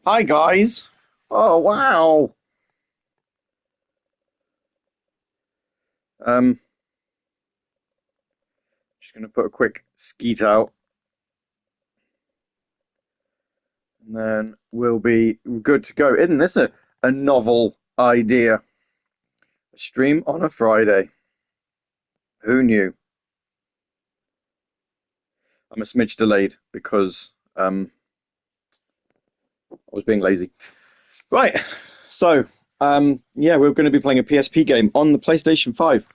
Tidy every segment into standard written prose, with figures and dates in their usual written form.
Hi guys. Oh wow. Um, just gonna put a quick skeet out, and then we'll be good to go. Isn't this a novel idea? A stream on a Friday. Who knew? I'm a smidge delayed because I was being lazy. Right. So yeah, we're going to be playing a PSP game on the PlayStation 5.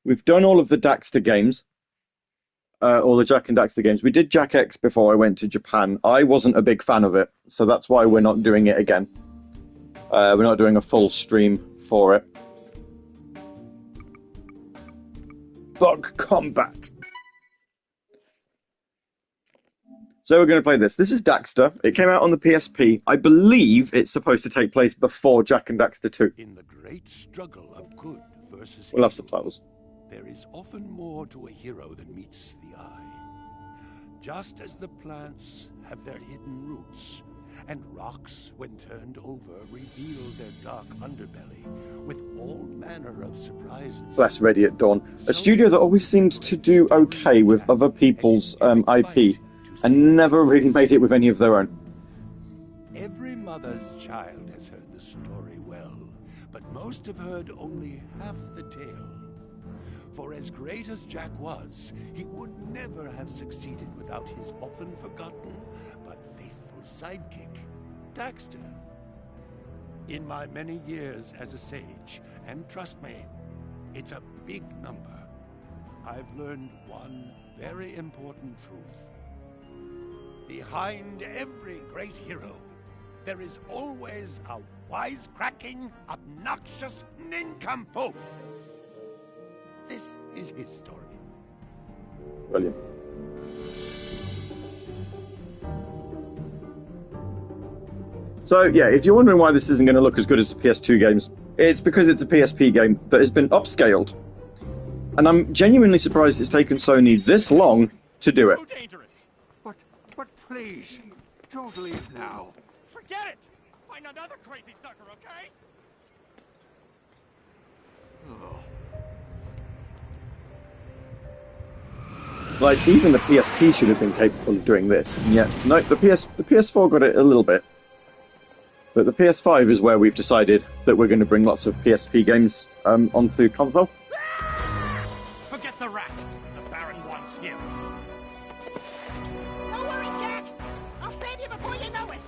We've done all of the Daxter games. All the Jack and Daxter games. We did Jack X before I went to Japan. I wasn't a big fan of it, so that's why we're not doing it again. We're not doing a full stream for it. Bug combat. So we're going to play this. This is Daxter. It came out on the PSP. I believe it's supposed to take place before Jack and Daxter 2. In the great struggle of good versus We'll have evil, subtitles. there is often more to a hero than meets the eye. Just as the plants have their hidden roots, and rocks, when turned over, reveal their dark underbelly with all manner of surprises. Bless Ready at Dawn. A studio that always seemed to do okay with other people's IP and never really made it with any of their own. Every mother's child has heard the story well, but most have heard only half the tale. For as great as Jack was, he would never have succeeded without his often forgotten but faithful sidekick, Daxter. In my many years as a sage, and trust me, it's a big number, I've learned one very important truth. Behind every great hero, there is always a wisecracking, obnoxious nincompoop. This is his story. Brilliant. So yeah, if you're wondering why this isn't going to look as good as the PS2 games, it's because it's a PSP game that has been upscaled. And I'm genuinely surprised it's taken Sony this long to do it. So dangerous. But please, don't leave now. Forget it. Find another crazy sucker, okay? Like, even the PSP should have been capable of doing this, and yet, no, the PS4 got it a little bit. But the PS5 is where we've decided that we're going to bring lots of PSP games onto console. Forget the rat. The Baron wants him. Don't worry, Jack. I'll save you before you know it.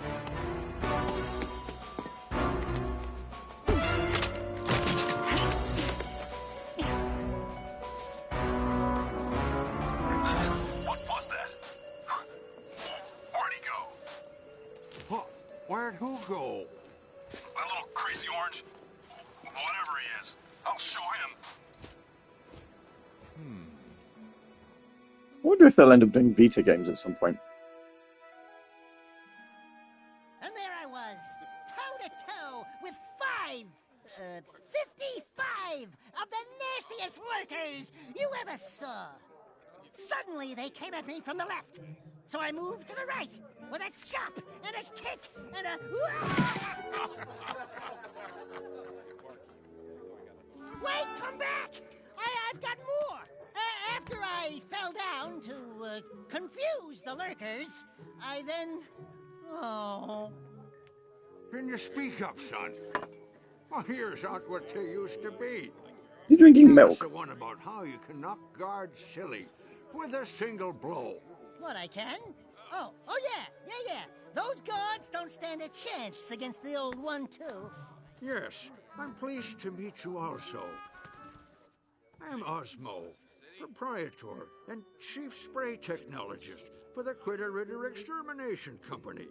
What was that? Where'd he go? Huh, where'd who go? That little crazy orange? Whatever he is, I'll show him. I wonder if they'll end up doing Vita games at some point. And there I was, toe-to-toe with 55 of the nastiest lurkers you ever saw. Suddenly, they came at me from the left. So I moved to the right with a chop and a kick and a... Wait, come back! I've got more! After I fell down to confuse the lurkers, I then... Oh... Can you speak up, son? My ears aren't what they used to be. He's drinking Tell us milk. the one about how you can knock guards silly with a single blow. What, I can? Oh, yeah. Those guards don't stand a chance against the old 1-2. Yes, I'm pleased to meet you also. I'm Osmo, proprietor and chief spray technologist for the Critter Ritter Extermination Company.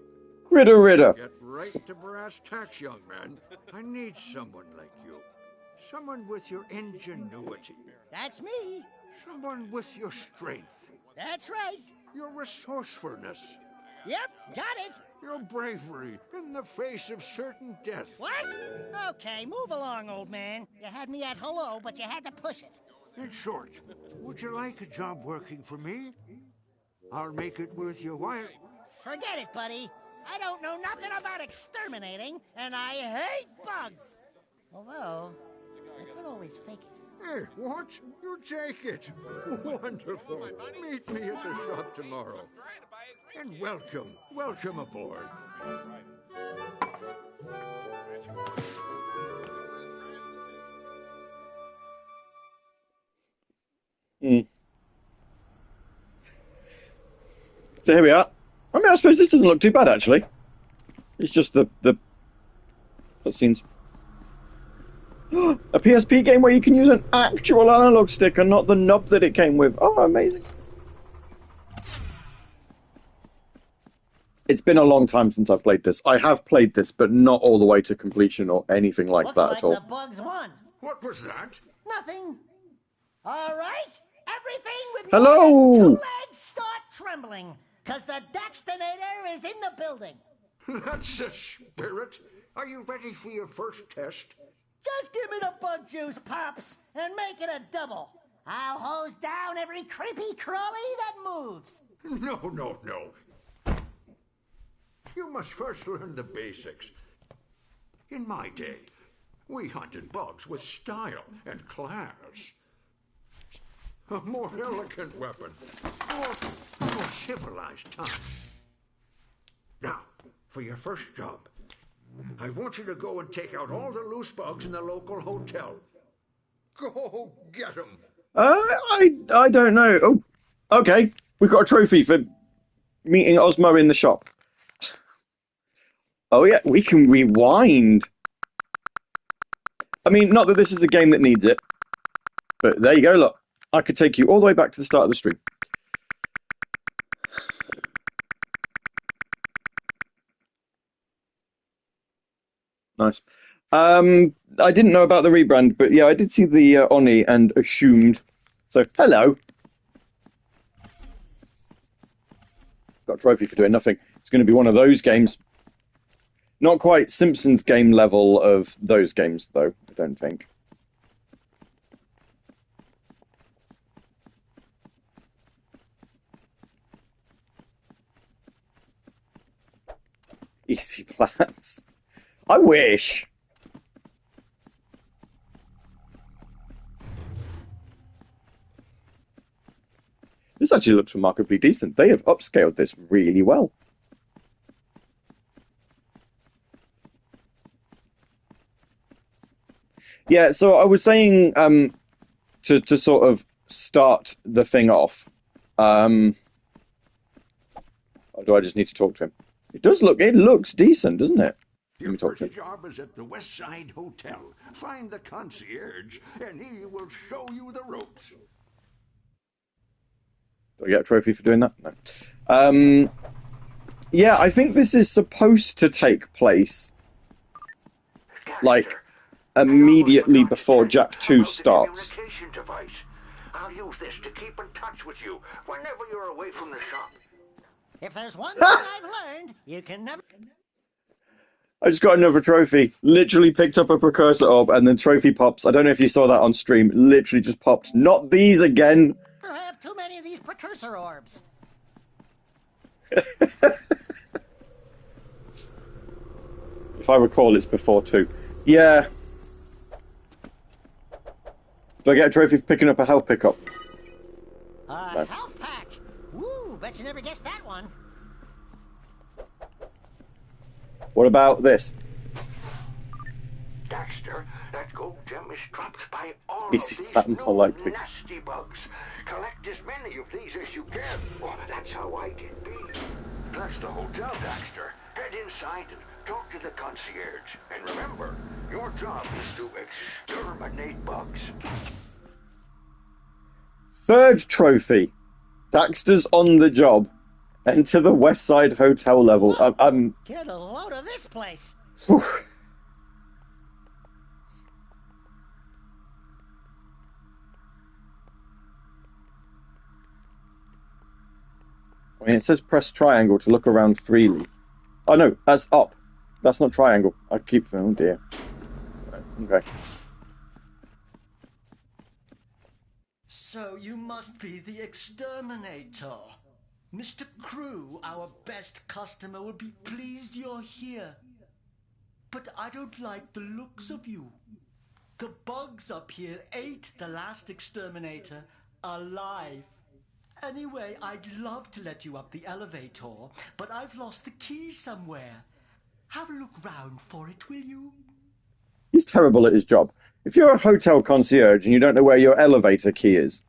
Ritter. Get right to brass tacks, young man. I need someone like you. Someone with your ingenuity. That's me. Someone with your strength. That's right. Your resourcefulness. Yep, got it. Your bravery in the face of certain death. What? Okay, move along, old man. You had me at hello, but you had to push it. In short, would you like a job working for me? I'll make it worth your while. Forget it, buddy. I don't know nothing about exterminating, and I hate bugs. Although, I could always fake it. Hey, what? You take it. Wonderful. Meet me at the shop tomorrow. And welcome aboard. So here we are. I mean, I suppose this doesn't look too bad, actually. It's just the cutscenes. A PSP game where you can use an actual analog stick and not the nub that it came with. Oh, amazing. It's been a long time since I've played this. I have played this, but not all the way to completion or anything like Looks that like at all. the bugs won. What was that? Nothing. All right. Everything with Hello. more than 2 legs start trembling, because the Daxtinator is in the building. That's the spirit. Are you ready for your first test? Just give me the bug juice, Pops, and make it a double. I'll hose down every creepy crawly that moves. No. You must first learn the basics. In my day, we hunted bugs with style and class. A more elegant weapon. A more civilized time. Now, for your first job, I want you to go and take out all the loose bugs in the local hotel. Go get them. I don't know. Oh, okay. We've got a trophy for meeting Osmo in the shop. Oh yeah, we can rewind. I mean, not that this is a game that needs it, but there you go. Look, I could take you all the way back to the start of the stream. Nice. I didn't know about the rebrand, but yeah, I did see the Oni and assumed. So, hello. Got a trophy for doing nothing. It's going to be one of those games. Not quite Simpsons game level of those games, though, I don't think. Easy plans. I wish. This actually looks remarkably decent. They have upscaled this really well. Yeah, so I was saying to sort of start the thing off. Or do I just need to talk to him? It looks decent, doesn't it? Your first job is at the West Side Hotel. Find the concierge, and he will show you the ropes. Do I get a trophy for doing that? No. Yeah, I think this is supposed to take place like immediately before Jack 2 starts. I'll use this to keep in touch with you whenever you're away from the shop. If there's one thing I've learned, you can never... I just got another trophy. Literally picked up a precursor orb and then trophy pops. I don't know if you saw that on stream. Literally just popped. Not these again. have too many of these precursor orbs. If I recall, it's before 2. Yeah. Do I get a trophy for picking up a health pickup? No. Health pack. Woo, bet you never guessed that one. What about this? Daxter, that gold gem is dropped by all Is of these that more likely? nasty bugs. Collect as many of these as you can. Oh, that's how I get paid. That's the hotel, Daxter. Get inside and talk to the concierge. And remember, your job is to exterminate bugs. Third trophy. Daxter's on the job. Enter the West Side Hotel level. Get a load of this place. Whew. I mean, it says press triangle to look around freely. Oh no, that's up. That's not triangle. I keep... Oh dear. Okay. So you must be the exterminator. Mr. Crew, our best customer, will be pleased you're here. But I don't like the looks of you. The bugs up here ate the last exterminator alive. Anyway, I'd love to let you up the elevator, but I've lost the key somewhere. Have a look round for it, will you? He's terrible at his job. If you're a hotel concierge and you don't know where your elevator key is.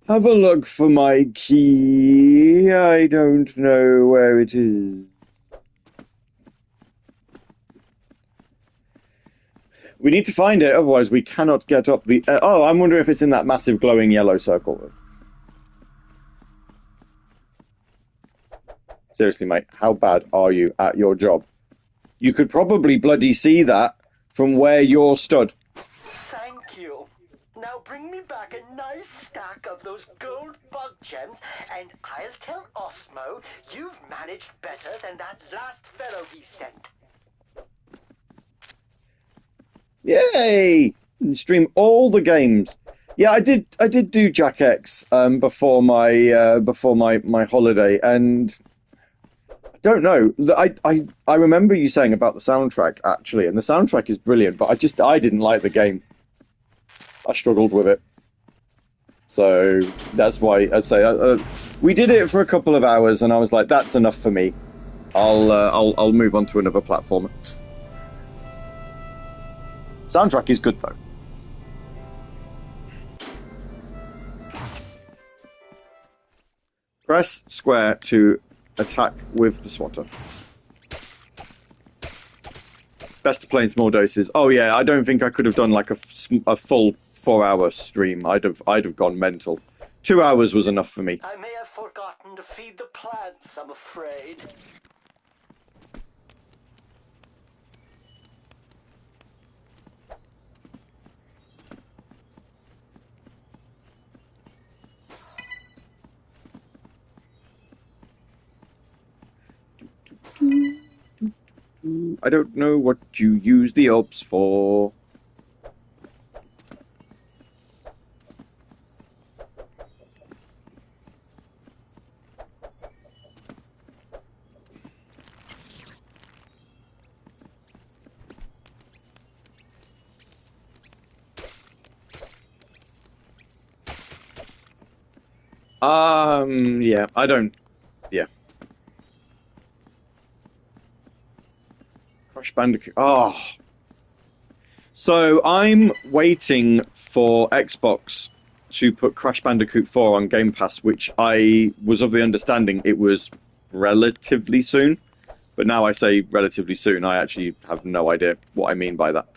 Have a look for my key. I don't know where it is. We need to find it, otherwise we cannot get up the... oh, I'm wondering if it's in that massive glowing yellow circle. Seriously, mate, how bad are you at your job? You could probably bloody see that from where you're stood. Thank you. Now bring me back a nice stack of those gold bug gems, and I'll tell Osmo you've managed better than that last fellow he sent. Yay! Stream all the games. Yeah, I did do Jack X before my holiday, and I don't know. I remember you saying about the soundtrack actually, and the soundtrack is brilliant, but I didn't like the game. I struggled with it, so that's why I say we did it for a couple of hours, and I was like, that's enough for me. I'll move on to another platform. Soundtrack is good though. Press square to attack with the swatter. Best to play in small doses. Oh yeah, I don't think I could have done like a full 4-hour stream. I'd have gone mental. 2 hours was enough for me. I may have forgotten to feed the plants, I'm afraid. I don't know what you use the orbs for. Yeah, I don't. Yeah. Crash Bandicoot. Oh. So I'm waiting for Xbox to put Crash Bandicoot 4 on Game Pass, which I was of the understanding it was relatively soon. But now I say relatively soon, I actually have no idea what I mean by that.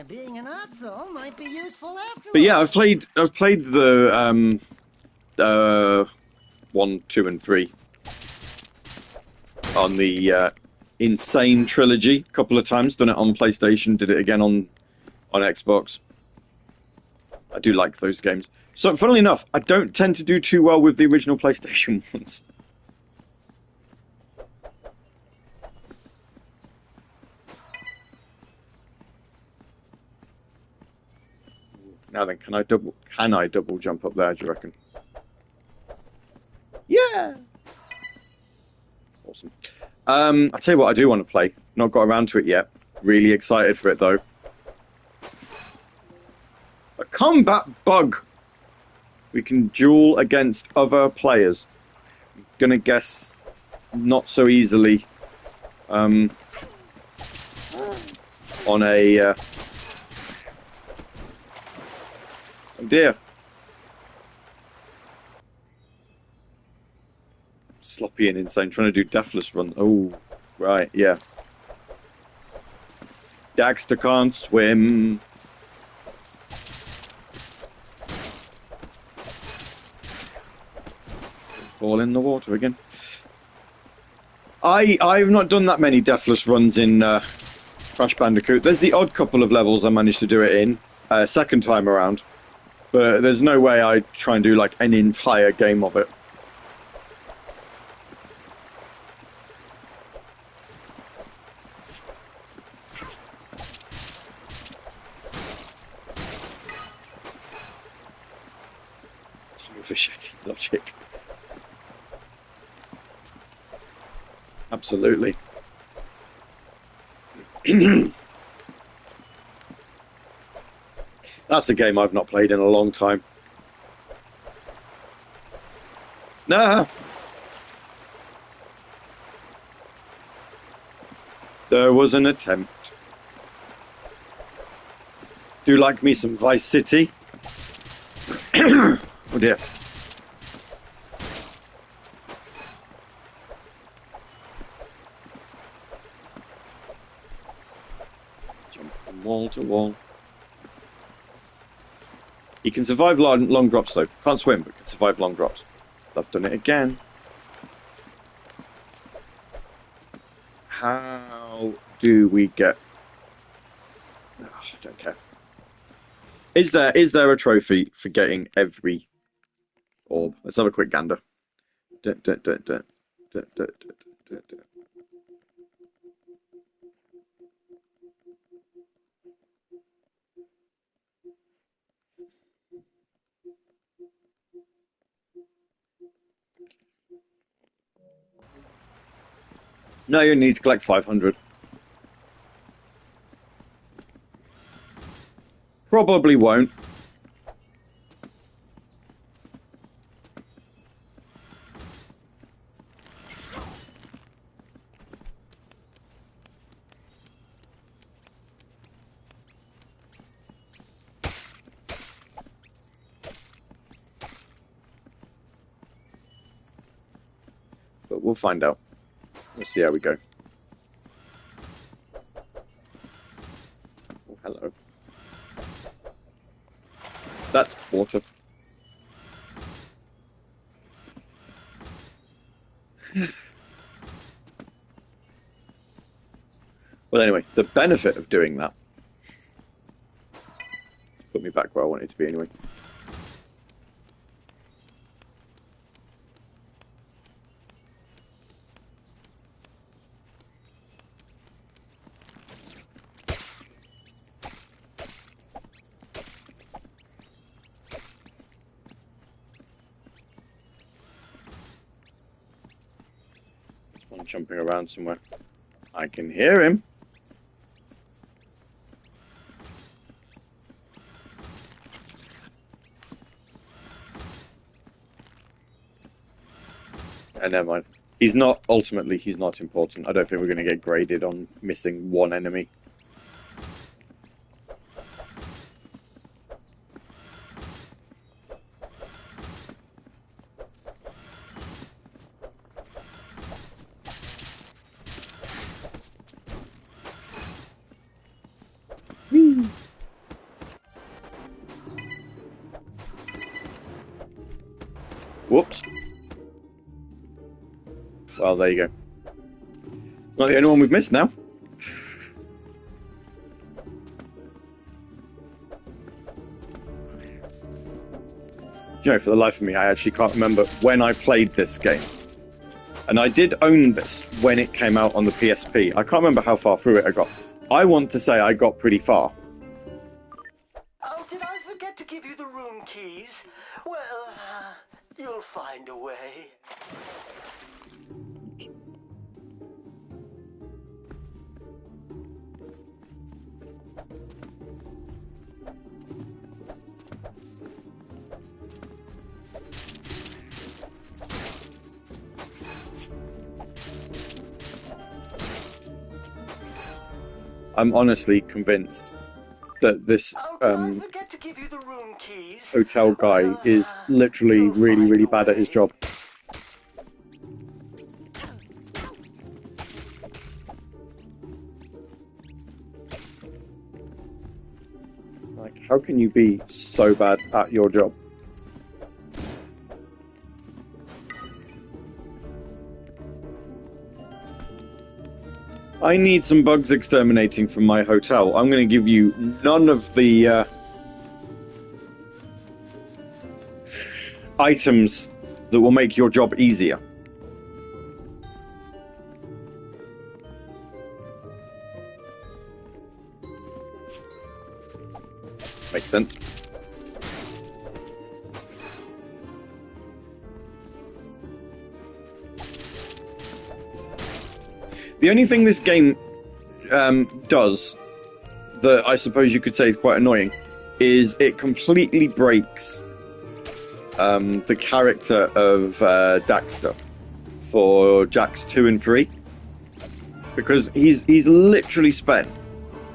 Being an Otzo might be useful after But yeah, all. I've played the 1, 2, and 3 on the Insane trilogy a couple of times. Done it on PlayStation, did it again on Xbox. I do like those games. So, funnily enough, I don't tend to do too well with the original PlayStation ones. Now then, can I double jump up there, do you reckon? Yeah! Awesome. I'll tell you what I do want to play. Not got around to it yet. Really excited for it, though. A combat bug! We can duel against other players. I'm gonna guess not so easily. on a... oh dear. Sloppy and insane, trying to do deathless run. Oh, right, yeah. Daxter can't swim. Fall in the water again. I've not done that many deathless runs in Crash Bandicoot. There's the odd couple of levels I managed to do it in second time around, but there's no way I'd try and do like an entire game of it. Fischetti logic. Absolutely. That's a game I've not played in a long time. Nah. There was an attempt. Do like me some Vice City? Oh dear. Jump from wall to wall. He can survive long drops though. Can't swim, but can survive long drops. I've done it again. How do we get... Oh, I don't care. Is there a trophy for getting every orb? Let's have a quick gander. No, you need to collect 500. Probably won't. But we'll find out. We'll see how we go. Oh, hello. That's water. Well, anyway, the benefit of doing that put me back where I wanted to be anyway. One jumping around somewhere. I can hear him. Never mind. He's not important. I don't think we're going to get graded on missing one enemy. Whoops. Well, there you go. Not the only one we've missed now. You know, for the life of me, I actually can't remember when I played this game. And I did own this when it came out on the PSP. I can't remember how far through it I got. I want to say I got pretty far. Oh, did I forget to give you the room keys? Well, you'll find a way. I'm honestly convinced that this don't forget to give you the room keys. hotel guy is literally You'll really, find really a bad at his way. job. Like, how can you be so bad at your job? I need some bugs exterminating from my hotel. I'm going to give you none of the items that will make your job easier. Makes sense. The only thing this game does that I suppose you could say is quite annoying is it completely breaks the character of Daxter for Jacks 2 and 3, because he's literally spent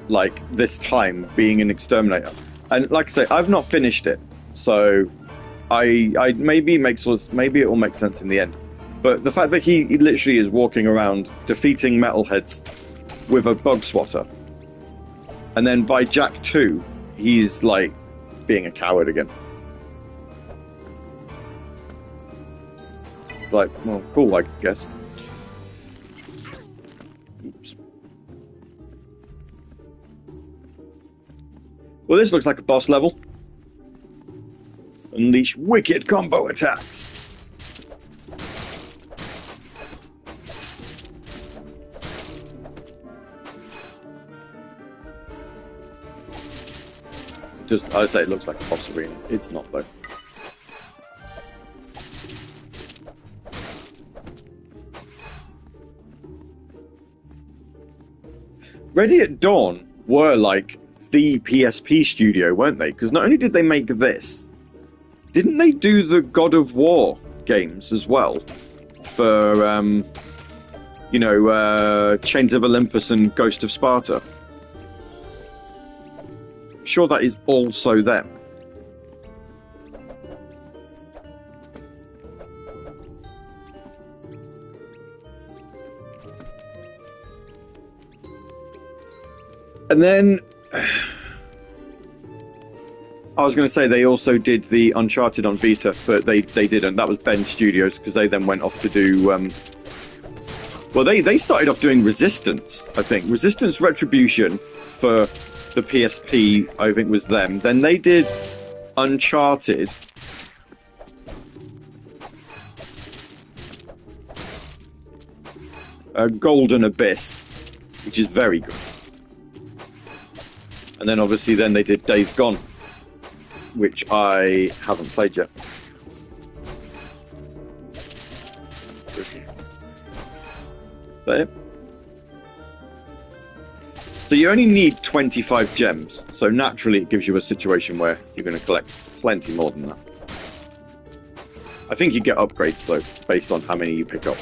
like this time being an exterminator, and like I say, I've not finished it, so I maybe it will make sense in the end. But the fact that he literally is walking around defeating metalheads with a bug swatter, and then by Jack 2 he's like being a coward again. It's like, well, cool, I guess. Oops. Well, this looks like a boss level. Unleash wicked combo attacks. I say it looks like a boss arena. It's not, though. Ready at Dawn were like the PSP studio, weren't they? Because not only did they make this, didn't they do the God of War games as well? For, Chains of Olympus and Ghost of Sparta. Sure, that is also them. And then I was going to say they also did the Uncharted on Vita, but they didn't. That was Ben Studios, because they then went off to do well, they started off doing Resistance, I think. Resistance Retribution for the PSP, I think, was them. Then they did Uncharted. Golden Abyss, which is very good. And then obviously then they did Days Gone, which I haven't played yet. There. So you only need 25 gems, so naturally it gives you a situation where you're going to collect plenty more than that. I think you get upgrades though, based on how many you pick up.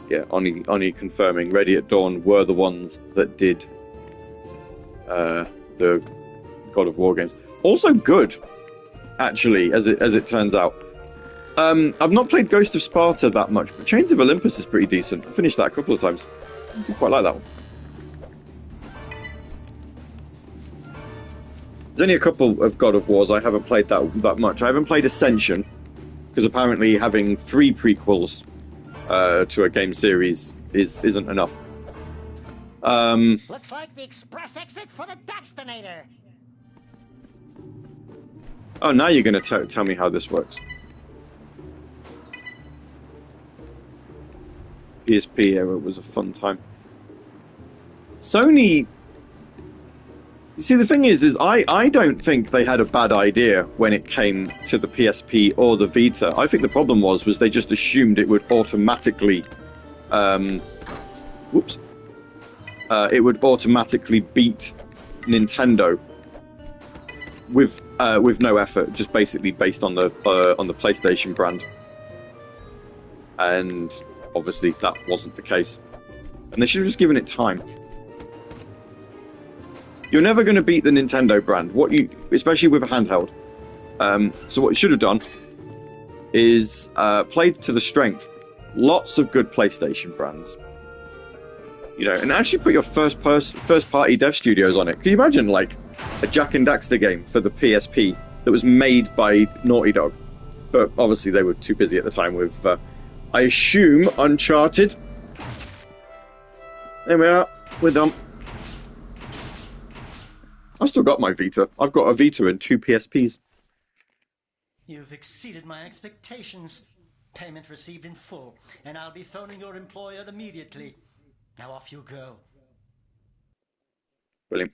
Yeah, only confirming, Ready at Dawn were the ones that did the God of War games. Also good, actually, as it turns out. I've not played Ghost of Sparta that much, but Chains of Olympus is pretty decent. I finished that a couple of times. I quite like that one. There's only a couple of God of Wars I haven't played that much. I haven't played Ascension, because apparently having 3 prequels to a game series isn't enough. Looks like the express exit for the Daxternator. Oh, now you're going to tell me how this works. PSP era was a fun time. Sony... You see, the thing is I don't think they had a bad idea when it came to the PSP or the Vita. I think the problem was they just assumed it would automatically... it would automatically beat Nintendo with no effort, just basically based on the PlayStation brand, and obviously that wasn't the case, and they should have just given it time. You're never going to beat the Nintendo brand, especially with a handheld. So what you should have done is played to the strength. Lots of good PlayStation brands, and actually put your first party dev studios on it. Can you imagine like a Jak and Daxter game for the PSP that was made by Naughty Dog? But obviously they were too busy at the time with, I assume, Uncharted. There we are. We're done. I've still got my Vita. I've got a Vita and 2 PSPs. You've exceeded my expectations. Payment received in full, and I'll be phoning your employer immediately. Now off you go. Brilliant.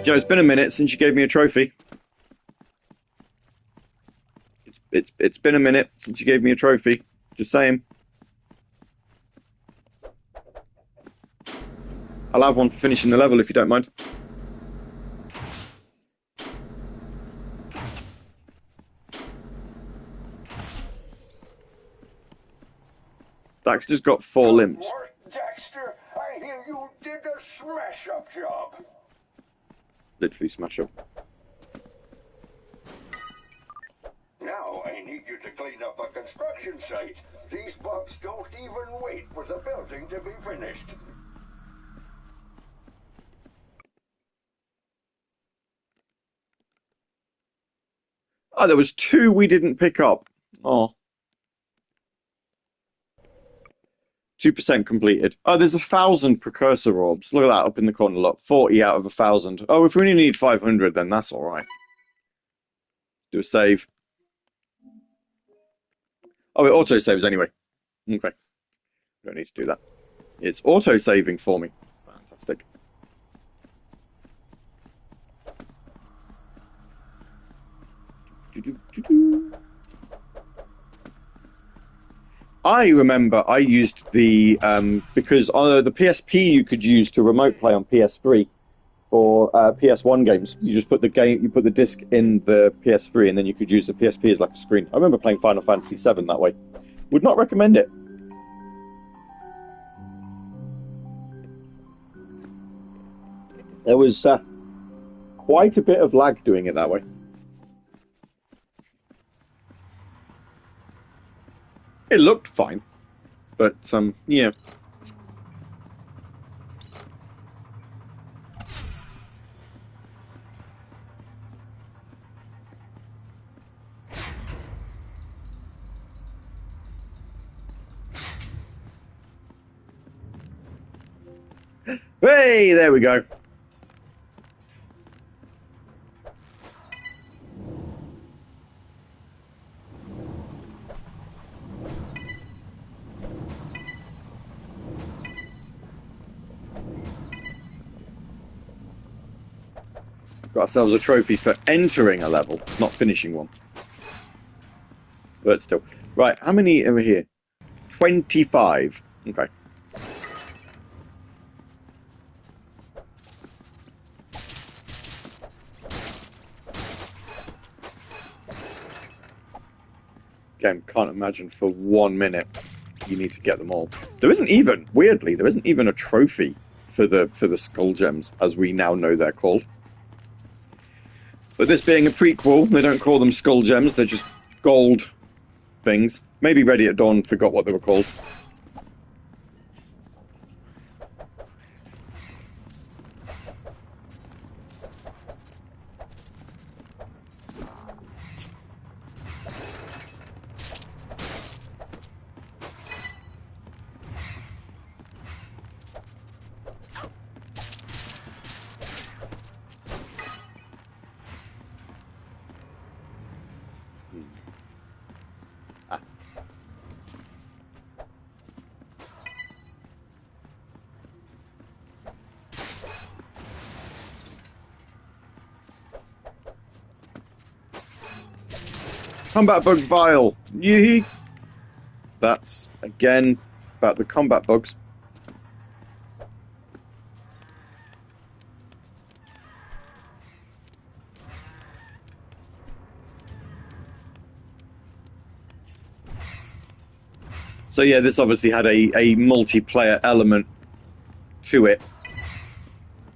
Joe, it's been a minute since you gave me a trophy. It's been a minute since you gave me a trophy. Just saying. I'll have one for finishing the level if you don't mind. Daxter's got 4 limbs. Work, Daxter. I hear you did a smash-up job. Literally smash up. Now I need you to clean up a construction site. These bugs don't even wait for the building to be finished. Oh, there was 2 we didn't pick up. Oh. 2% completed. Oh, there's 1,000 precursor orbs. Look at that up in the corner. Look, 40 out of 1,000. Oh, if we only need 500, then that's all right. Do a save. Oh, it auto saves anyway. Okay, don't need to do that. It's auto saving for me. Fantastic. I remember I used the because the PSP you could use to remote play on PS3 or PS1 games. You just put the disc in the PS3, and then you could use the PSP as like a screen. I remember playing Final Fantasy VII that way. Would not recommend it. There was quite a bit of lag doing it that way. It looked fine, but yeah. Hey, there we go. Got ourselves a trophy for entering a level, not finishing one. But still. Right, how many over here? 25. Okay. Again, can't imagine for 1 minute you need to get them all. There isn't even, weirdly, there isn't even a trophy for the skull gems, as we now know they're called. But this being a prequel, they don't call them skull gems, they're just gold things. Maybe Ready at Dawn forgot what they were called. Combat bug vial. Yee. That's again about the combat bugs. So yeah, this obviously had a multiplayer element to it.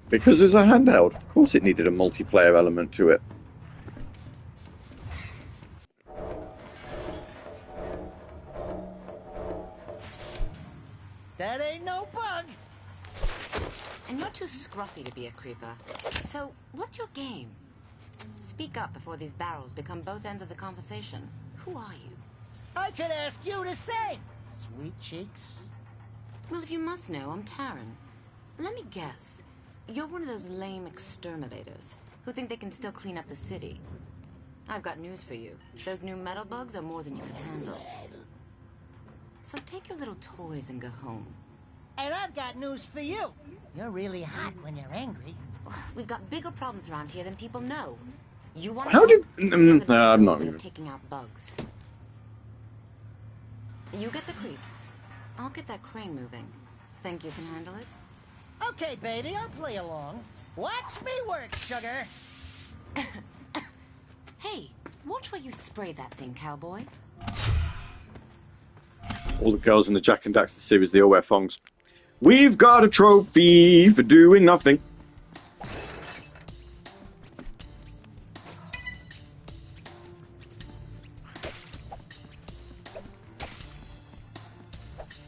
Because it's a handheld. Of course it needed a multiplayer element to it. That ain't no bug. And you're too scruffy to be a creeper. So, what's your game? Speak up before these barrels become both ends of the conversation. Who are you? I could ask you the same, sweet cheeks. Well, if you must know, I'm Taryn. Let me guess. You're one of those lame exterminators who think they can still clean up the city. I've got news for you. Those new metal bugs are more than you can handle. So take your little toys and go home. And I've got news for you. You're really hot when you're angry. We've got bigger problems around here than people know. You want How do... no, I'm not even... taking out bugs. You get the creeps. I'll get that crane moving. Think you can handle it? Okay, baby, I'll play along. Watch me work, sugar. Hey, watch where you spray that thing, cowboy. All the girls in the Jack and Daxter series, they all wear thongs. We've got a trophy for doing nothing.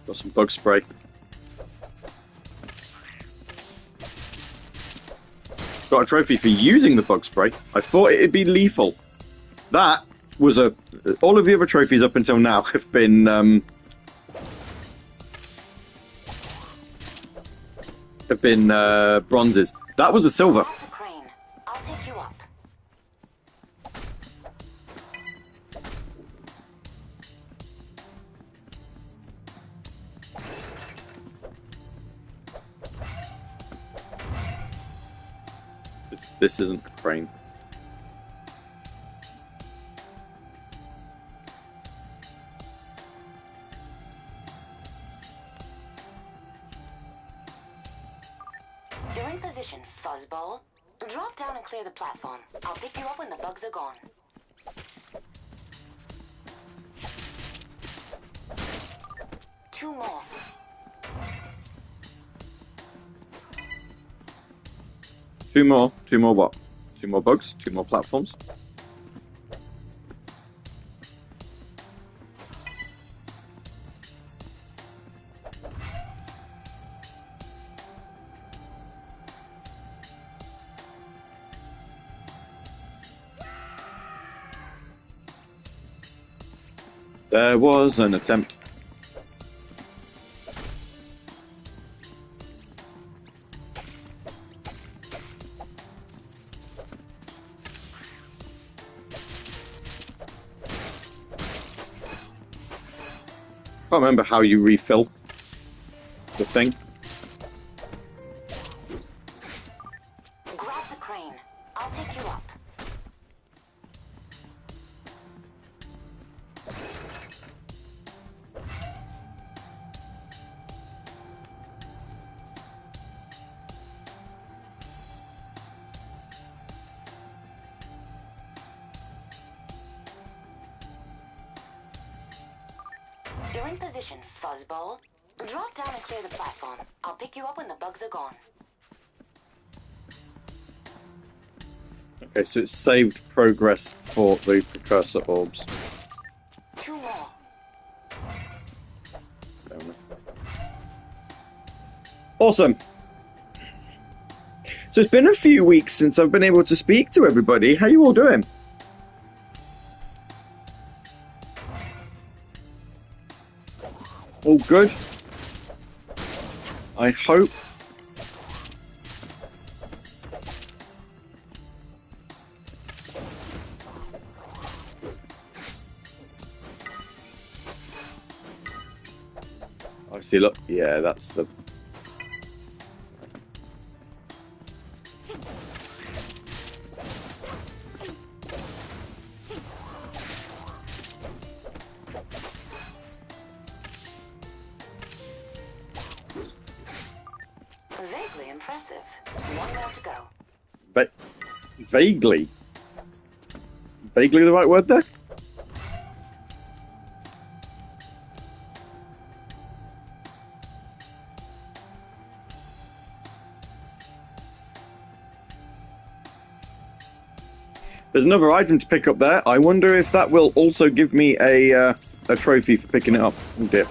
Got some bug spray. Got a trophy for using the bug spray. I thought it'd be lethal. That was a... All of the other trophies up until now have been... bronzes. That was a silver. The crane. I'll take you up. This isn't a crane. You're in position, fuzzball. Drop down and clear the platform. I'll pick you up when the bugs are gone. Two more. Two more. Two more what? Two more bugs? Two more platforms? There was an attempt. Can't remember how you refill the thing. Grab the crane. I'll take you up. You're in position, fuzzball. Drop down and clear the platform. I'll pick you up when the bugs are gone. Okay, so it's saved progress for the precursor orbs. Two more. Fair enough. Awesome. So it's been a few weeks since I've been able to speak to everybody. How you all doing? All good? I hope. I see, look. Yeah, that's the... Vaguely impressive. One more to go. But vaguely. Vaguely the right word there? There's another item to pick up there. I wonder if that will also give me a trophy for picking it up. Oh dear.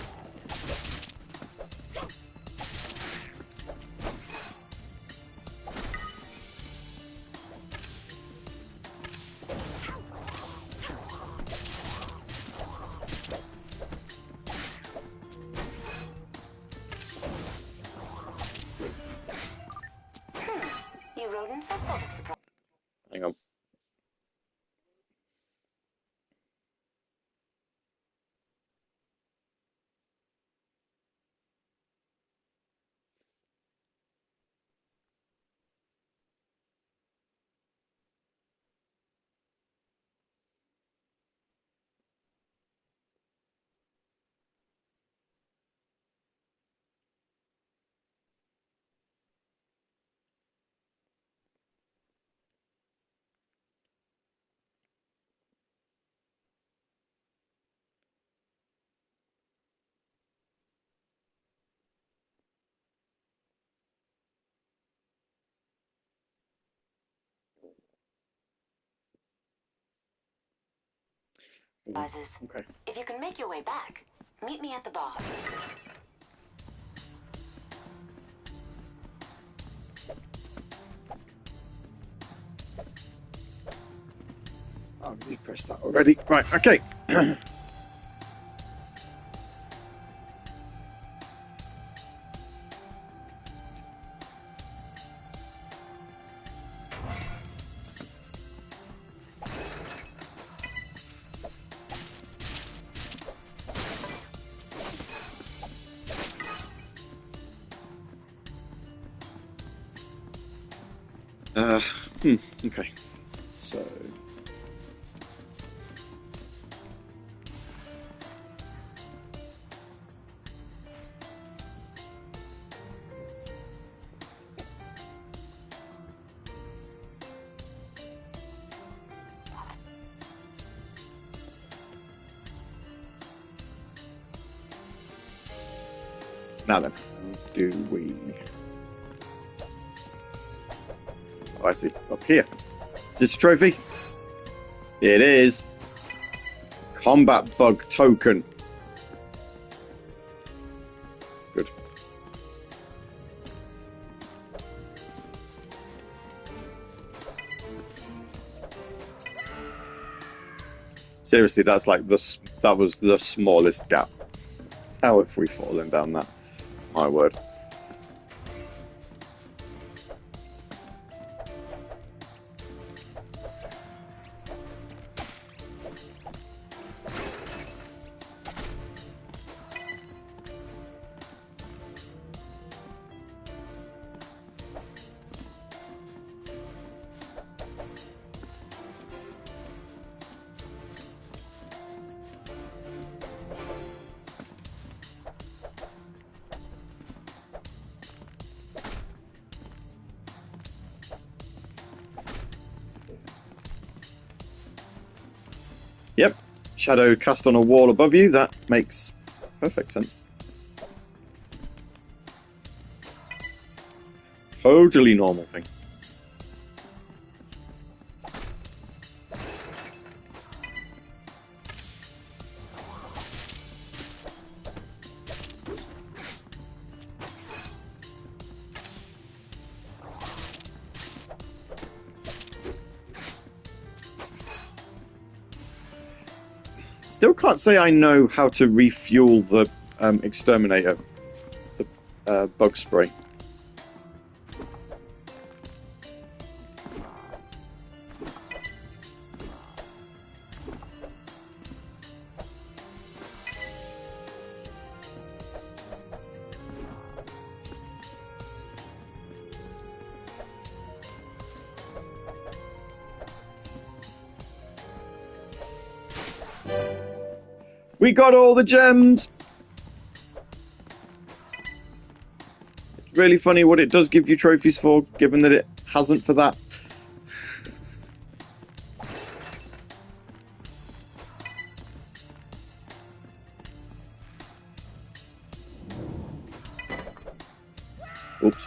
You rodents are full of surprise. Hang on. Okay. If you can make your way back, meet me at the bar. Oh, you pressed that already. Right, okay. Okay. So. Now then, do we... Oh, I see. Up here. Is this a trophy? It is. Combat bug token. Good. Seriously, that's like that was the smallest gap. How have we fallen down that? My word. Yep. Shadow cast on a wall above you. That makes perfect sense. Totally normal thing. Still can't say I know how to refuel the exterminator, the bug spray. We got all the gems! It's really funny what it does give you trophies for, given that it hasn't for that. Oops.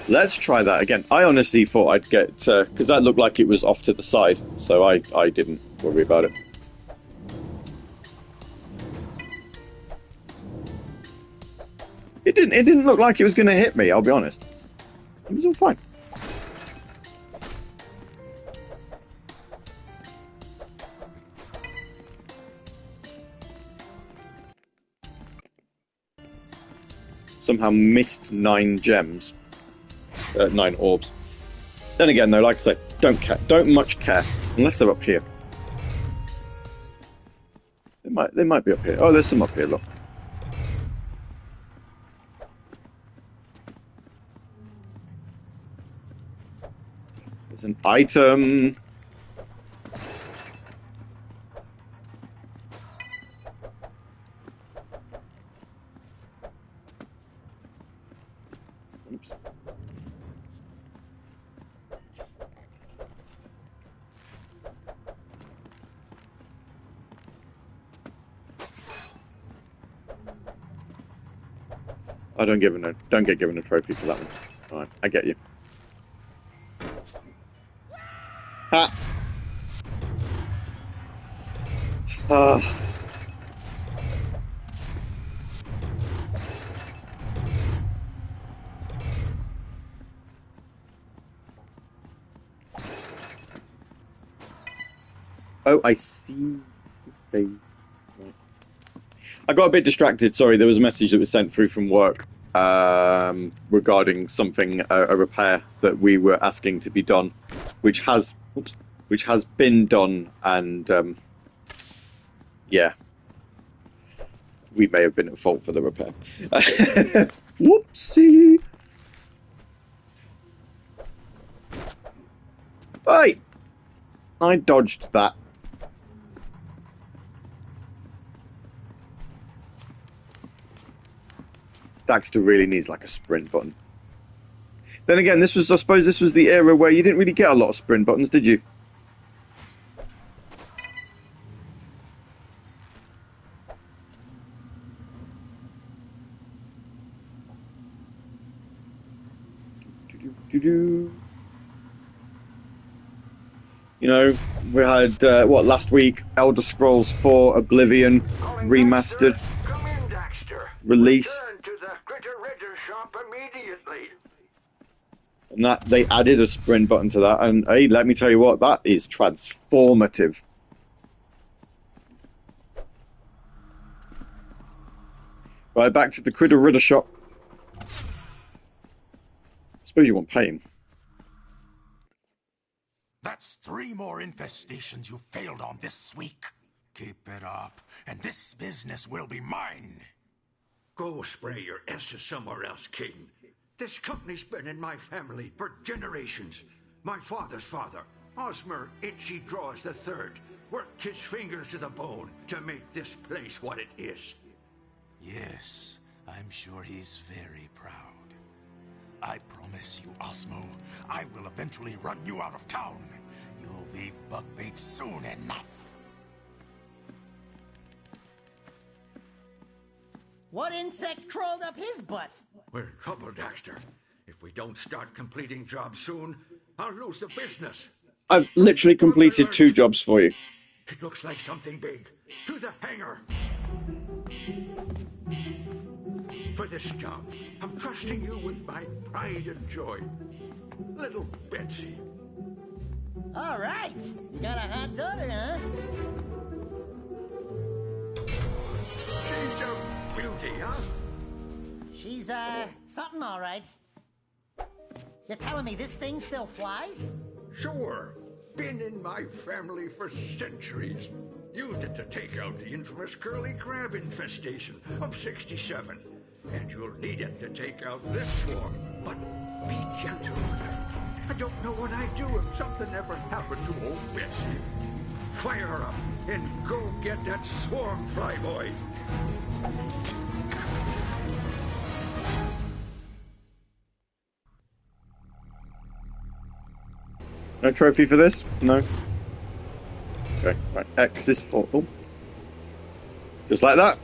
Let's try that again. I honestly thought I'd get... because that looked like it was off to the side, so I didn't worry about it. It didn't look like it was going to hit me, I'll be honest. It was all fine. Somehow missed 9 gems. 9 orbs. Then again, though, like I say, don't much care. Unless they're up here. They might be up here. Oh, there's some up here, look. There's an item. Oops. I don't get given a trophy for that one. Alright, I get you. Ha! Oh, I see. Right. I got a bit distracted. Sorry, there was a message that was sent through from work regarding something, a repair that we were asking to be done, which has been done, and yeah, we may have been at fault for the repair. Whoopsie! Hey, I dodged that. Daxter really needs like a sprint button. Then again, I suppose this was the era where you didn't really get a lot of sprint buttons, did you? You know, we had, last week, Elder Scrolls 4 Oblivion remastered. Come in, Daxter. Released. Return to the Critter shop immediately. And that they added a sprint button to that, and hey, let me tell you what, that is transformative. Right, back to the Critter shop. I suppose you won't pay him. That's 3 more infestations you failed on this week. Keep it up, and this business will be mine. Go spray your S's somewhere else, King. This company's been in my family for generations. My father's father, Osmer Itchy Draws III, worked his fingers to the bone to make this place what it is. Yes, I'm sure he's very proud. I promise you, Osmo, I will eventually run you out of town. You'll be bug bait soon enough. What insect crawled up his butt? We're in trouble, Daxter. If we don't start completing jobs soon, I'll lose the business. I've literally completed 2 jobs for you. It looks like something big. To the hangar. For this job, I'm trusting you with my pride and joy. Little Betsy. All right. You got a hot daughter, huh? She's a beauty, huh? She's, something all right. You're telling me this thing still flies? Sure. Been in my family for centuries. Used it to take out the infamous curly crab infestation of '67. And you'll need it to take out this swarm. But be gentle with her. I don't know what I'd do if something ever happened to old Betsy. Fire her up and go get that swarm, flyboy. No trophy for this? No. Okay, right. X is for... Oh. Just like that.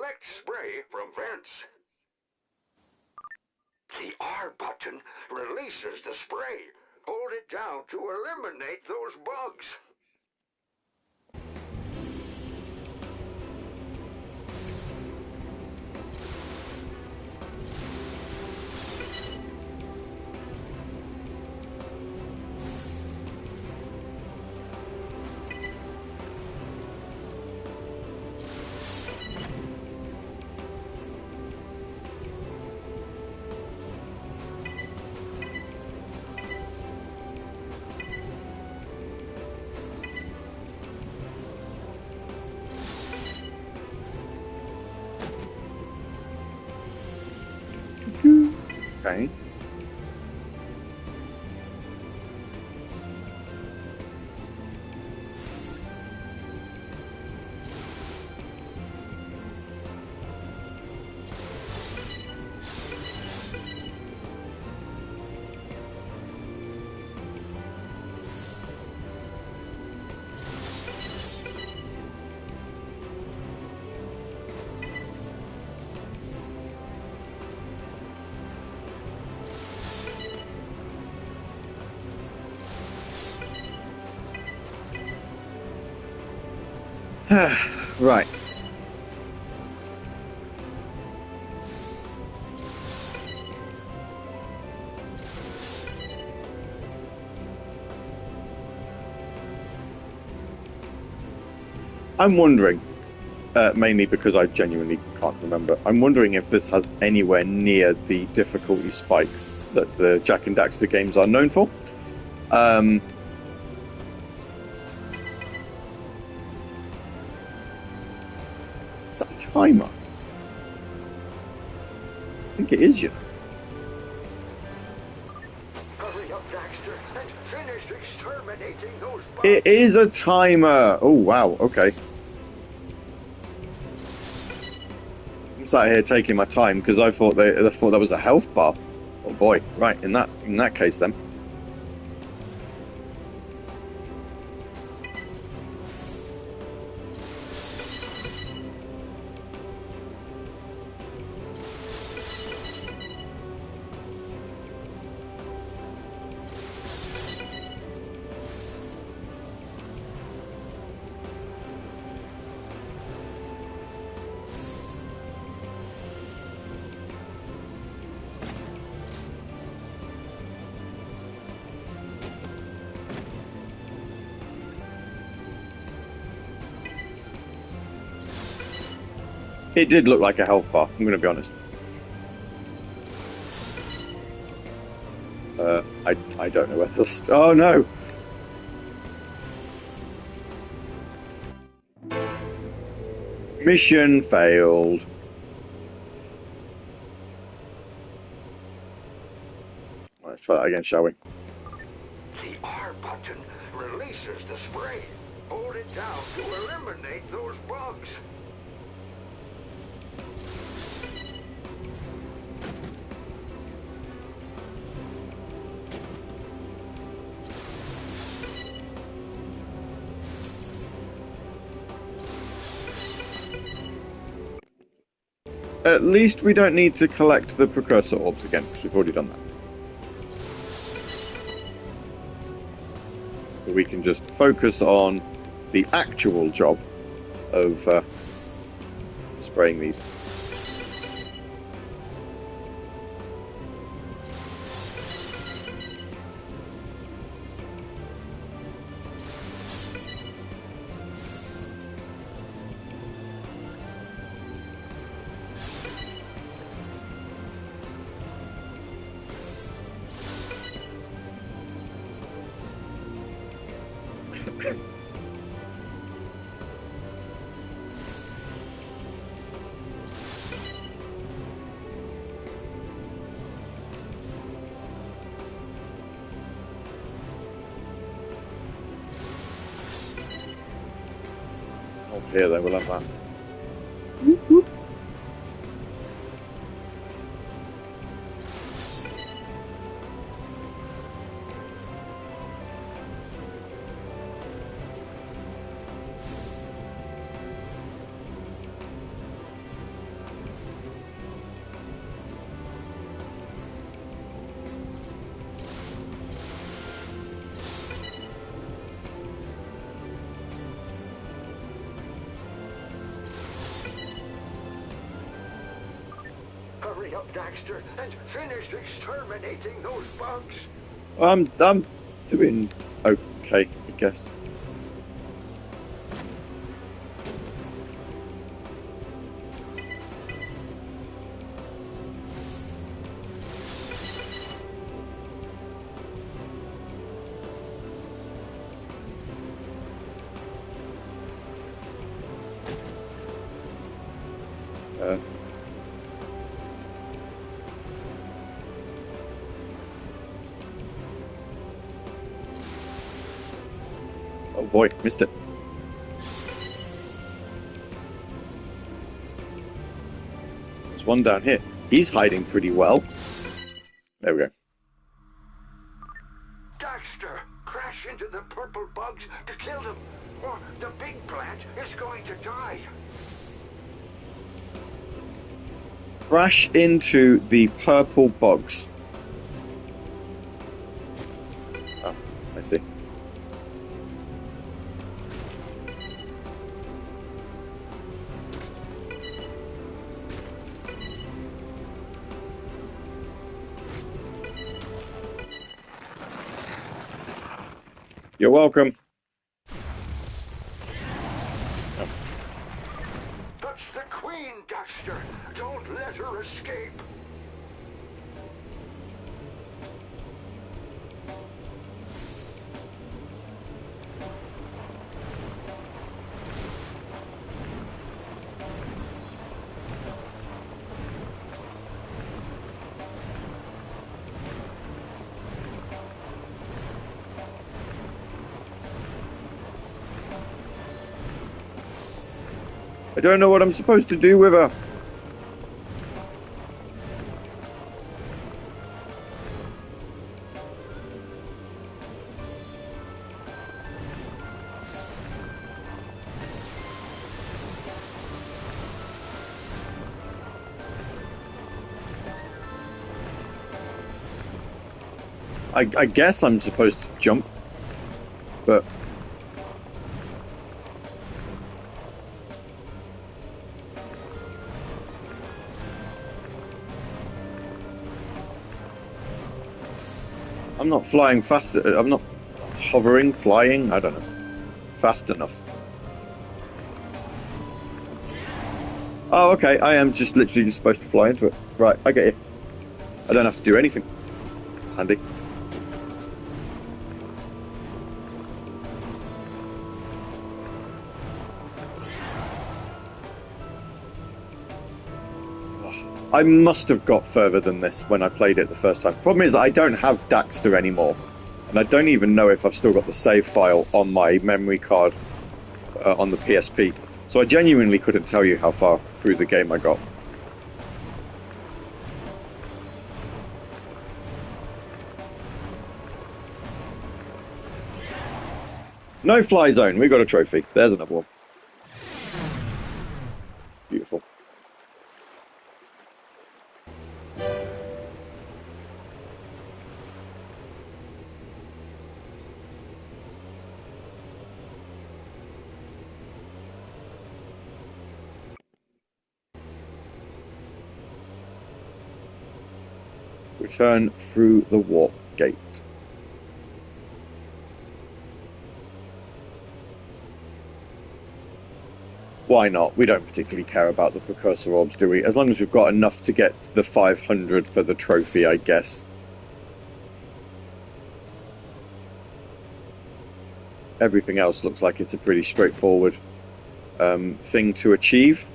collect spray from vents. The R button releases the spray. Hold it down to eliminate those bugs. Okay. Right. I'm wondering, mainly because I genuinely can't remember, I'm wondering if this has anywhere near the difficulty spikes that the Jak and Daxter games are known for. Is that a timer? I think it is, you know. Hurry up, Daxter, and finish exterminating those bugs. It is a timer! Oh, wow, okay. I'm sat here taking my time because I thought that was a health bar. Oh boy, right, in that case then. It did look like a health bar, I'm going to be honest. I don't know whether that's... Oh, no! Mission failed. Let's try that again, shall we? The R button releases the spray. Hold it down to eliminate those bugs. At least we don't need to collect the precursor orbs again, because we've already done that. So we can just focus on the actual job of spraying these. Here then, we'll have that. Whoop, whoop. Hurry up, Daxter, and finish exterminating those bugs. I'm doing okay, I guess. Oh boy, missed it. There's one down here. He's hiding pretty well. There we go. Daxter, crash into the purple bugs to kill them, or the big plant is going to die. Crash into the purple bugs. Oh, I see. You're welcome. Oh. That's the Queen, Daxter. Don't let her escape. I don't know what I'm supposed to do with her. I guess I'm supposed to jump, but I'm not flying fast. I'm not hovering, flying. I don't know, fast enough. Oh, okay. I am just literally just supposed to fly into it. Right, I get you. I don't have to do anything. It's handy. I must have got further than this when I played it the first time. Problem is, I don't have Daxter anymore, and I don't even know if I've still got the save file on my memory card on the PSP. So I genuinely couldn't tell you how far through the game I got. No fly zone. We got a trophy. There's another one. Beautiful. Return through the warp gate. Why not? We don't particularly care about the precursor orbs, do we? As long as we've got enough to get the 500 for the trophy, I guess. Everything else looks like it's a pretty straightforward thing to achieve.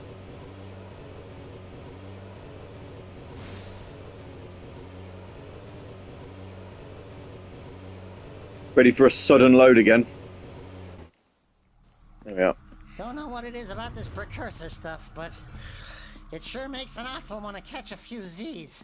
Ready for a sudden load again. There we are. Don't know what it is about this precursor stuff, but it sure makes an Otzel want to catch a few Z's.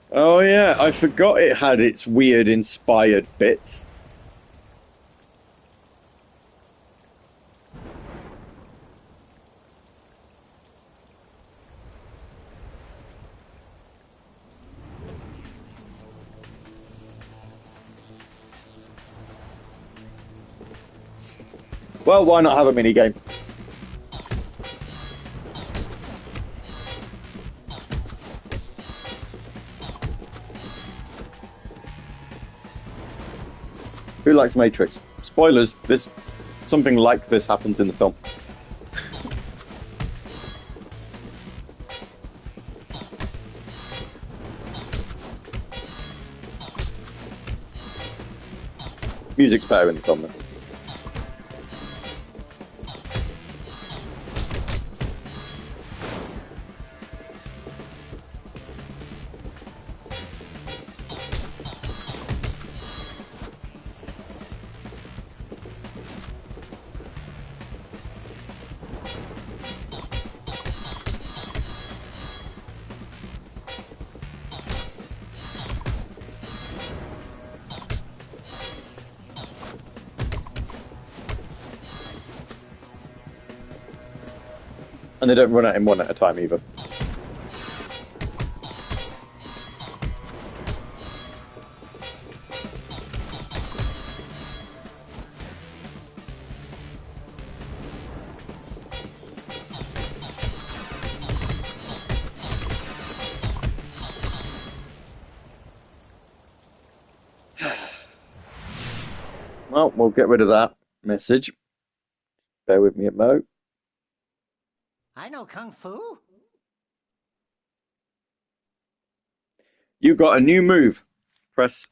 Oh yeah, I forgot it had its weird inspired bits. Well, why not have a mini game? Who likes Matrix? Spoilers, something like this happens in the film. Music's better in the film, though. And they don't run at him one at a time either. Well, we'll get rid of that message. Bear with me a mo. I know Kung Fu. You got a new move. Press.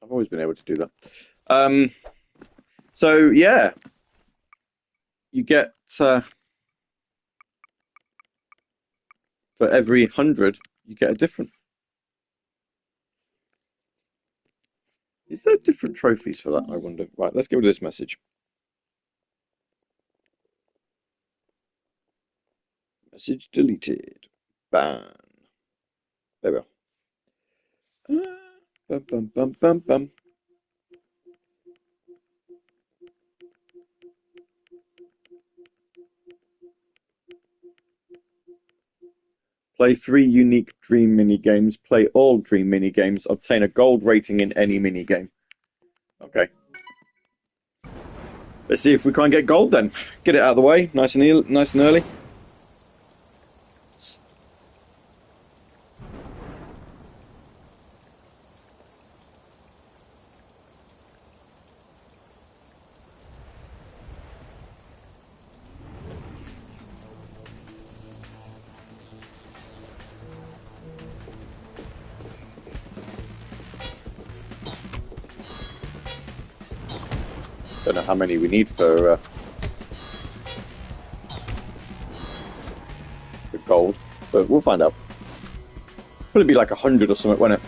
I've always been able to do that. So yeah, you get for every 100, you get a different. Is there different trophies for that? I wonder. Right, let's get rid of this message. Message deleted. Ban. There we are. Bum, bum, bum, bum, bum. Play 3 unique Dream mini-games. Play all Dream mini-games. Obtain a gold rating in any mini-game. Okay. Let's see if we can't get gold then. Get it out of the way, nice and early. Don't know how many we need for gold, but we'll find out. Probably be like 100 or something, won't it?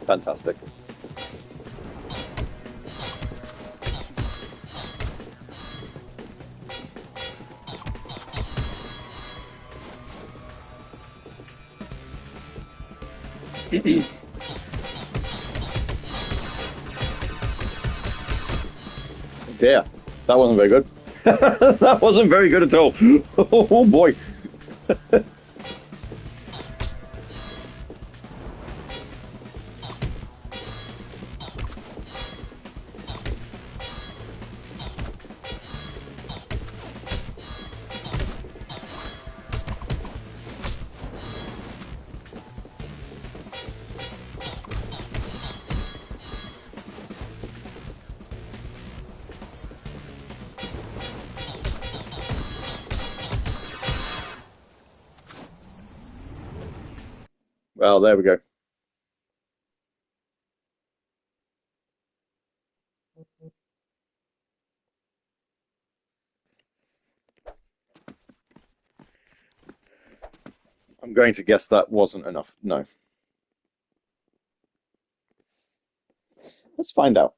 Fantastic. Yeah, that wasn't very good. That wasn't very good at all. Oh boy. Well, there we go. I'm going to guess that wasn't enough. No. Let's find out.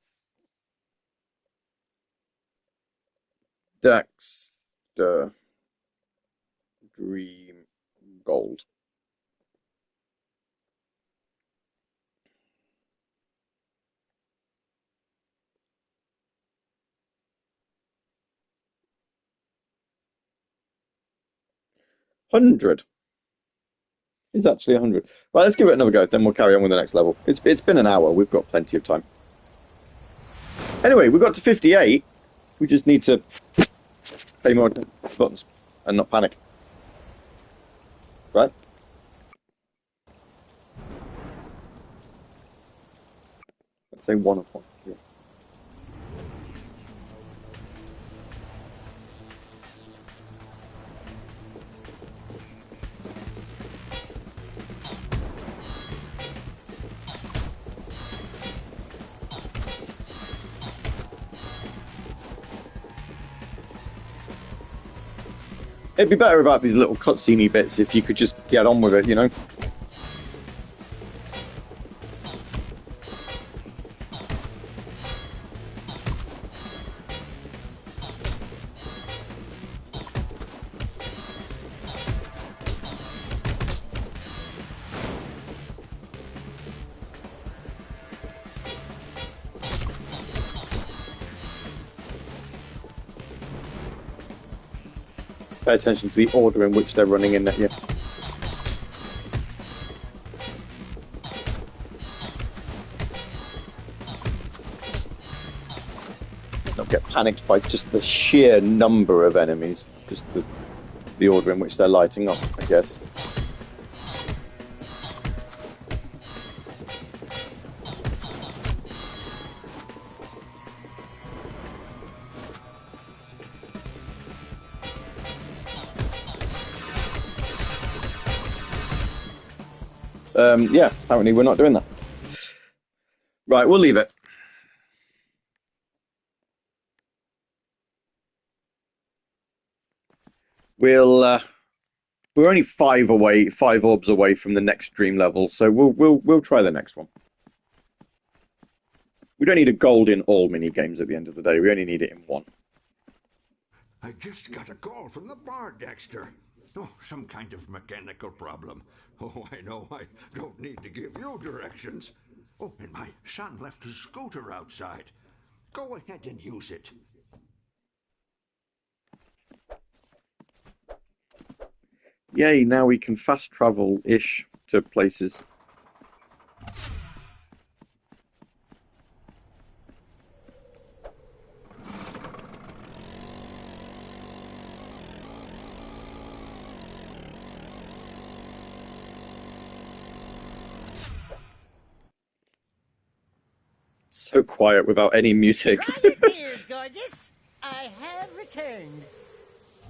Daxter Dream Gold. $100 is actually 100. Right, let's give it another go. Then we'll carry on with the next level. It's been an hour. We've got plenty of time. Anyway, we got to 58. We just need to pay more buttons and not panic. Right? Let's say 1 of 1. Yeah. It'd be better about these little cutscene bits if you could just get on with it, you know? Pay attention to the order in which they're running in at you. Don't get panicked by just the sheer number of enemies, just the order in which they're lighting up, I guess. Yeah, apparently we're not doing that. Right, we'll leave it. We're only 5 orbs away from the next dream level, so we'll try the next one. We don't need a gold in all mini games at the end of the day. We only need it in one. I just got a call from the bar, Daxter. Oh, some kind of mechanical problem. Oh, I know I don't need to give you directions. Oh, and my son left his scooter outside. Go ahead and use it. Yay, now we can fast travel-ish to places. So quiet without any music. Dry your tears, gorgeous. I have returned.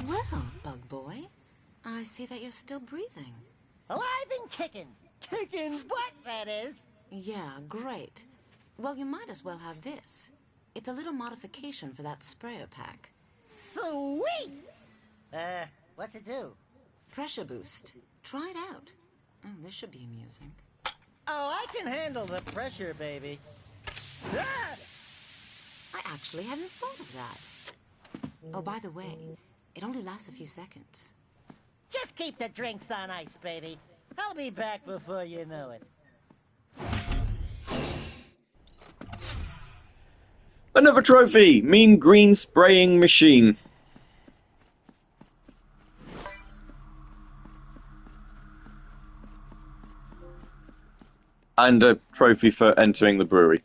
Well, bug boy, I see that you're still breathing. Alive and kicking. Kicking butt, that is. Yeah, great. Well, you might as well have this. It's a little modification for that sprayer pack. Sweet! What's it do? Pressure boost. Try it out. Oh, this should be amusing. Oh, I can handle the pressure, baby. Ah! I actually hadn't thought of that. Oh, by the way, it only lasts a few seconds. Just keep the drinks on ice, baby. I'll be back before you know it. Another trophy! Mean green spraying machine. And a trophy for entering the brewery.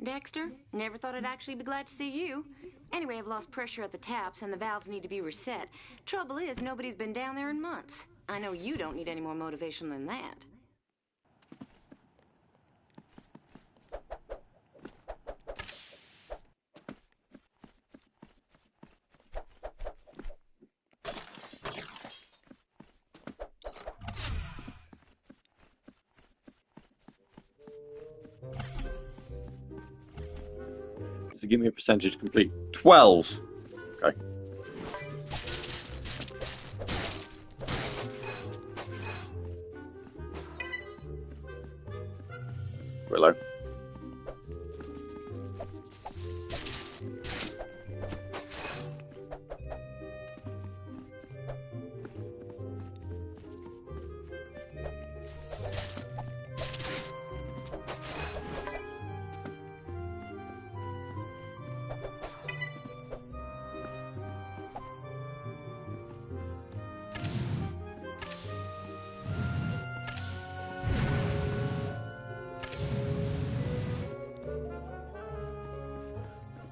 Daxter, never thought I'd actually be glad to see you. Anyway, I've lost pressure at the taps and the valves need to be reset. Trouble is, nobody's been down there in months. I know you don't need any more motivation than that. to give me a percentage complete. 12. Okay. Willow.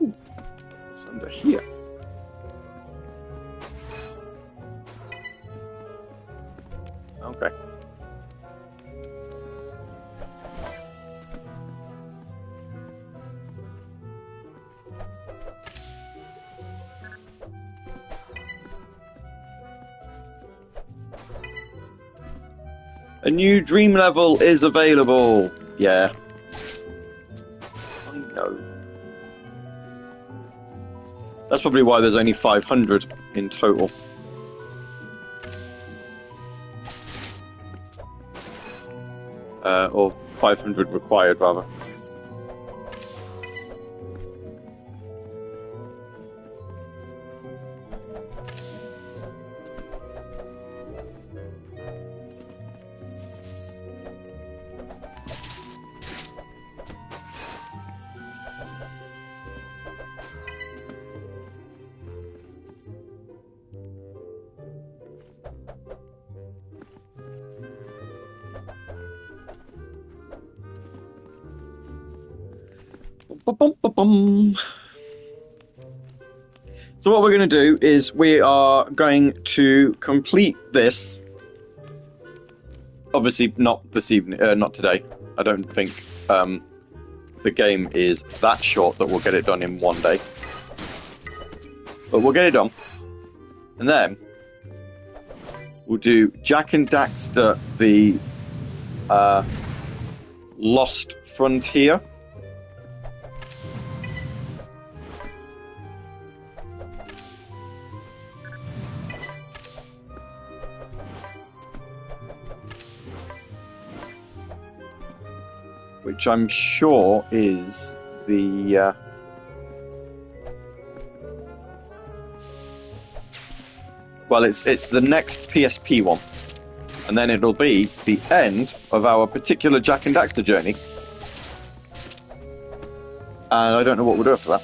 It's under here. Okay. A new dream level is available. Yeah. I know. That's probably why there's only 500 in total. Or 500 required, rather. Bum. So what we're going to do is we are going to complete this. Obviously not this evening, not today. I don't think the game is that short that we'll get it done in one day. But we'll get it done. And then we'll do Jak and Daxter, the Lost Frontier. Which I'm sure is the well, it's the next PSP one, and then it'll be the end of our particular Jak and Daxter journey. And I don't know what we'll do after that.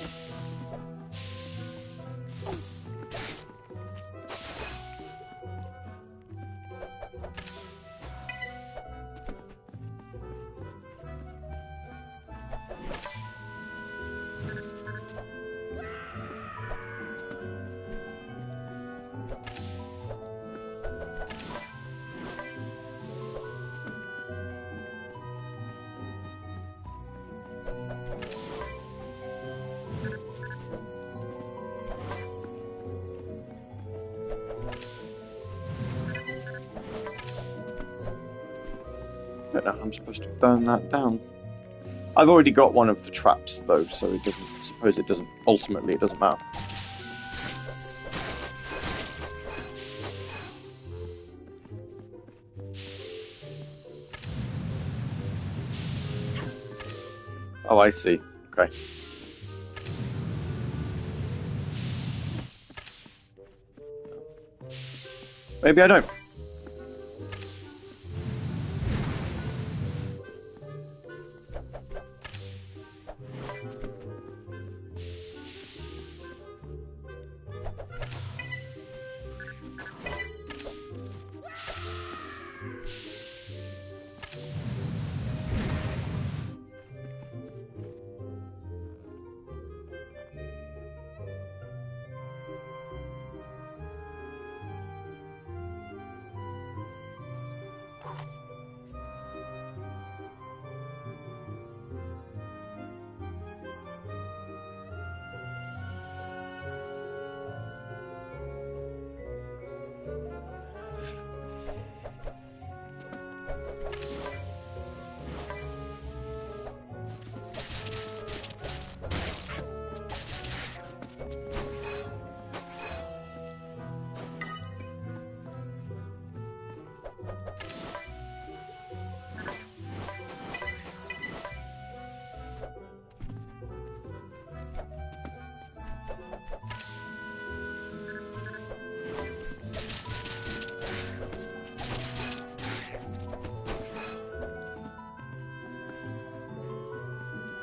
I don't know how I'm supposed to burn that down. I've already got one of the traps though, so it doesn't. Ultimately, it doesn't matter. Oh, I see. Okay. Maybe I don't.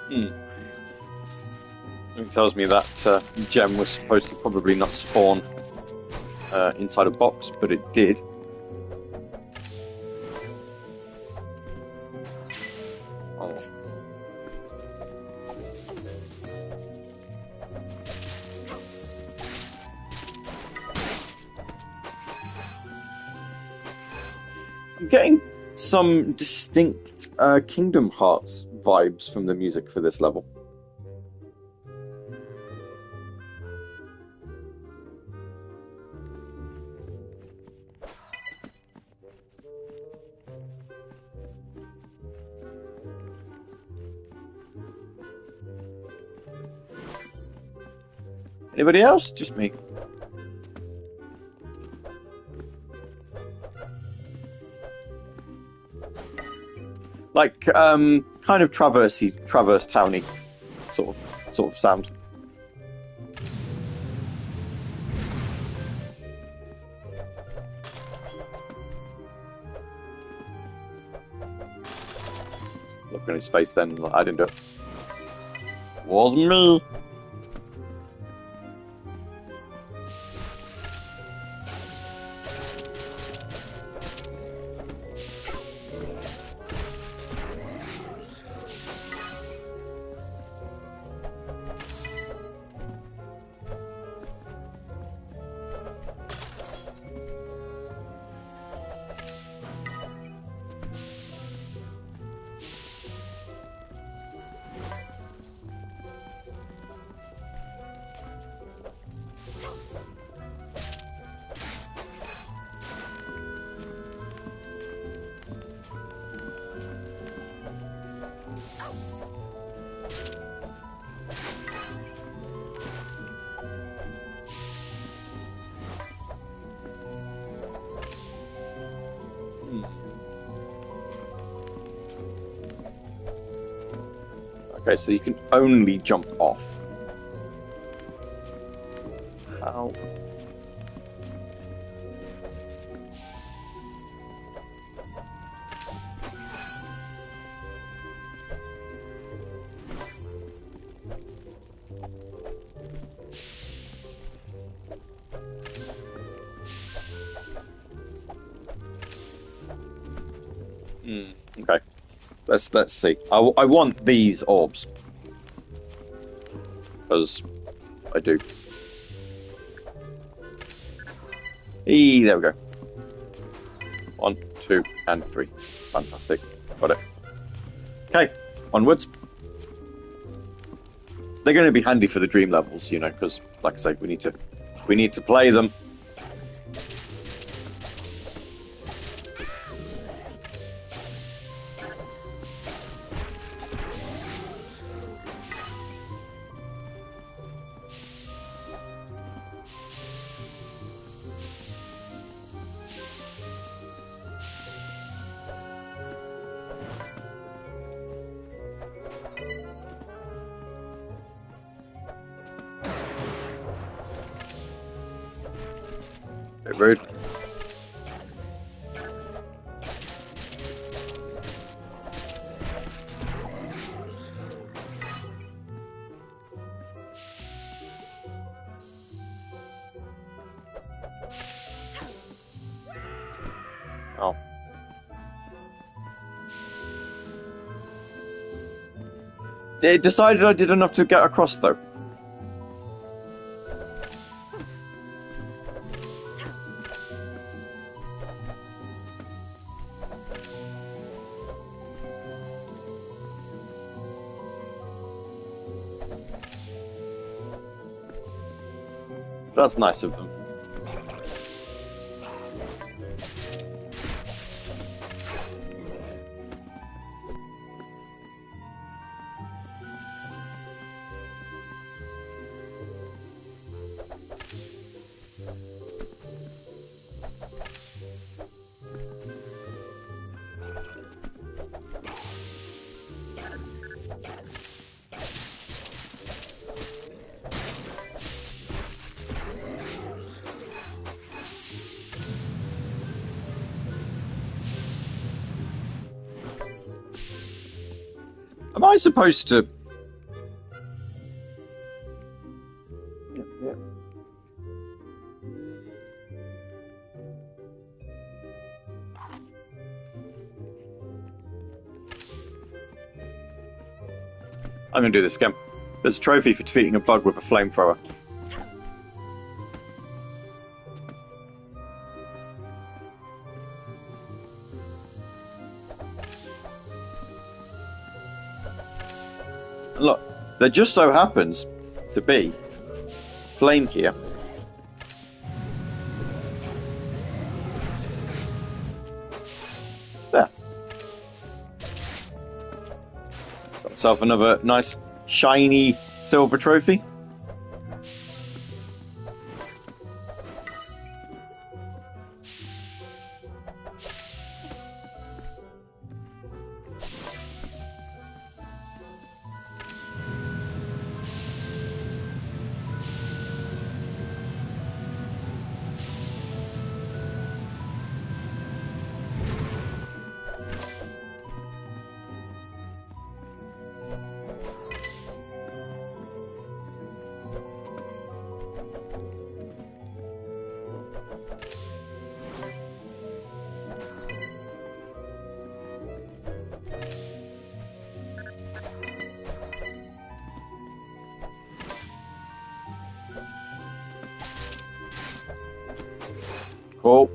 Hmm. It tells me that gem was supposed to probably not spawn inside a box, but it did. Oh. I'm getting some distinct Kingdom Hearts vibes from the music for this level. Anybody else? Just me. Like kind of traverse towny sort of sound. Look on his face then, like, I didn't do it. Wasn't me. Okay, so you can only jump off. How? Okay. Let's see. I want these orbs. Because I do. There we go. 1, 2, and 3. Fantastic. Got it. Okay, onwards. They're going to be handy for the dream levels, you know, because, like I say, we need to play them. Bit rude. Oh. It decided I did enough to get across, though. That's nice of them. Am I supposed to I'm going to do this again. There's a trophy for defeating a bug with a flamethrower. Look, there just so happens to be flame here. There. Got myself another nice shiny silver trophy. Cool.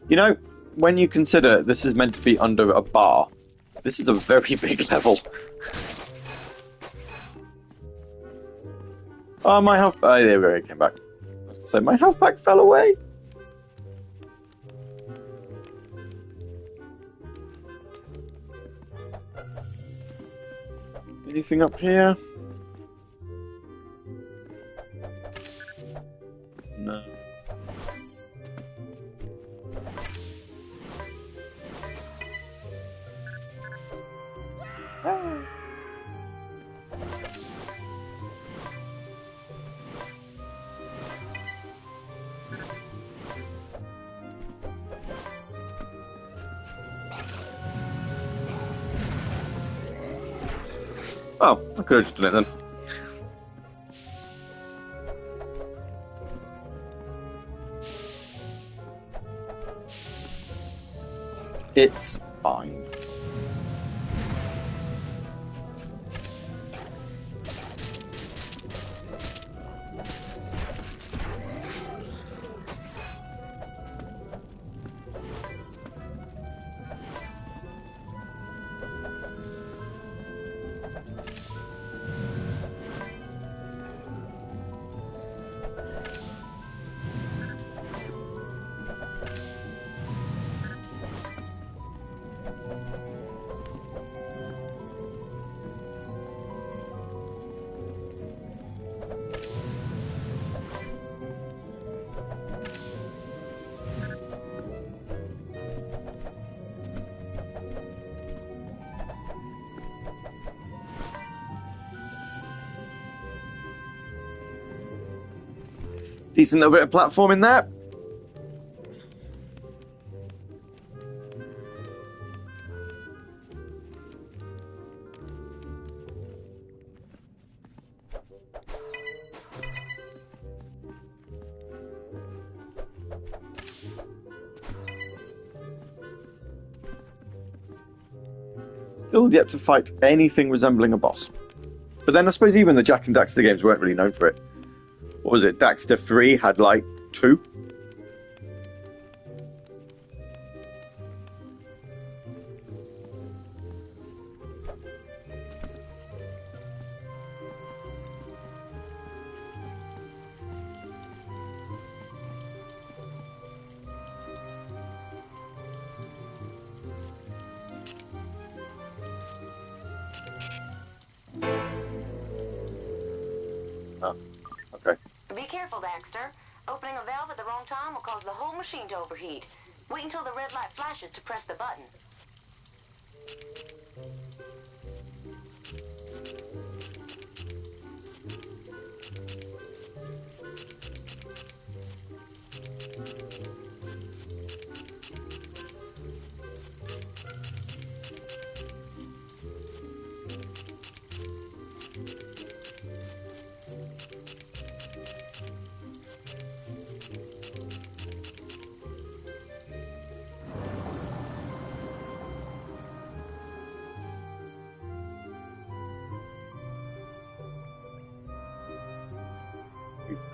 You know, when you consider this is meant to be under a bar, this is a very big level. Oh, my health... Oh, there we go, it came back. I was going to say, my health pack fell away. Anything up here? No. Oh, I could have just done it then. It's fine. Decent little bit of platforming there. Still yet to fight anything resembling a boss. But then I suppose even the Jak and Daxter games weren't really known for it. What was it? Daxter 3 had like 2? Oh, okay. Be careful, Daxter. Opening a valve at the wrong time will cause the whole machine to overheat. Wait until the red light flashes to press the button.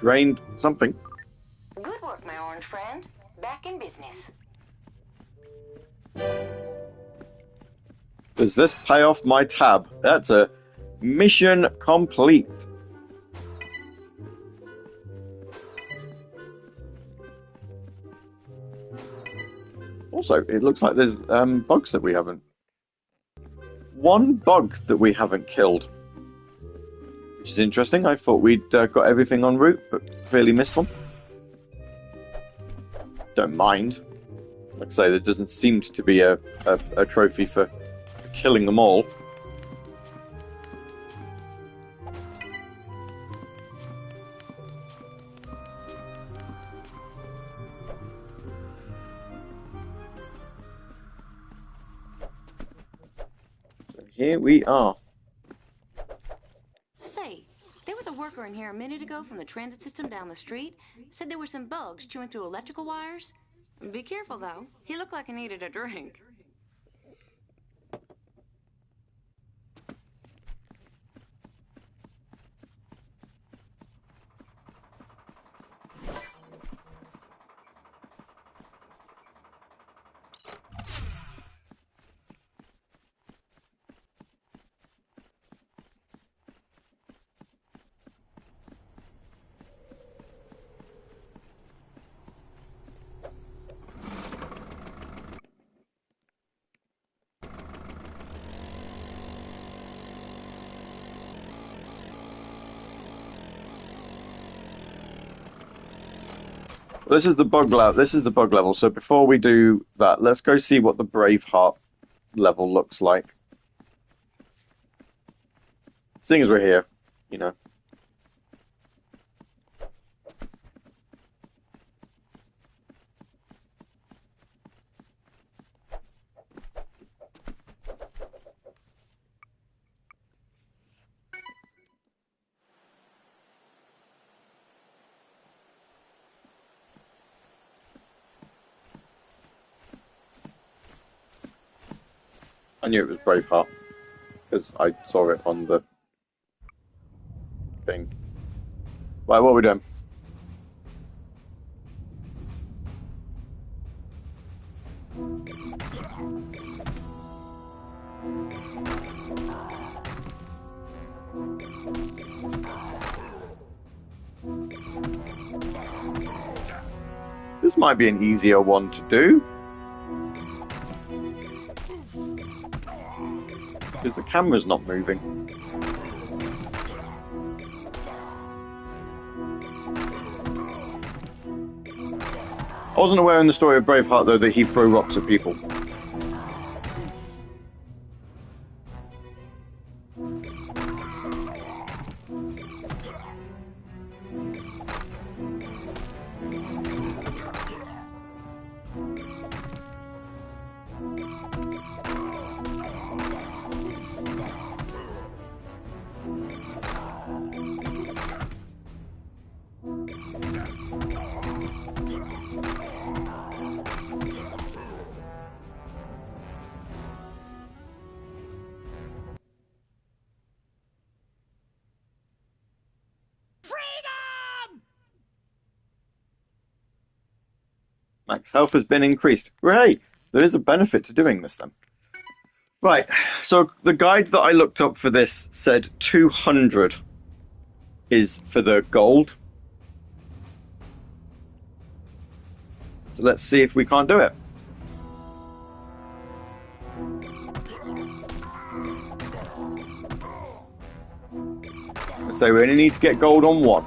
drained something. Good work, my orange friend. Back in business. Does this pay off my tab? That's a mission complete. Also, it looks like there's bugs that we haven't. One bug that we haven't killed. Which is interesting. I thought we'd got everything en route, but clearly missed one. Don't mind. Like I say, there doesn't seem to be a trophy for killing them all. So here we are. Say, there was a worker in here a minute ago from the transit system down the street. Said there were some bugs chewing through electrical wires. Be careful, though. He looked like he needed a drink. This is the bug level. This is the bug level. So before we do that, let's go see what the Braveheart level looks like. Seeing as we're here, you know. I knew it was Braveheart because I saw it on the thing. Right, what are we doing? This might be an easier one to do. Because the camera's not moving. I wasn't aware in the story of Braveheart, though, that he threw rocks at people. Max health has been increased. Hooray! There is a benefit to doing this then. Right, so the guide that I looked up for this said 200 is for the gold. So let's see if we can't do it. So we only need to get gold on one.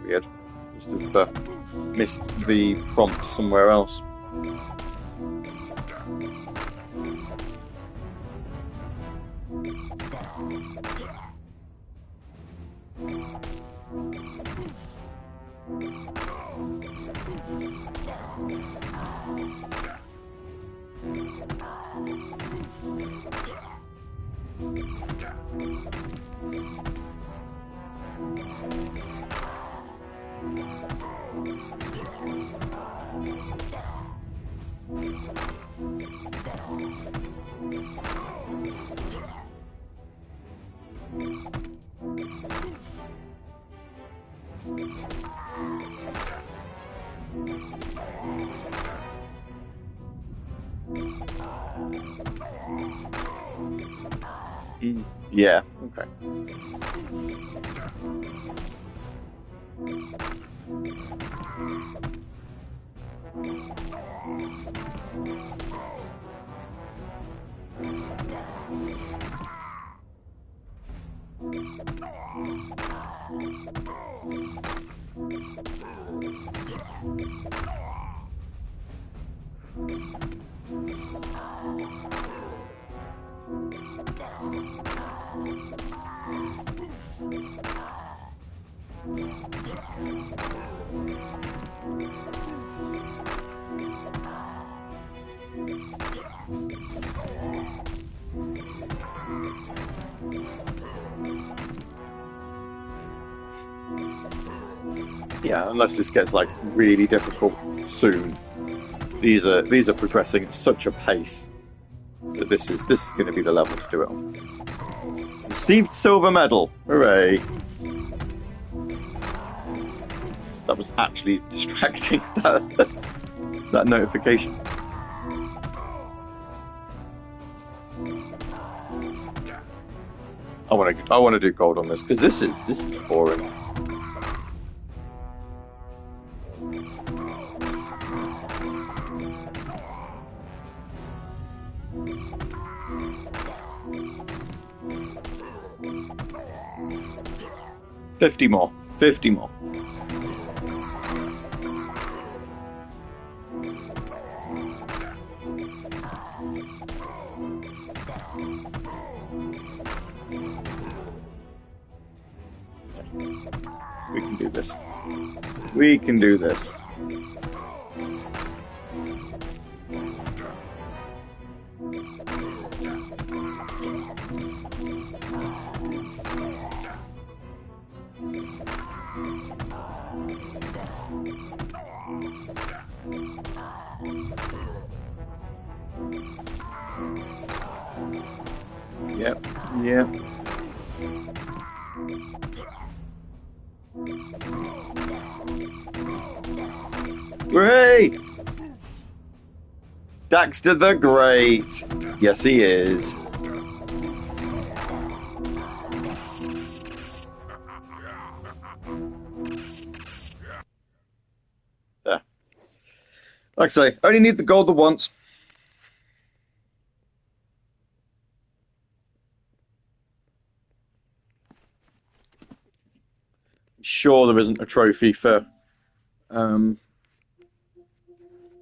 Weird. Must have missed the prompt somewhere else. Yeah, okay. Yeah, unless this gets like really difficult soon. These are progressing at such a pace that this is going to be the level to do it on. Received silver medal. Hooray. That was actually distracting, that notification. I want to do gold on this because this is boring. $50 more. $50 more. We can do this. We can do this. Yep, yep. Great! Daxter the Great! Yes, he is. There. Like I say, only need the gold the once. Sure there isn't a trophy for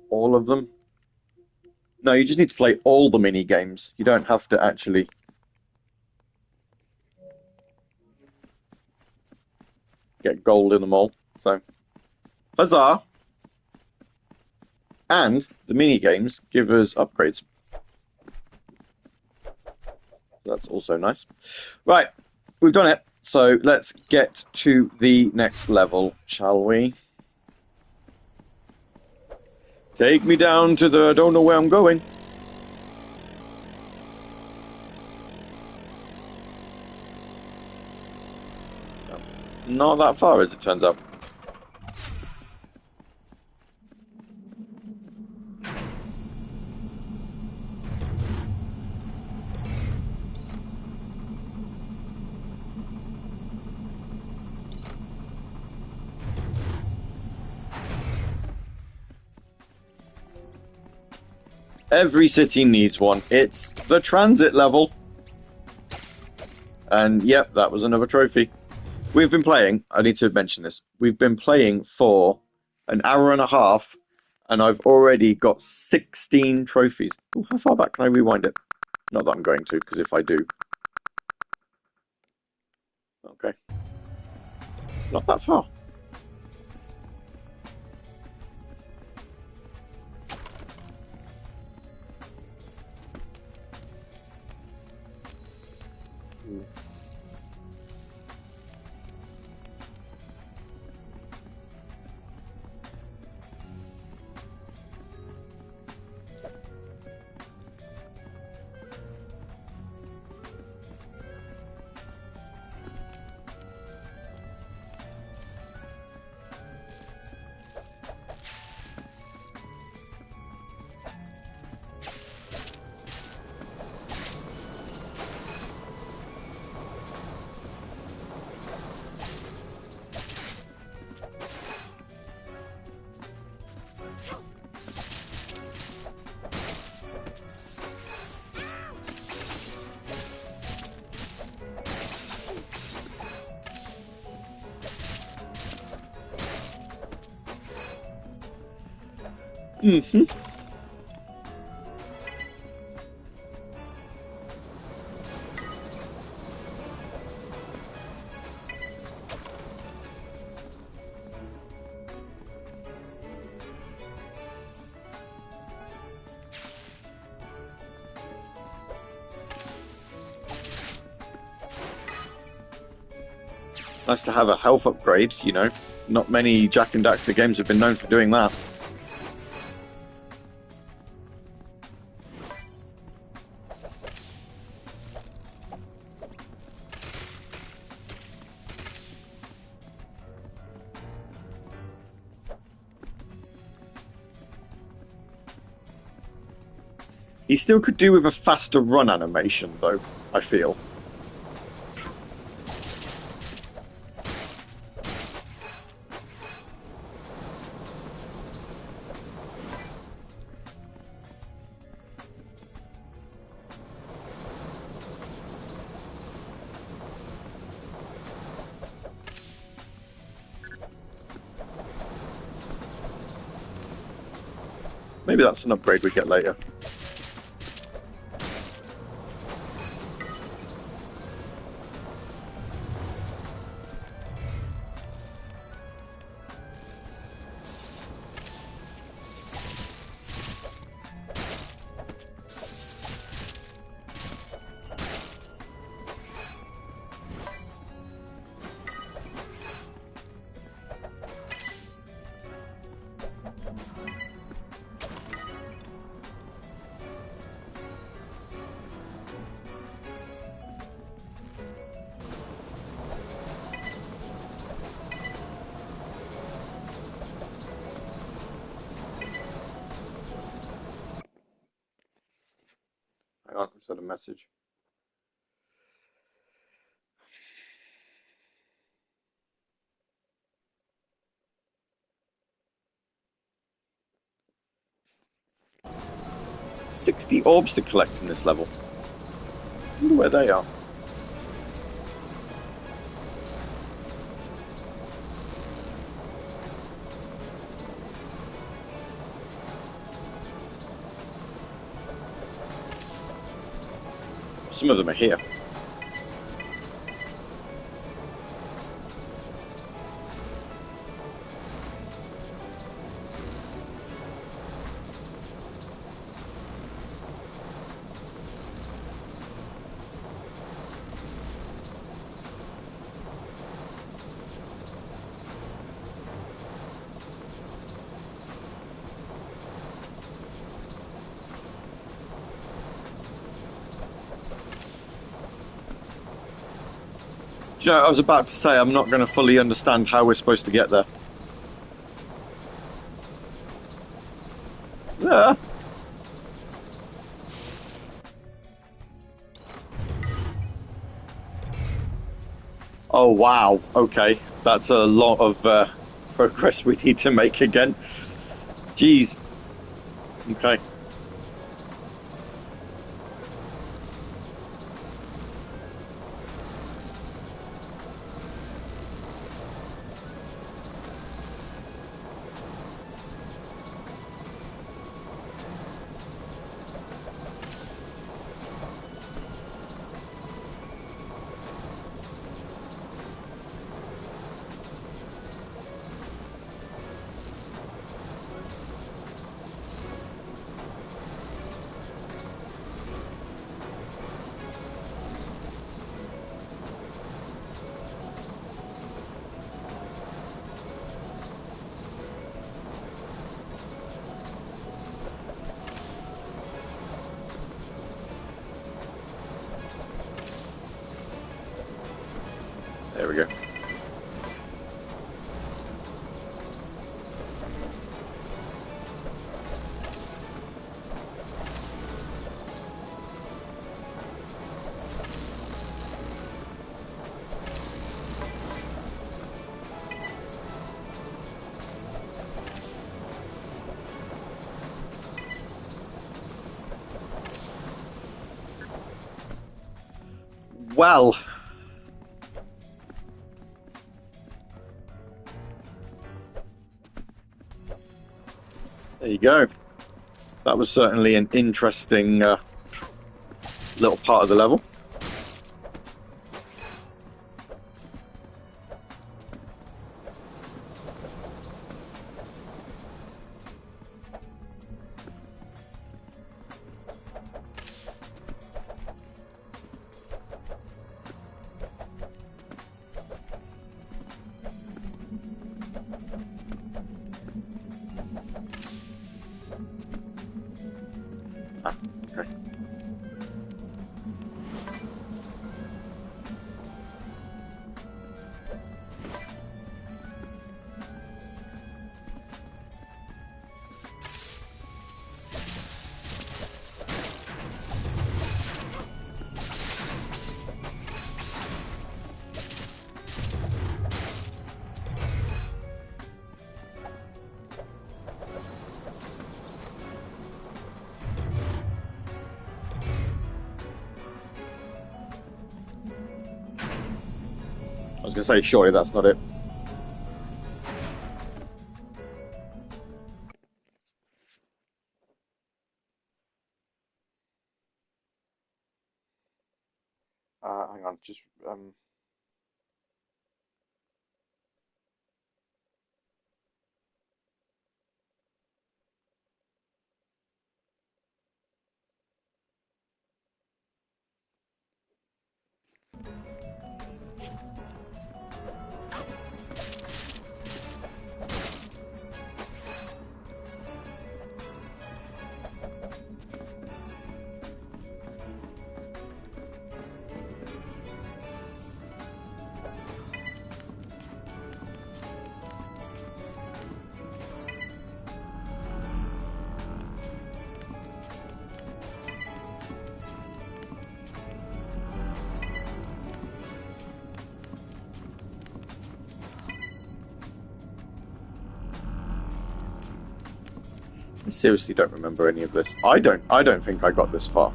all of them. No, you just need to play all the mini games. You don't have to actually get gold in them all. So, huzzah! And the mini games give us upgrades. That's also nice. Right, we've done it. So let's get to the next level, shall we? Take me down to the... I don't know where I'm going. Not that far, as it turns out. Every city needs one. It's the transit level. And yep, that was another trophy. We've been playing, I need to mention this, we've been playing for an hour and a half, and I've already got 16 trophies. Ooh, how far back can I rewind it? Not that I'm going to, because if I do... Okay. Not that far. Mm-hmm. Nice to have a health upgrade, you know. Not many Jak and Daxter games have been known for doing that. He still could do with a faster run animation, though, I feel. Maybe that's an upgrade we get later. Hang on, I sent a message. $60 orbs to collect in this level. I wonder where they are. Some of them are here. Do you know, I was about to say I'm not going to fully understand how we're supposed to get there. Yeah. Oh wow, okay. That's a lot of progress we need to make again. Jeez. Okay. There we go. Well, there you go. That was certainly an interesting little part of the level. Ah, okay. I was going to say, surely that's not it. Hang on, just I seriously don't remember any of this. I don't think I got this far.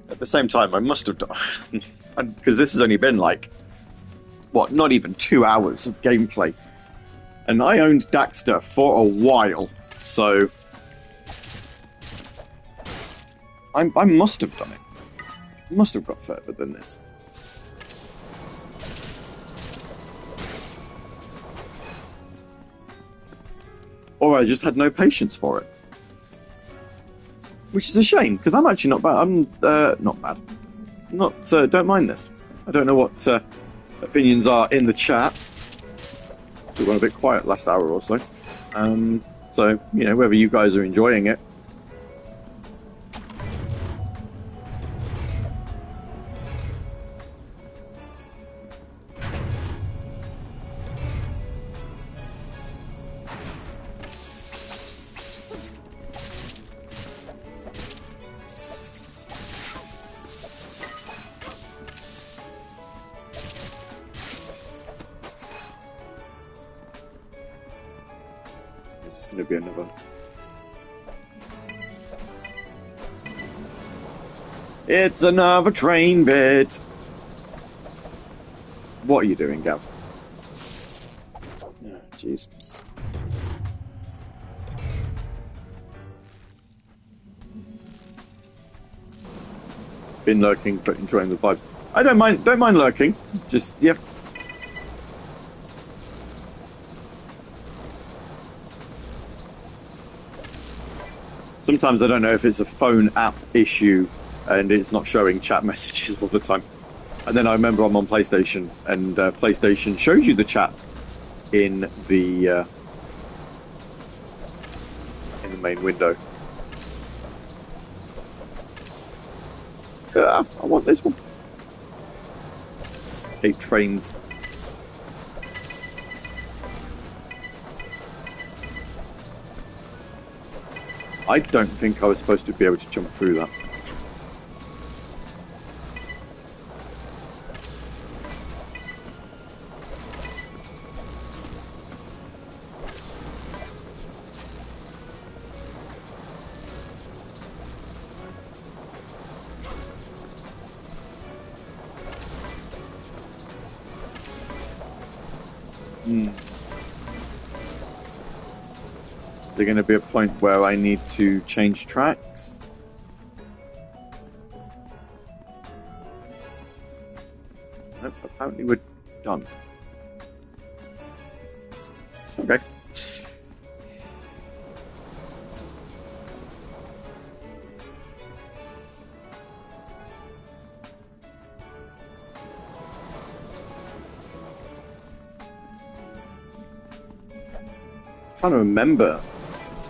At the same time, I must have done, because this has only been like, what, not even 2 hours of gameplay. And I owned Daxter for a while, so I must have done it. I must have got further than this. Or I just had no patience for it. Which is a shame, because I'm actually not bad. I'm not bad. Not don't mind this. I don't know what opinions are in the chat. So we went a bit quiet last hour or so. So, you know, whether you guys are enjoying it. This is going to be another. It's another train bit. What are you doing, Gav? Oh, jeez. been lurking, but enjoying the vibes. I don't mind lurking. Just, yep. Sometimes I don't know if it's a phone app issue and it's not showing chat messages all the time. And then I remember I'm on PlayStation, and PlayStation shows you the chat in the main window. I want this one. Hate trains. I don't think I was supposed to be able to jump through that. Is there going to be a point where I need to change tracks? Nope, apparently we're done. Okay. Trying to remember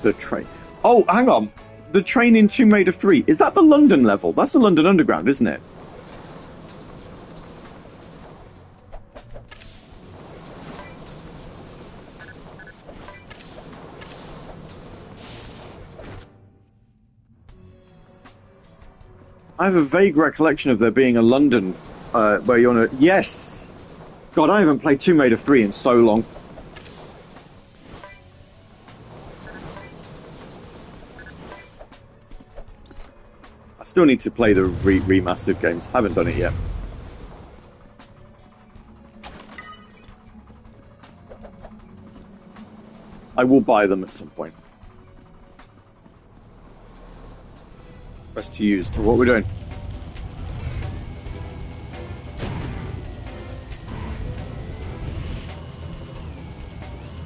the train. Oh, hang on. The train in Tomb Raider 3. Is that the London level? That's the London Underground, isn't it? I have a vague recollection of there being a London where you're on a... Yes! God, I haven't played Tomb Raider 3 in so long. Still need to play the remastered games. Haven't done it yet. I will buy them at some point. Press to use. What we're doing?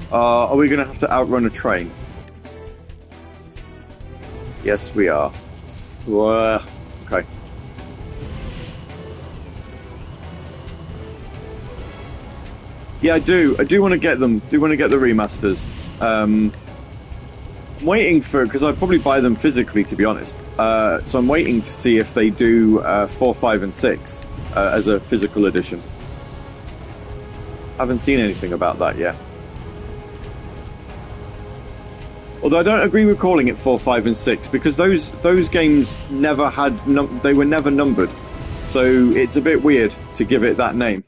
Are we going to have to outrun a train? Yes, we are. Okay. Yeah, I do. I do want to get them. Do want to get the remasters. I'm waiting for, because I'd probably buy them physically, to be honest. So I'm waiting to see if they do 4, 5, and 6 as a physical edition. Haven't seen anything about that yet. Although I don't agree with calling it 4, 5, and 6 because those games never had they were never numbered, so it's a bit weird to give it that name.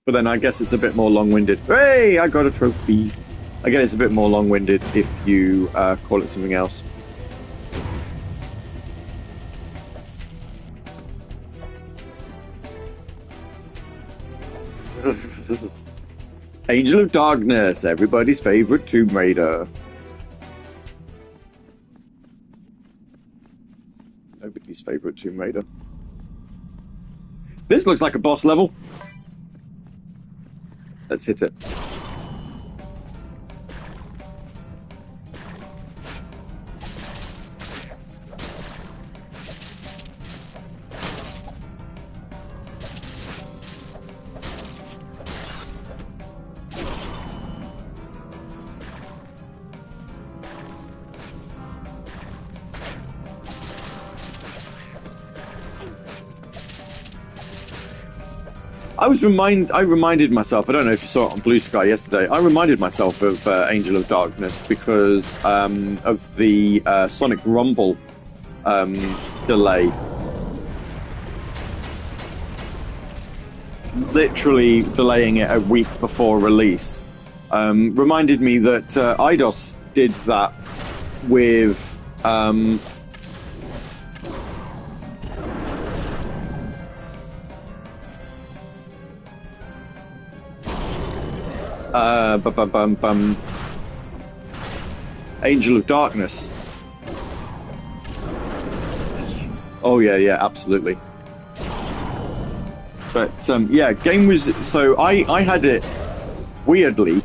But then I guess it's a bit more long-winded. Hey, I got a trophy. I guess it's a bit more long-winded if you call it something else. Angel of Darkness, everybody's favorite Tomb Raider. Nobody's favorite Tomb Raider. This looks like a boss level. Let's hit it. I reminded myself, I don't know if you saw it on Blue Sky yesterday, I reminded myself of Angel of Darkness because of the Sonic Rumble delay. Literally delaying it a week before release. Reminded me that Eidos did that with... Angel of Darkness. Oh yeah, absolutely. But yeah, game was so I had it weirdly.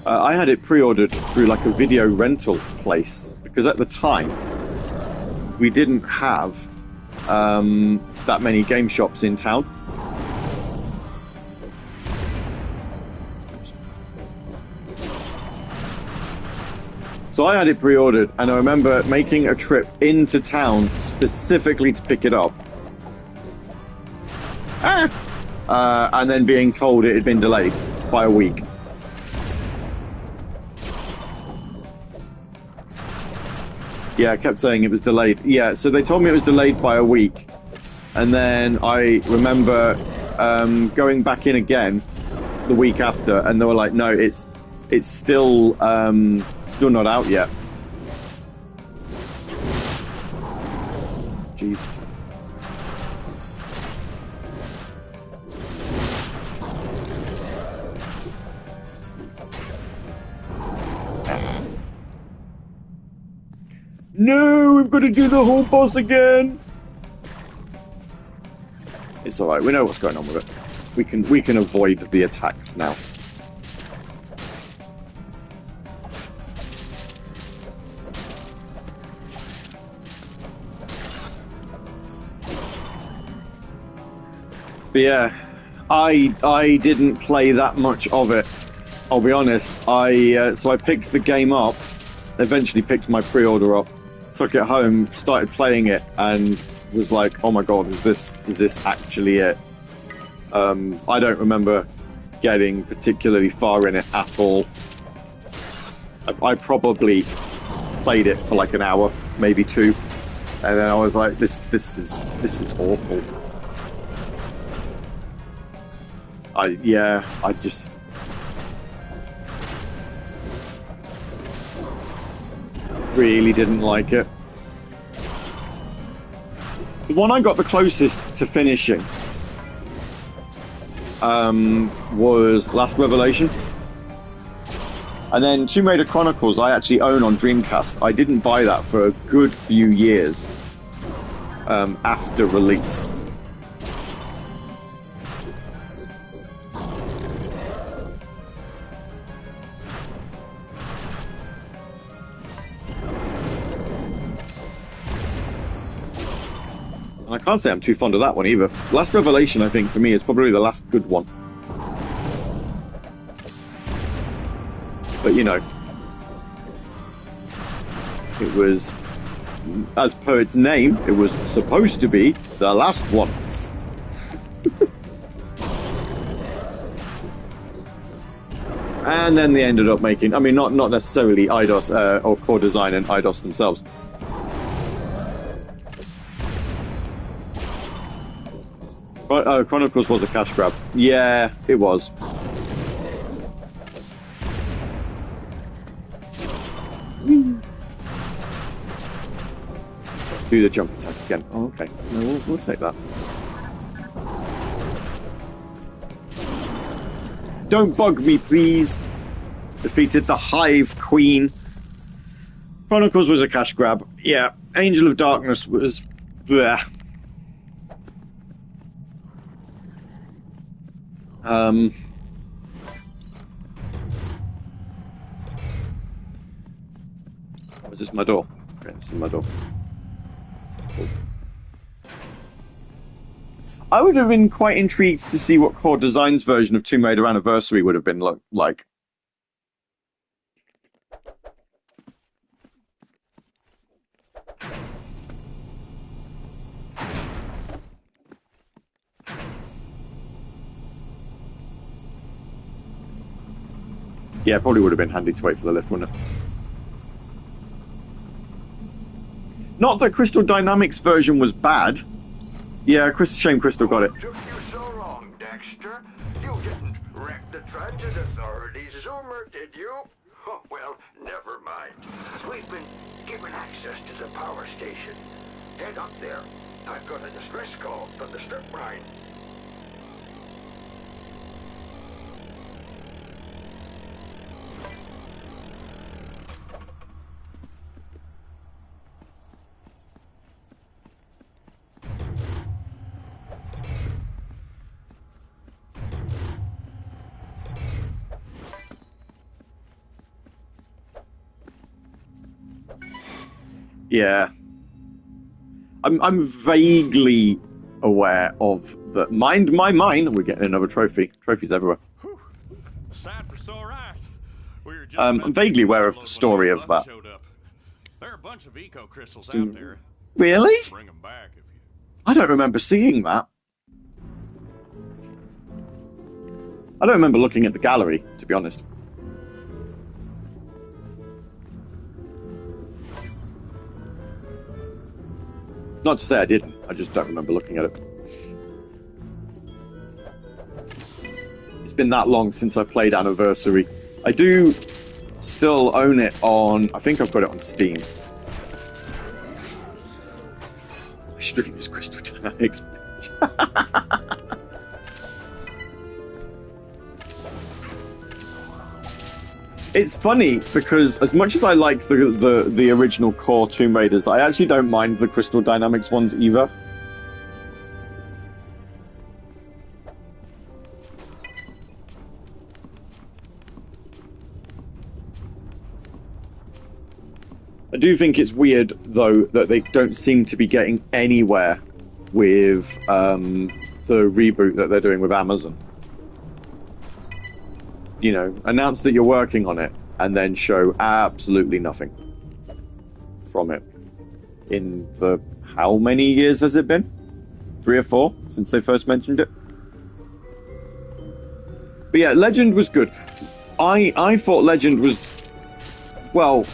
I had it pre-ordered through like a video rental place because at the time we didn't have that many game shops in town. So I had it pre-ordered, and I remember making a trip into town specifically to pick it up. And then being told it had been delayed by a week. Yeah, I kept saying it was delayed. Yeah, so they told me it was delayed by a week. And then I remember going back in again the week after, and they were like, no, it's still not out yet. Jeez. No, we've got to do the whole boss again. It's all right. We know what's going on with it. We can avoid the attacks now. But yeah, I didn't play that much of it. I'll be honest. So I picked the game up. Eventually picked my pre-order up. Took it home, started playing it, and was like, "Oh my god, is this actually it?" I don't remember getting particularly far in it at all. I probably played it for like an hour, maybe two, and then I was like, "This is awful." I just. Really didn't like it. The one I got the closest to finishing was Last Revelation. And then Tomb Raider Chronicles I actually own on Dreamcast. I didn't buy that for a good few years after release. I can't say I'm too fond of that one either. Last Revelation, I think, for me, is probably the last good one. But, you know, it was, as per its name, it was supposed to be the last one. And then they ended up making, I mean, not necessarily Eidos or Core Design and Eidos themselves. Chronicles was a cash grab. Yeah, it was. Do the jump attack again. Oh, okay. No, we'll take that. Don't bug me, please. Defeated the Hive Queen. Chronicles was a cash grab. Yeah. Angel of Darkness was... bleh. Was this my door? Okay, this is my door. Cool. I would have been quite intrigued to see what Core Design's version of Tomb Raider Anniversary would have been like. Yeah, probably would have been handy to wait for the lift, wouldn't it? Not that Crystal Dynamics version was bad. Yeah, shame Crystal got it. What took you so long, Daxter? You didn't wreck the transit authorities, Zoomer, did you? Oh, well, never mind. We've been given access to the power station. Head up there. I've got a distress call from the strip mine. Yeah. I'm vaguely aware of the mind my mind. We're getting another trophy. Trophies everywhere. Whew. Sad for sore eyes. We were just I'm vaguely aware of the story of that. showed up. There are a bunch of eco crystals out there. Really? Bring them back if you. I don't remember seeing that. I don't remember looking at the gallery, to be honest. Not to say I didn't, I just don't remember looking at it. It's been that long since I played Anniversary. I do still own it on... I think I've got it on Steam. My stream is Crystal Dynamics. It's funny because as much as I like the original core Tomb Raiders, I actually don't mind the Crystal Dynamics ones either. I do think it's weird though that they don't seem to be getting anywhere with the reboot that they're doing with Amazon. You know, announce that you're working on it, and then show absolutely nothing from it. In the... how many years has it been? 3 or 4 since they first mentioned it? But yeah, Legend was good. I thought Legend was... well,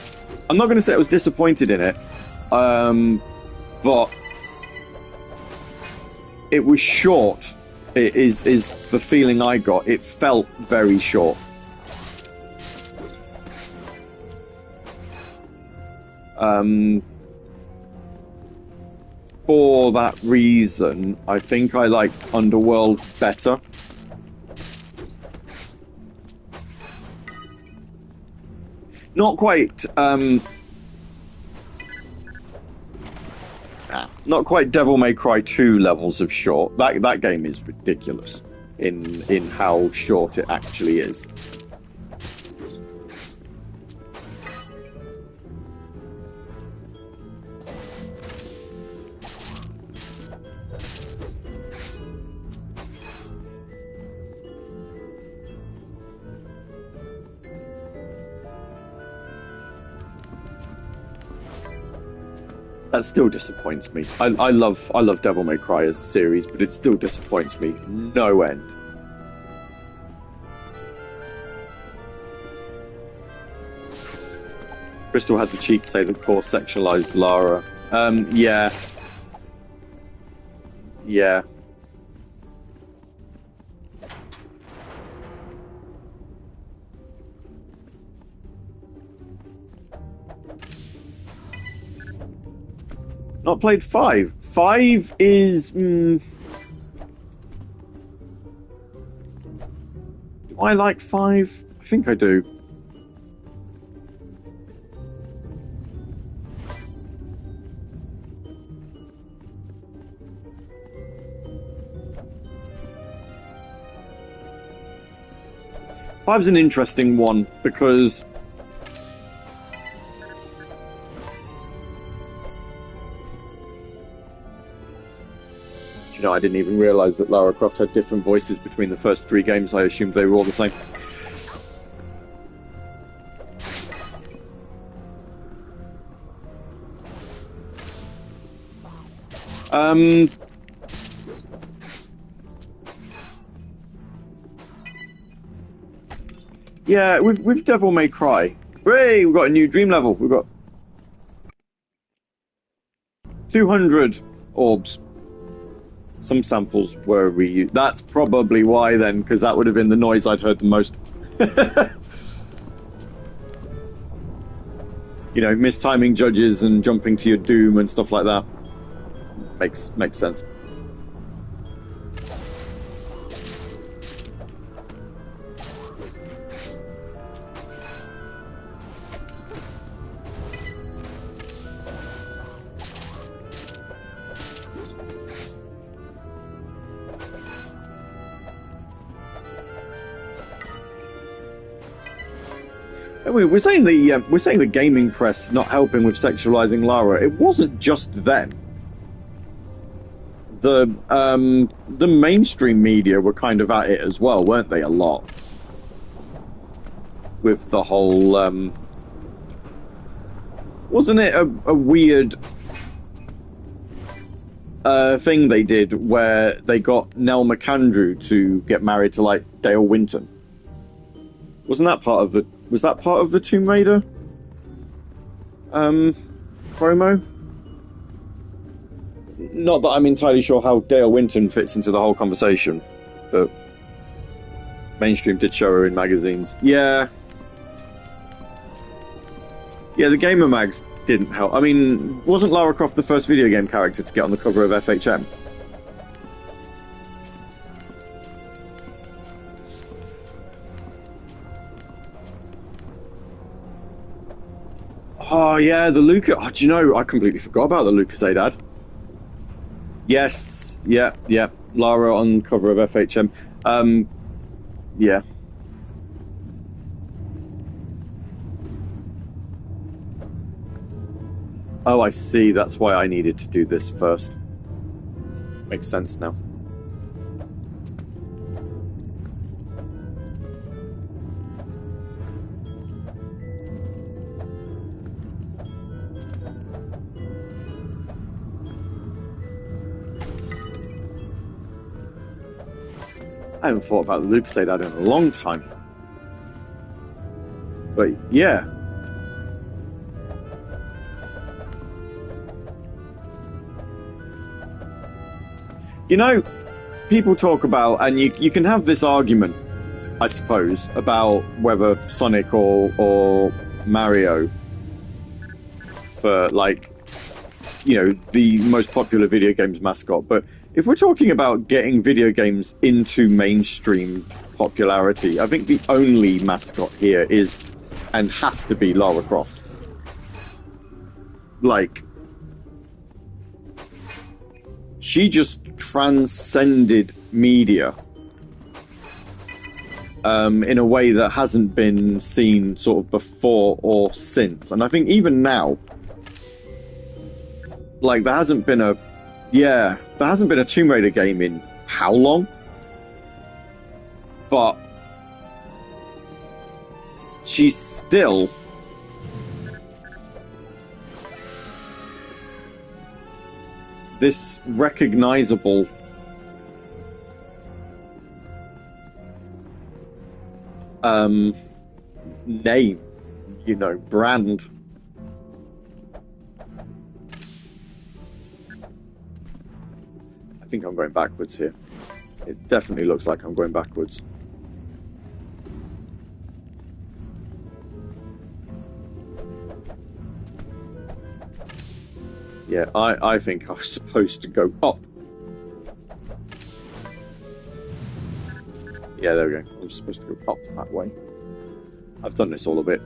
I'm not going to say I was disappointed in it, but it was short. It is the feeling I got. It felt very short. For that reason, I think I liked Underworld better. Not quite, not quite Devil May Cry 2 levels of short. That game is ridiculous in how short it actually is. That still disappoints me. I love Devil May Cry as a series, but it still disappoints me no end. Crystal had the cheek to say the core sexualized Lara. Yeah. Yeah. Not played 5. 5 is... do I like 5? I think I do. Five's an interesting one because you know, I didn't even realise that Lara Croft had different voices between the first 3 games. I assumed they were all the same. Yeah, with Devil May Cry. Hooray! We've got a new dream level. We've got 200 orbs. Some samples were reused. That's probably why then, because that would have been the noise I'd heard the most. you know, mistiming judges and jumping to your doom and stuff like that. Makes sense. We're saying the gaming press not helping with sexualizing Lara. It wasn't just them. The mainstream media were kind of at it as well, weren't they? A lot with the whole. Wasn't it a weird thing they did where they got Nell McAndrew to get married to like Dale Winton? Wasn't that part of the? Was that part of the Tomb Raider promo? Not that I'm entirely sure how Dale Winton fits into the whole conversation, but mainstream did show her in magazines. Yeah, the Gamer Mags didn't help. I mean, wasn't Lara Croft the first video game character to get on the cover of FHM? Oh yeah, the Lucas. Oh, do you know? I completely forgot about the Lucasade ad. Yes, yeah. Lara on cover of FHM. Yeah. Oh, I see. That's why I needed to do this first. Makes sense now. I haven't thought about the Lucasade ad in a long time. But yeah. You know, people talk about, and you can have this argument, I suppose, about whether Sonic or Mario for, like, you know, the most popular video games mascot, but if we're talking about getting video games into mainstream popularity, I think the only mascot here is and has to be Lara Croft. Like, she just transcended media in a way that hasn't been seen sort of before or since. And I think even now, like, there hasn't been a Tomb Raider game in how long? But she's still this recognizable name, you know, brand. I think I'm going backwards here. It definitely looks like I'm going backwards. Yeah, I think I was supposed to go up. Yeah, there we go. I'm supposed to go up that way. I've done this all a bit.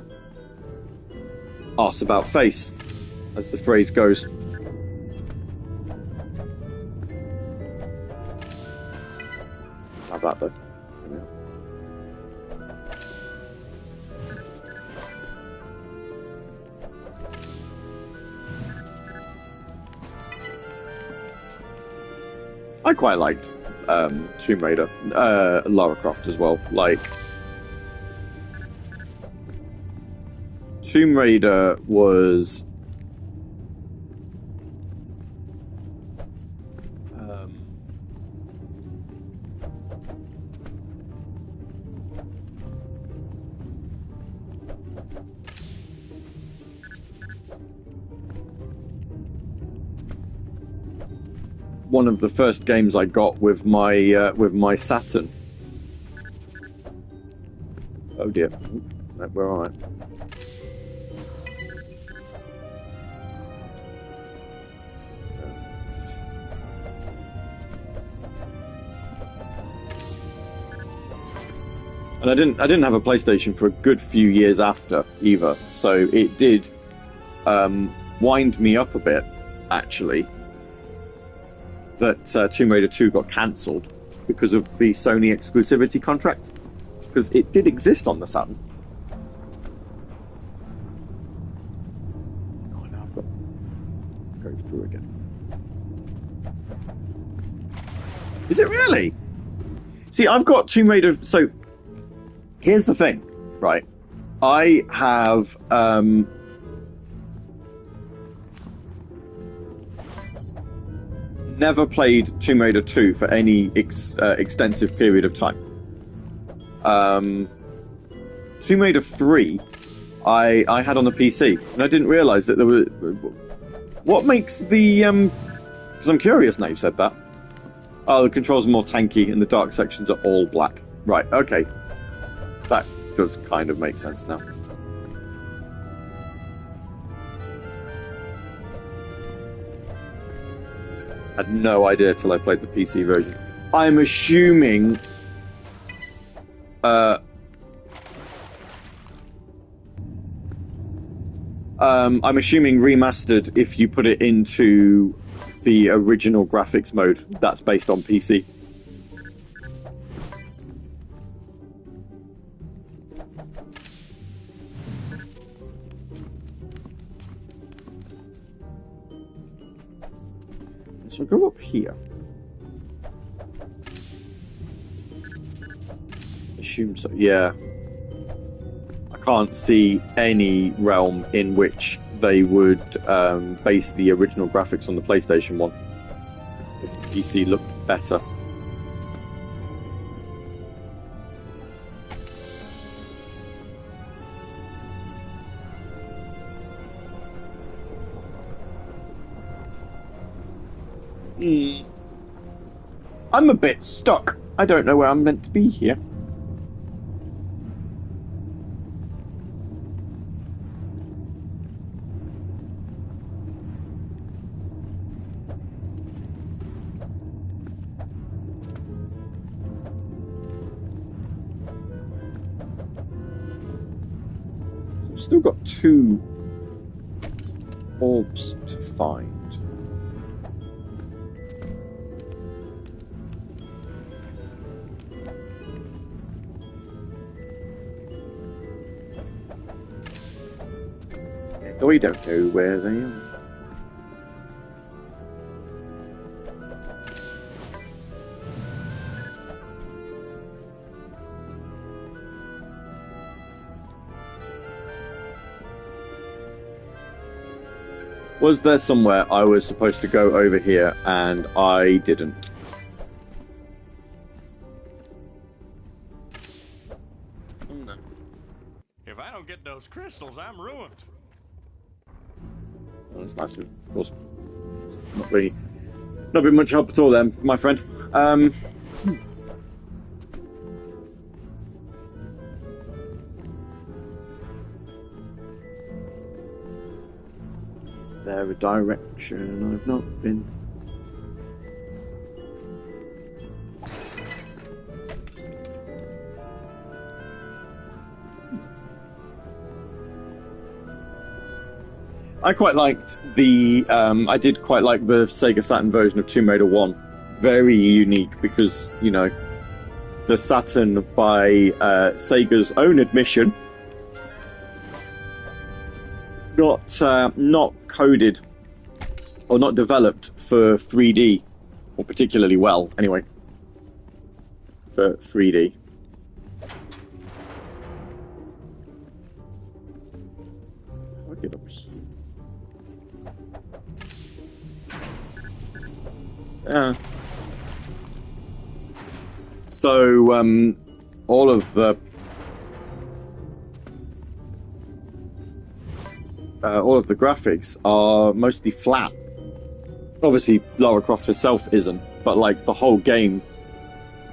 Arse about face, as the phrase goes. How about that? I quite liked Tomb Raider, Lara Croft as well. Like, Tomb Raider was one of the first games I got with my Saturn. Oh dear, no, we're all right. And I didn't have a PlayStation for a good few years after either, so it did wind me up a bit, actually, that Tomb Raider 2 got cancelled because of the Sony exclusivity contract, because it did exist on the Saturn. Oh, now I've got to go through again. Is it really? See, I've got Tomb Raider. So here's the thing, right? I have never played Tomb Raider 2 for any extensive period of time. Tomb Raider 3 I had on the PC, and I didn't realise that there were... What makes the... Because I'm curious now you've said that. Oh, the controls are more tanky, and the dark sections are all black. Right, okay. That does kind of make sense now. I had no idea till I played the PC version. I'm assuming... I'm assuming remastered, if you put it into the original graphics mode, that's based on PC. So I'll go up here. Assume so, yeah. I can't see any realm in which they would base the original graphics on the PlayStation 1 if the PC looked better. I'm a bit stuck. I don't know where I'm meant to be here. I've still got 2 orbs to find. We don't know where they are. Was there somewhere I was supposed to go over here and I didn't? No. If I don't get those crystals, I'm ruined. Well, it's massive, of course. Not been much help at all then, my friend. Is there a direction I've not been? I quite liked the... I did quite like the Sega Saturn version of Tomb Raider 1. Very unique because, you know, the Saturn, by Sega's own admission, not coded or not developed for 3D, or particularly well, anyway, for 3D. I'll get up here. So, all of the graphics are mostly flat. Obviously, Lara Croft herself isn't, but like the whole game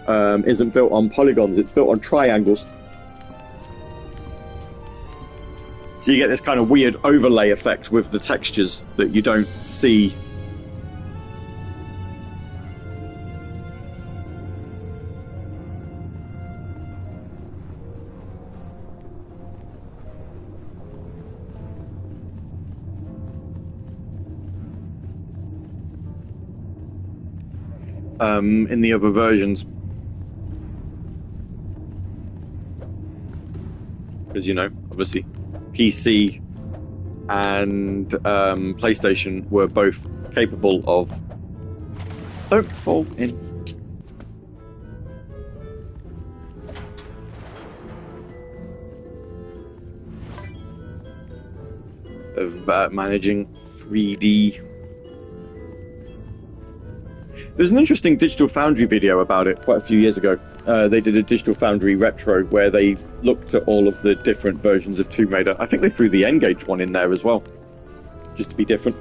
isn't built on polygons; it's built on triangles. So you get this kind of weird overlay effect with the textures that you don't see. in the other versions. Because, you know, obviously PC and PlayStation were both capable of... Don't fall in. Of managing 3D. There's an interesting Digital Foundry video about it quite a few years ago. They did a Digital Foundry retro where they looked at all of the different versions of Tomb Raider. I think they threw the N-Gage one in there as well, just to be different.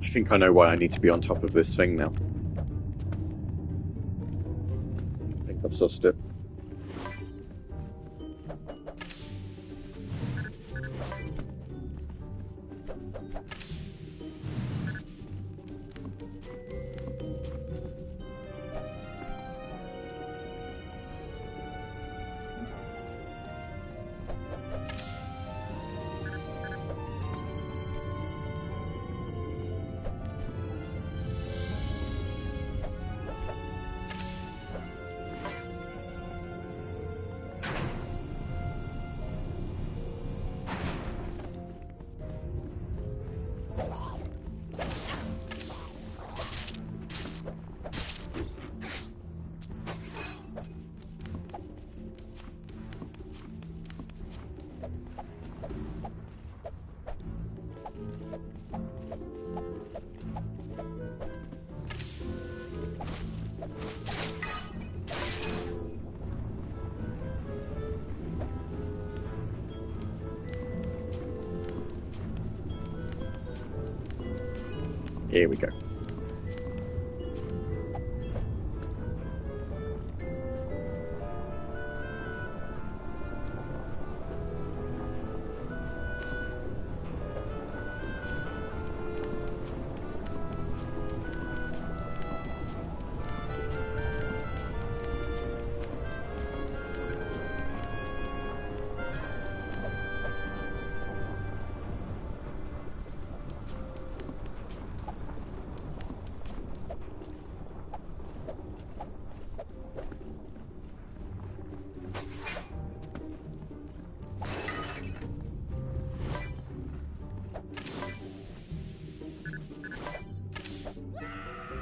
I think I know why I need to be on top of this thing now. I think I've sussed it. Here we go.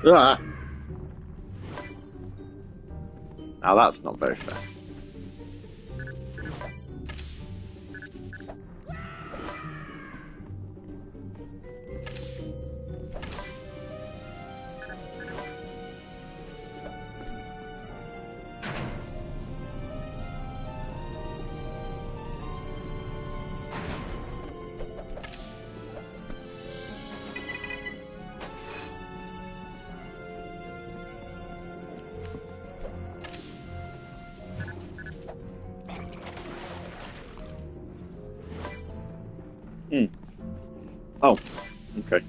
Ah. Now that's not very fair. Oh, okay.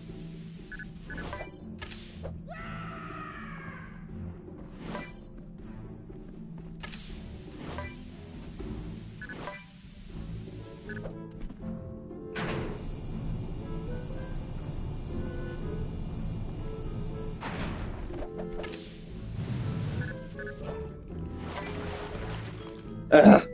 Ugh.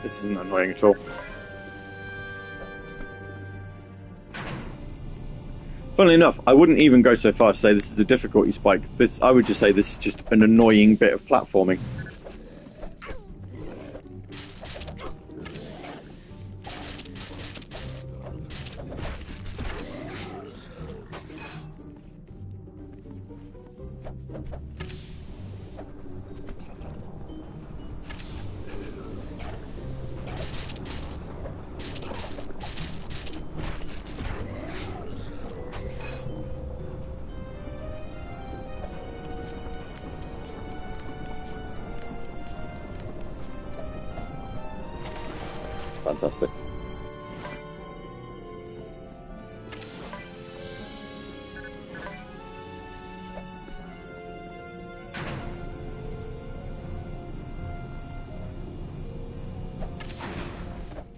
This isn't annoying at all. Funnily enough, I wouldn't even go so far as to say this is the difficulty spike. I would just say this is just an annoying bit of platforming. Fantastic.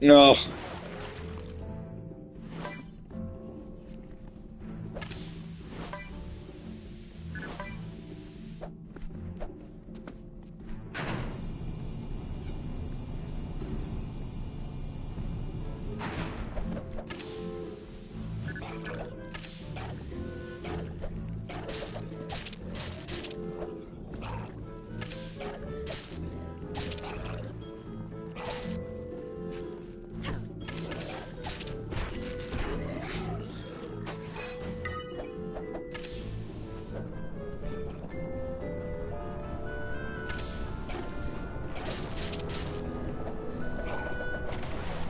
No.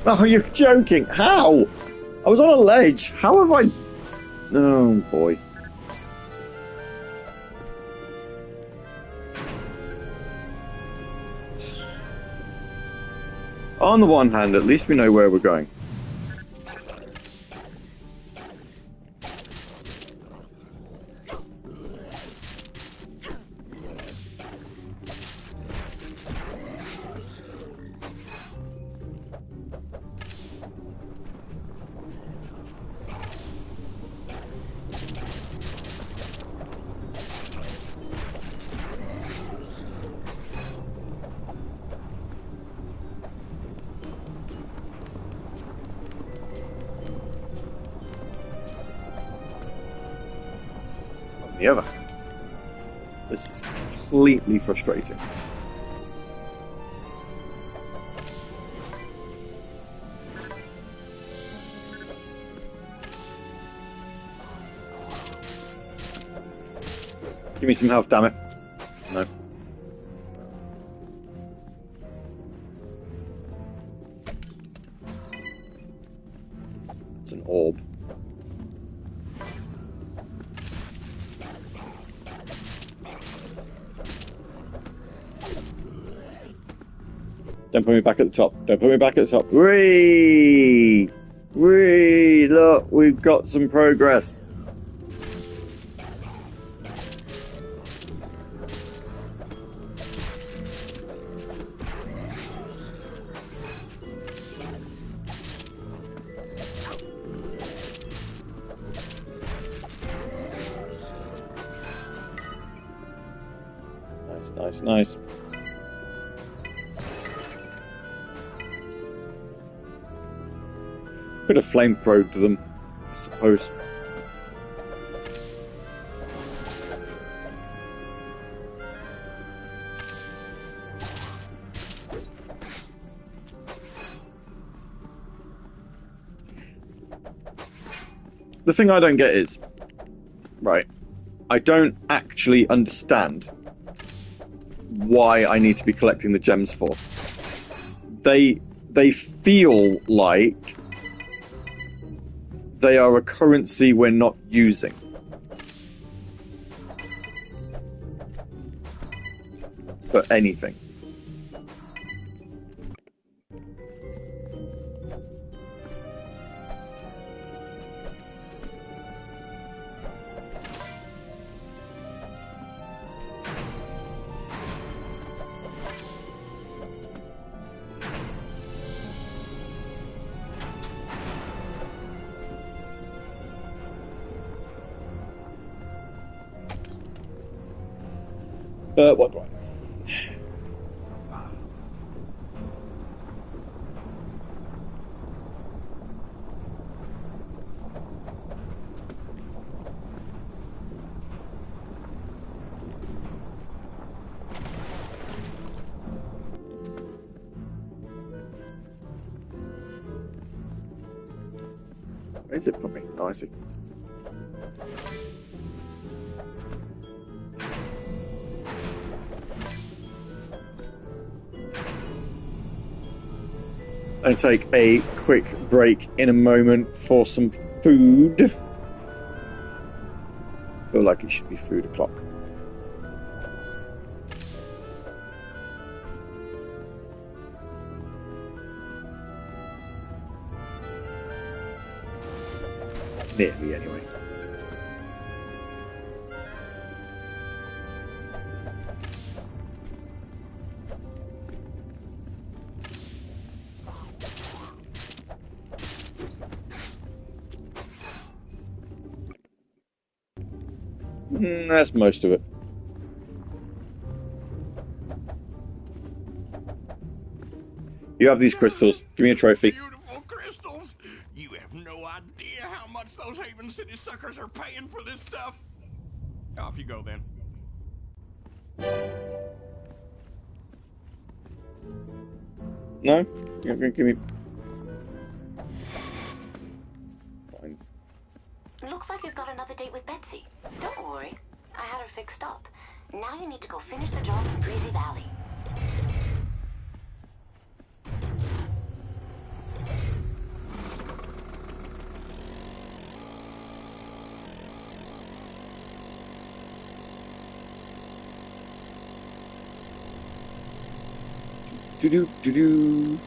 Oh, you're joking. How? I was on a ledge. How have I... Oh, boy. On the one hand, at least we know where we're going. On the other hand, this is completely frustrating. Give me some health, damn it. No. It's an orb. Don't put me back at the top. Don't put me back at the top. Whee! Whee! Look, we've got some progress. Nice, nice, nice. Could have flamethrowed them, I suppose. The thing I don't get is, right, I don't actually understand why I need to be collecting the gems for. They feel like they are a currency we're not using. For anything. What do I? Where is it for me? Oh, I see. And take a quick break in a moment for some food. Feel like it should be food o'clock. Nearly, anyway. That's most of it. You have these crystals. Give me a trophy. Beautiful crystals. You have no idea how much those Haven City suckers are paying for this stuff. Off you go, then. No? You're going to give me... Fine. Looks like you've got another date with Betsy. Don't worry, I had her fixed up. Now you need to go finish the job in Breezy Valley. Do-do-do-do.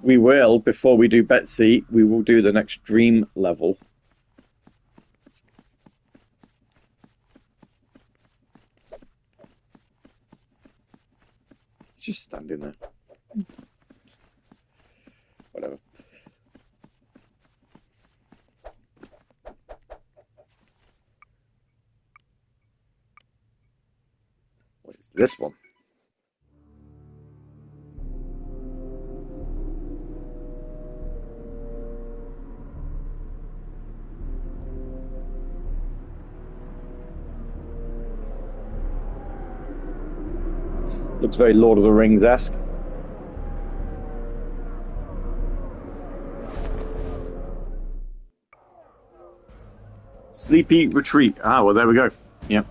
We will, before we do Betsy, we will do the next dream level. Just standing there. Whatever. What is this one? Looks very Lord of the Rings-esque. Sleepy Retreat. Ah, well, there we go. Yeah.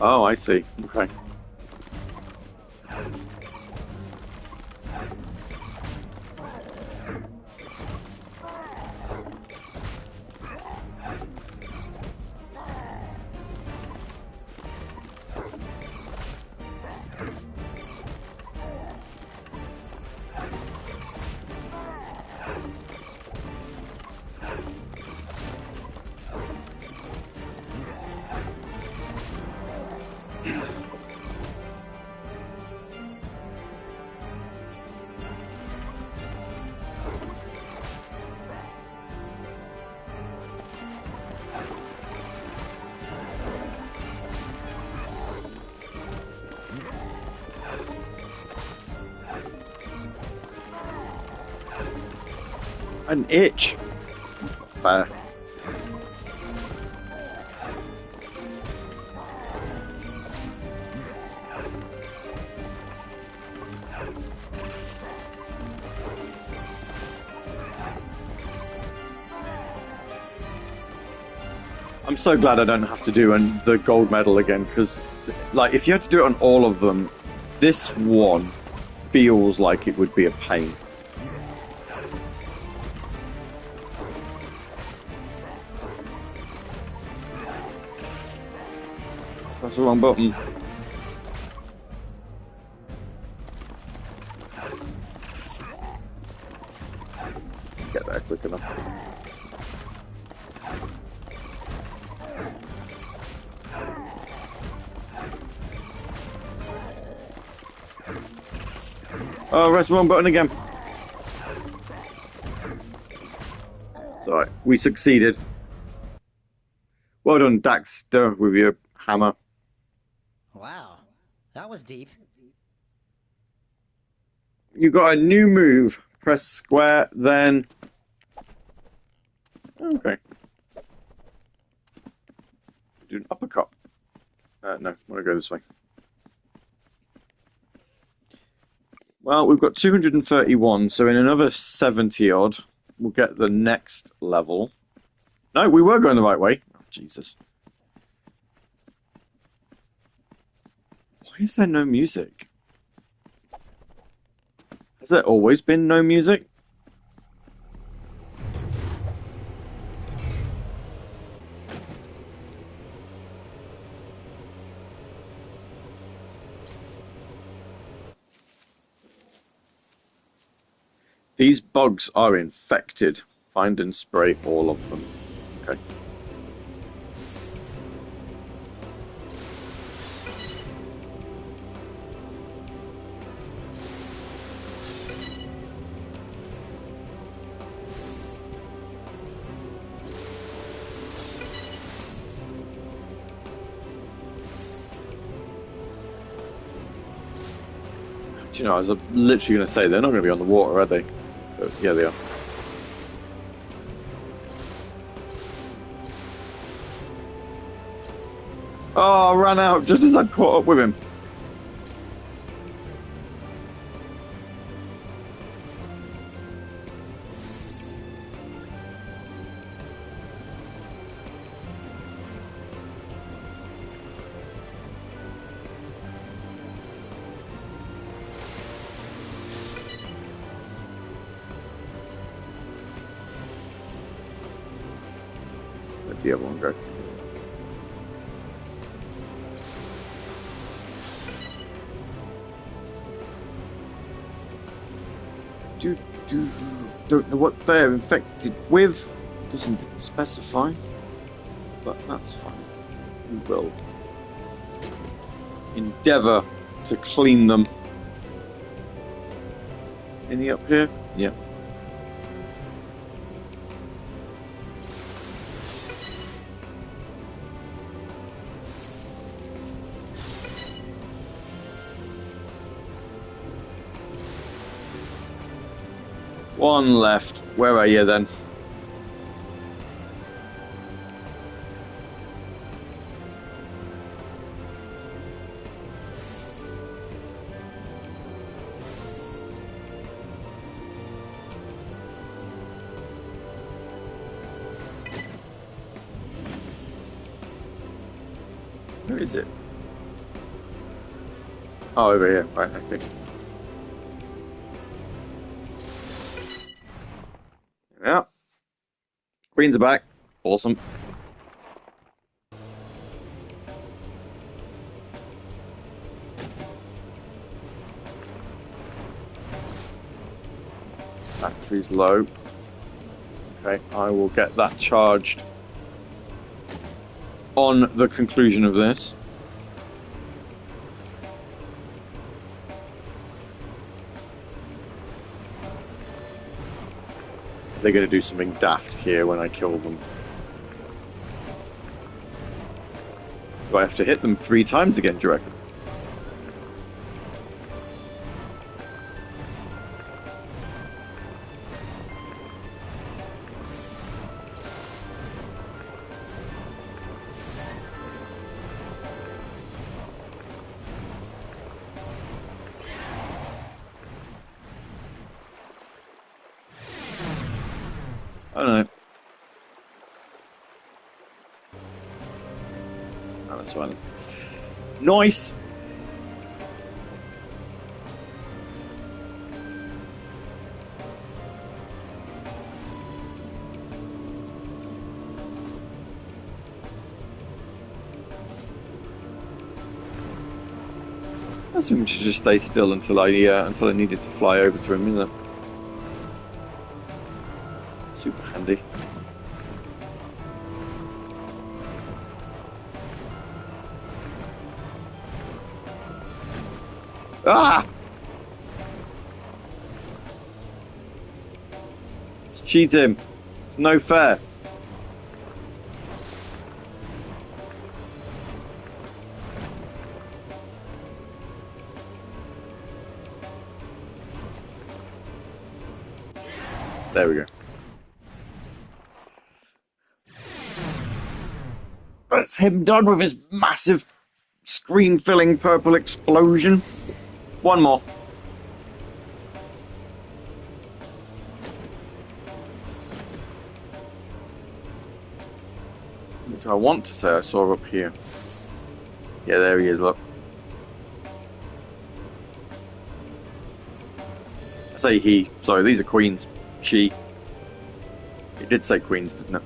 Oh, I see. Okay. An itch. Fair. I'm so glad I don't have to do the gold medal again, because, like, if you had to do it on all of them, this one feels like it would be a pain. That's the wrong button. Get there quick enough. Oh, press the wrong button again. Sorry, we succeeded. Well done, Daxter, with your hammer. Wow, that was deep. You got a new move. Press square, then... Okay. Do an uppercut. No, I want to go this way. Well, we've got 231, so in another 70 odd, we'll get the next level. No, we were going the right way. Oh, Jesus. Why is there no music? Has there always been no music? These bugs are infected. Find and spray all of them. Okay. Do you know, I was literally going to say they're not going to be on the water, are they? But yeah, they are. Oh, I ran out just as I caught up with him. Where'd the other one go? Don't know what they're infected with. Doesn't specify, but that's fine. We will endeavour to clean them. Any up here? Yeah. One left. Where are you then? Where is it? Oh, over here. Right, okay. Yeah. Queens are back. Awesome. Battery's low. Okay, I will get that charged on the conclusion of this. They're going to do something daft here when I kill them. Do I have to hit them 3 times again, do you reckon? I don't know. Oh, that's fine. Nice! I think we should just stay still until I needed to fly over to him, isn't it? Super handy. Ah! It's cheating. It's no fair. There we go. That's him done with his massive screen-filling purple explosion. One more. Which I want to say I saw up here. Yeah, there he is, look. I say he. Sorry, these are queens. She. It did say queens, didn't it?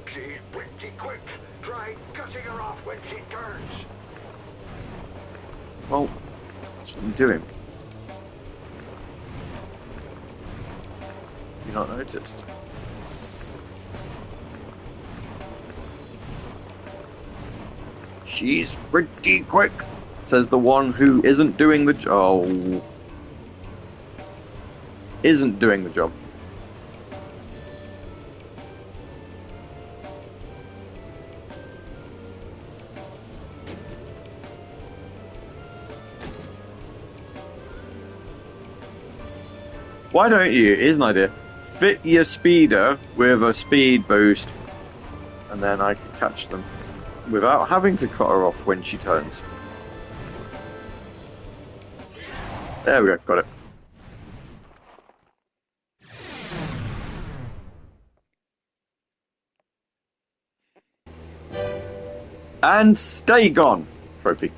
She's pretty quick. Try cutting her off when she turns. Well, that's what I'm doing. You not noticed? She's pretty quick, says the one who isn't doing the job. Oh. Isn't doing the job. Why don't you, here's an idea, fit your speeder with a speed boost, and then I could catch them without having to cut her off when she turns. There we go, got it. And stay gone, trophy.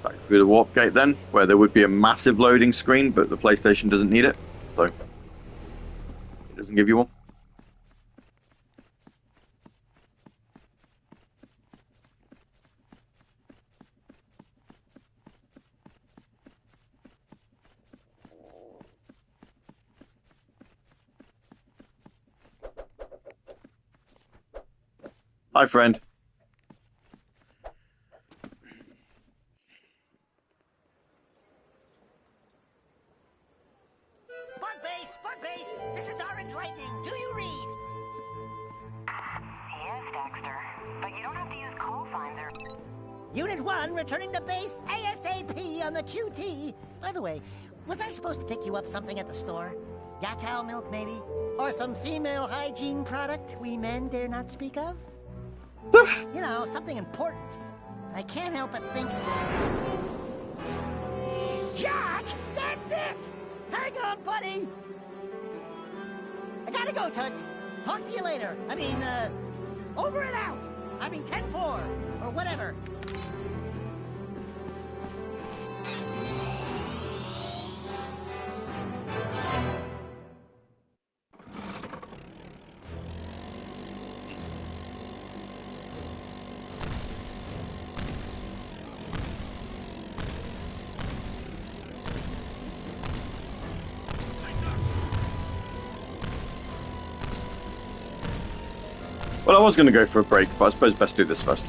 Back through the warp gate then, where there would be a massive loading screen, but the PlayStation doesn't need it, so it doesn't give you one. Hi, friend. Bug base, this is Orange Lightning. Do you read? Yes, Daxter, but you don't have to use call finder. Unit 1 returning to base ASAP on the QT. By the way, was I supposed to pick you up something at the store? Yak cow milk, maybe? Or some female hygiene product we men dare not speak of? You know, something important. I can't help but think... Jack! That's it! Hang on, buddy! I gotta go, Toots. Talk to you later. I mean, over and out. I mean, 10-4, or whatever. Well, I was going to go for a break, but I suppose best do this first.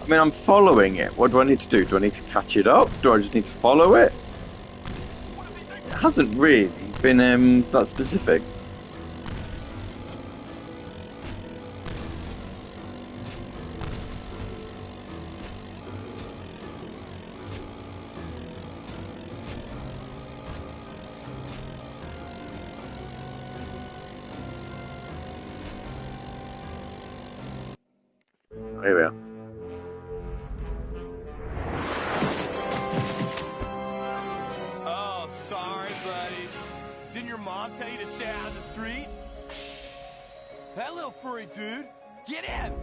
I mean, I'm following it. What do I need to do? Do I need to catch it up? Do I just need to follow it? It hasn't really been that specific. Here we are. Oh, sorry, buddies. Didn't your mom tell you to stay out of the street? That little furry dude, Get in!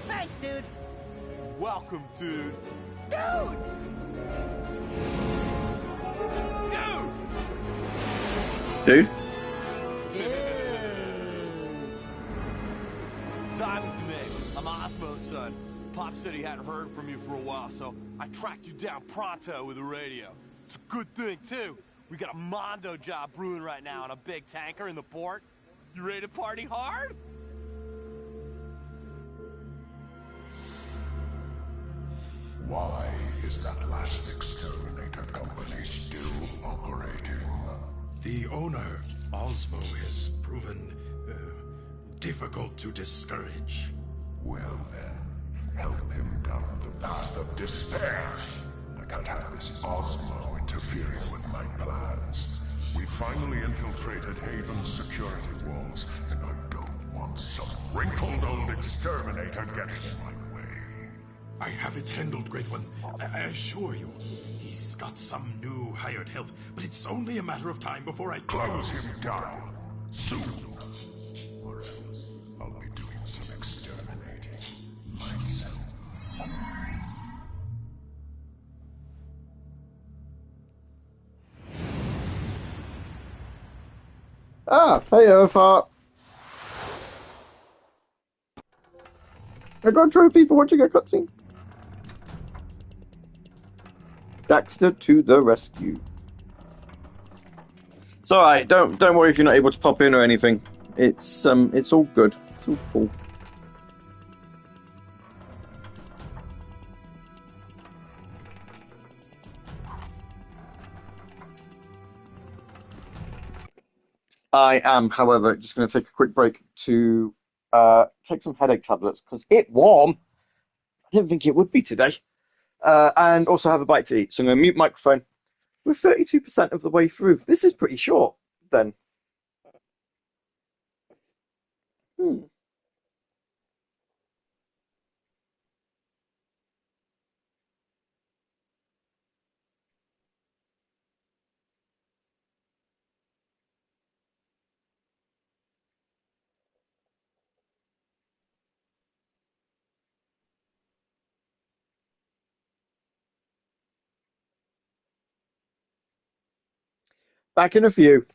Thanks, dude. Welcome, dude. Dude! Dude! Dude? Simon's Nick. I'm Osmo's son. Pop said he hadn't heard from you for a while, so I tracked you down pronto with the radio. It's a good thing, too. We got a Mondo job brewing right now on a big tanker in the port. You ready to party hard? Why is that last exterminator company still operating? The owner, Osmo, has proven difficult to discourage. Well then, help him down the path of despair. I can't have this Osmo interfering with my plans. We finally infiltrated Haven's security walls, and I don't want some wrinkled old exterminator getting in my way. I have it handled, Great One. I assure you. He's got some new hired help, but it's only a matter of time before I Close him down. Soon. Or else I'll be doing some exterminating myself. Ah, hey, Earthheart. I got a trophy for watching a cutscene. Daxter to the rescue. It's alright, don't worry if you're not able to pop in or anything. It's all good. It's all cool. I am, however, just going to take a quick break to take some headache tablets because it's warm. I didn't think it would be today. And also have a bite to eat. So I'm going to mute microphone. We're 32% of the way through. This is pretty short, then. Back in a few.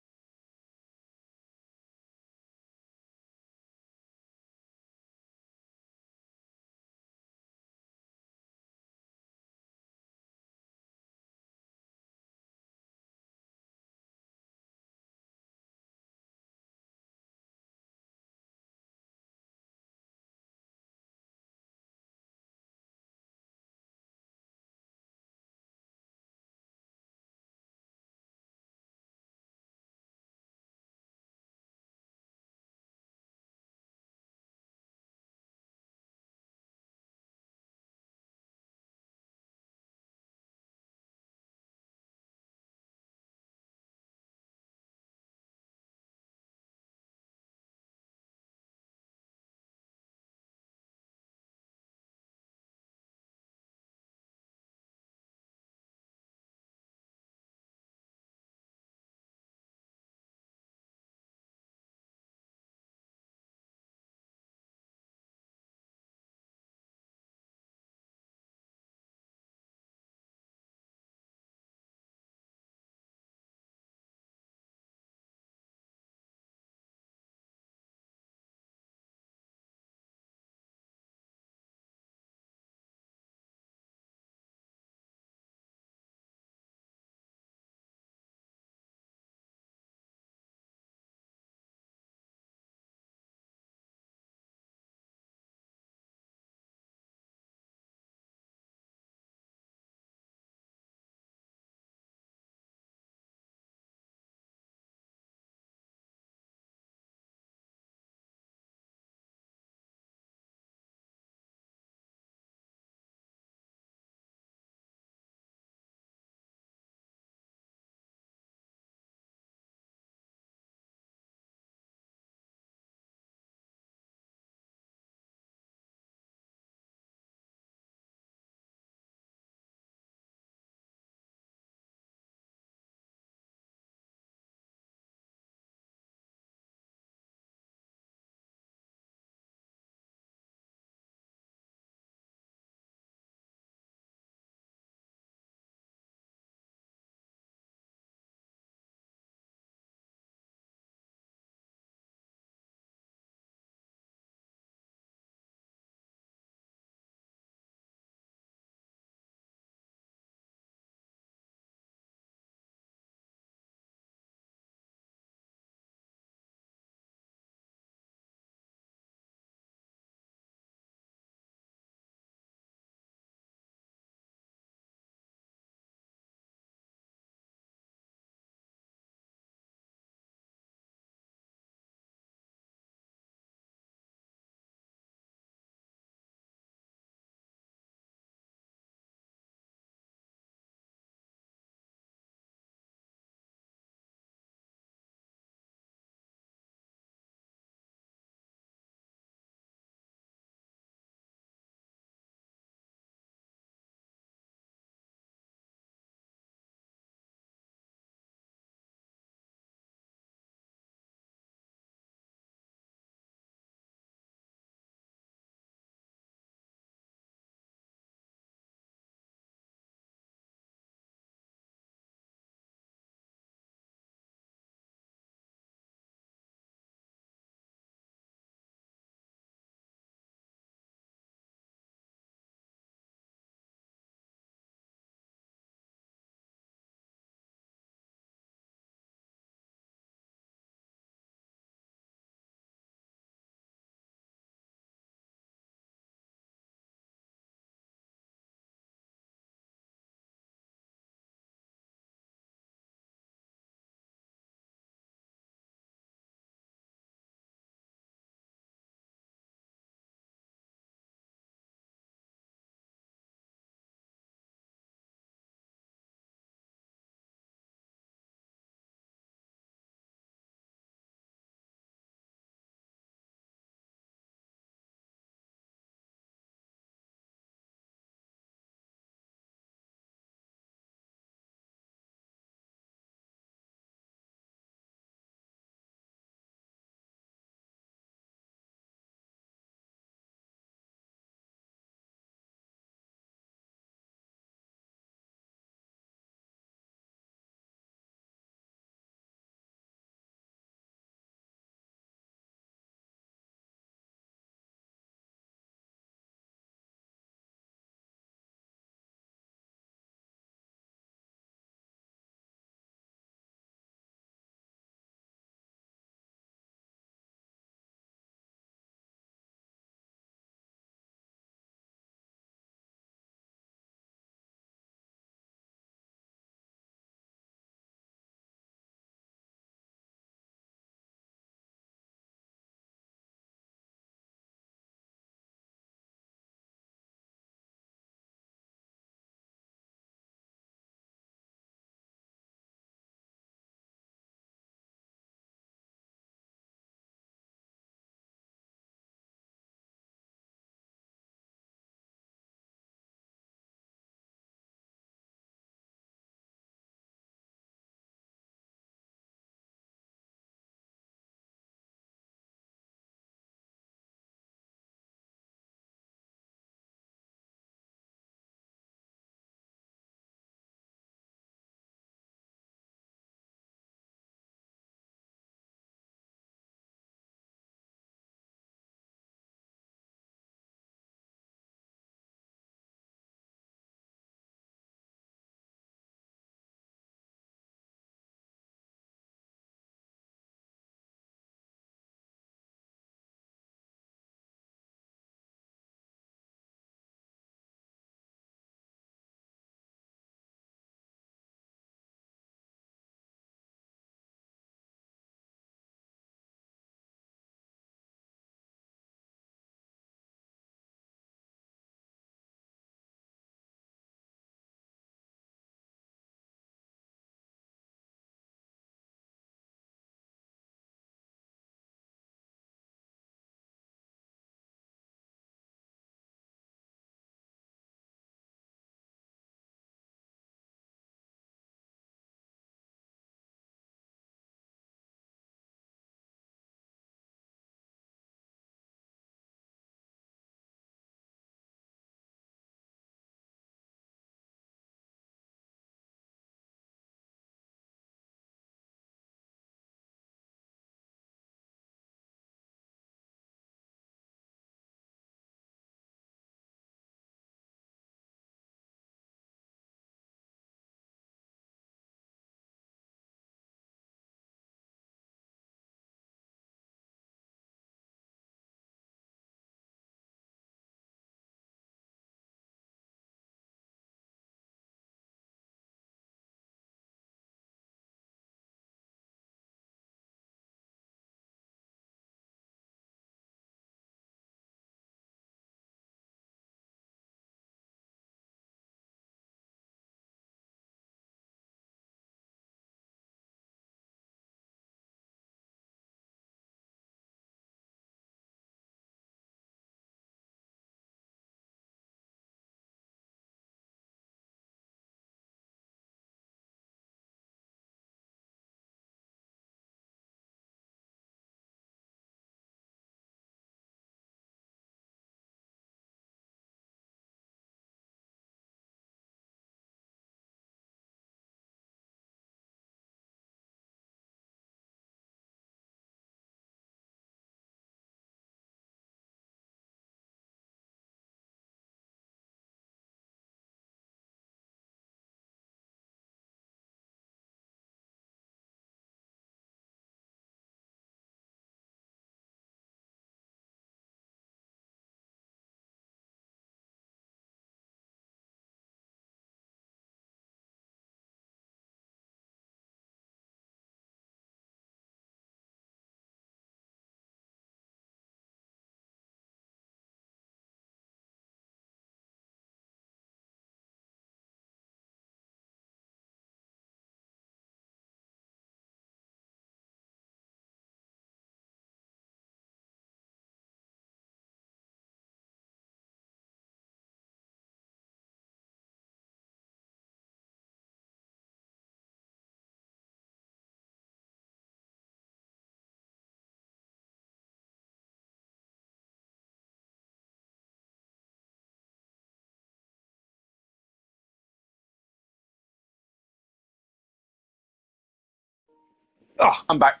Oh, I'm back.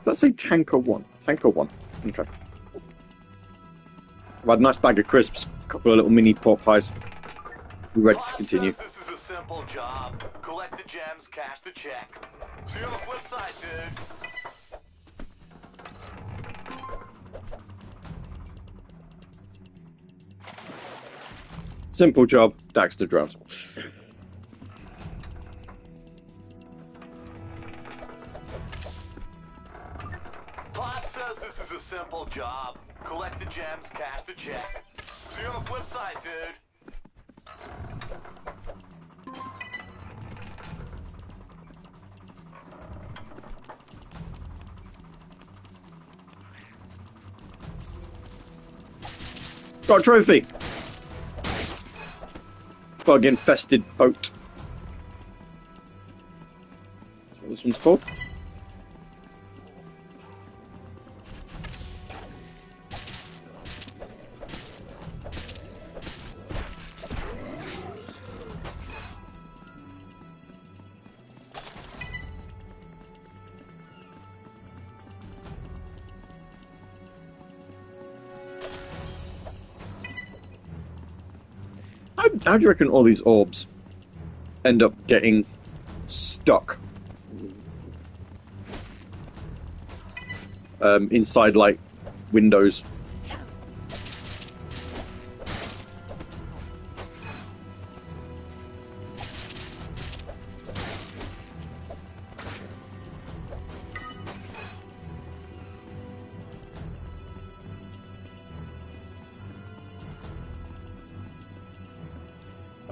Let's say Tanker 1. Tanker 1. Okay. I've had a nice bag of crisps, a couple of little mini pork pies. We're ready to continue. This is a simple job. Collect the gems, cash the check. See you on the flip side, dude. Simple job, Daxter drowns. Pop says this is a simple job. Collect the gems, cash the check. See you on the flip side, dude. Got a trophy! Bug infested boat. That's what this one's called. How do you reckon all these orbs end up getting stuck inside, like, windows?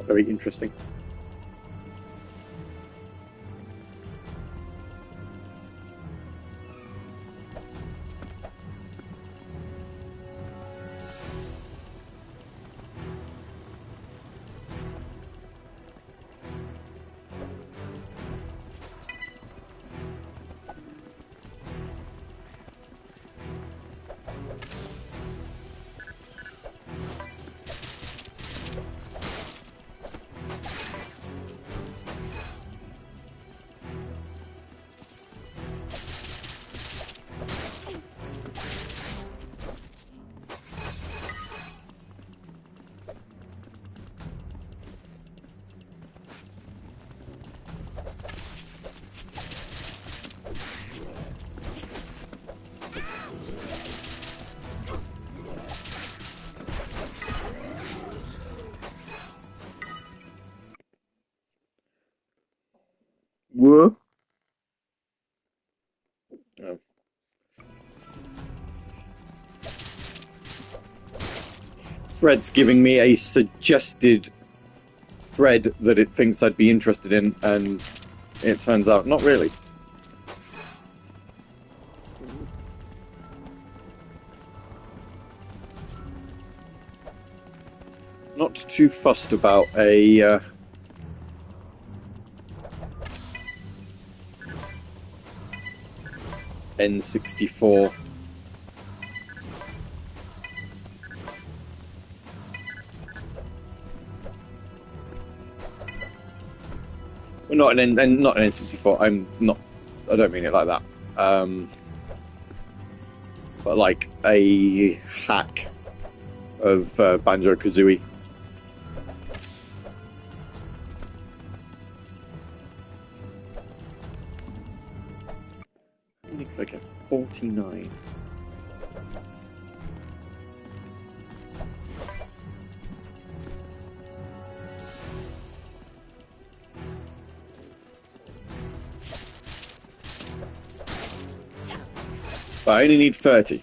Very interesting. Whoa. Oh. Fred's giving me a suggested thread that it thinks I'd be interested in, and it turns out not really. Not too fussed about a N64. Well, not an N64. I'm not. I don't mean it like that. But like a hack of Banjo-Kazooie. Okay, 49. But I only need 30.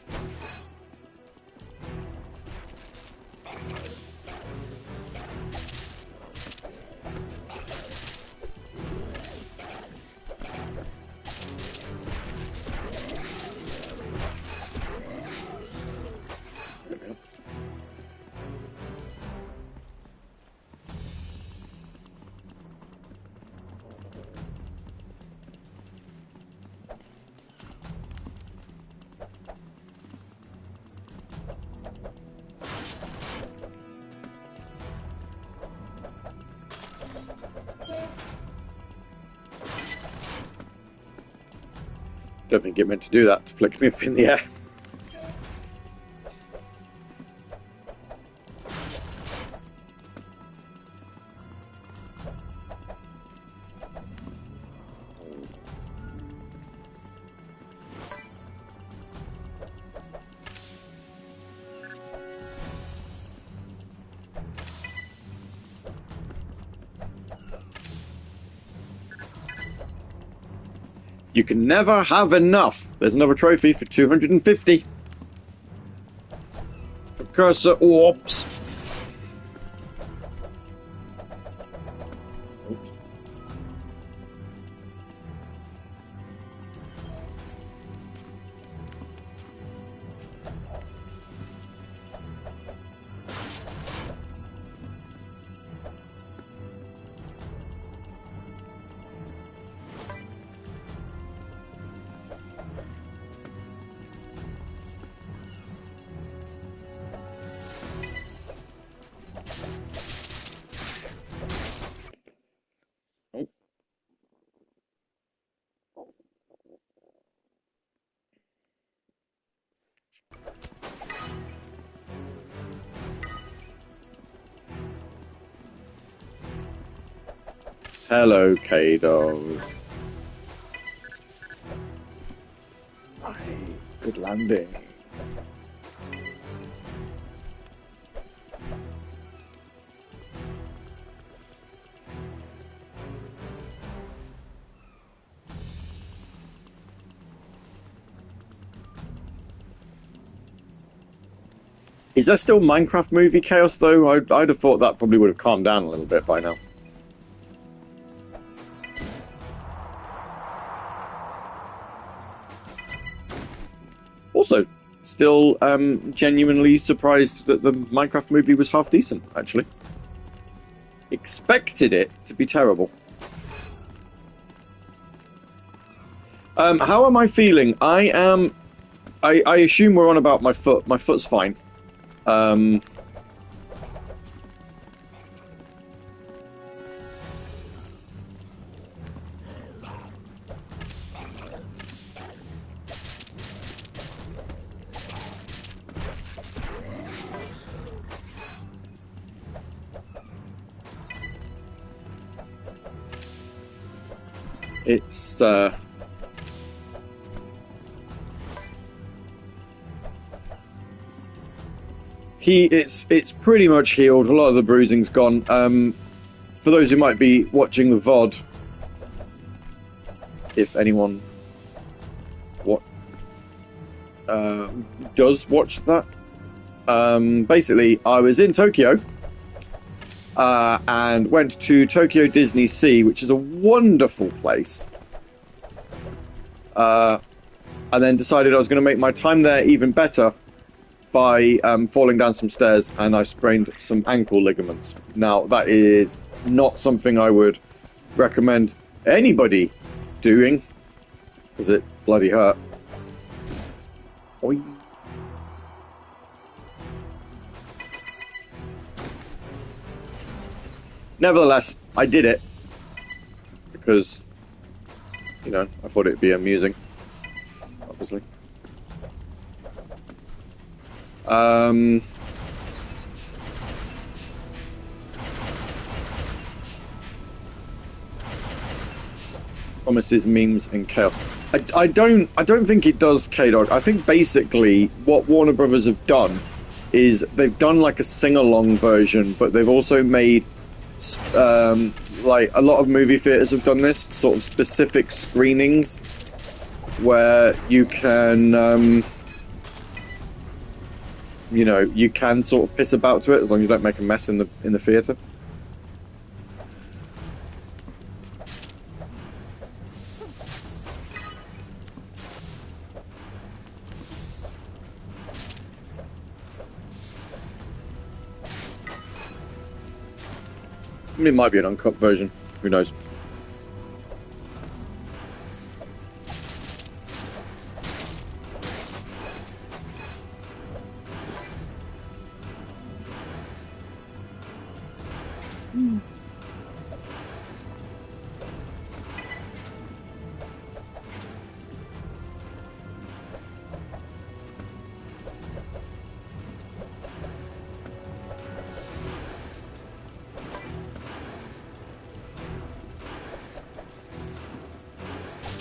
Don't think it meant to do that, to flick me up in the air. You can never have enough. There's another trophy for 250. Precursor orbs. Hello, K-Dog. Aye, good landing. Is there still Minecraft movie chaos, though? I'd have thought that probably would have calmed down a little bit by now. Also, still genuinely surprised that the Minecraft movie was half decent, actually. Expected it to be terrible. How am I feeling? I assume we're on about my foot. My foot's fine. It's it's pretty much healed. A lot of the bruising's gone. For those who might be watching the VOD, if anyone does watch that, basically I was in Tokyo and went to Tokyo Disney Sea, which is a wonderful place, and then decided I was going to make my time there even better by falling down some stairs, and I sprained some ankle ligaments. Now, that is not something I would recommend anybody doing, because it bloody hurt. Oi. Nevertheless, I did it, because, you know, I thought it'd be amusing, obviously. Promises, memes, and chaos. I don't think it does, K-Dog. I think basically what Warner Brothers have done is they've done like a sing-along version, but they've also made like a lot of movie theaters have done this, sort of specific screenings where you can you know, you can sort of piss about to it as long as you don't make a mess in the theater. It might be an uncut version. Who knows?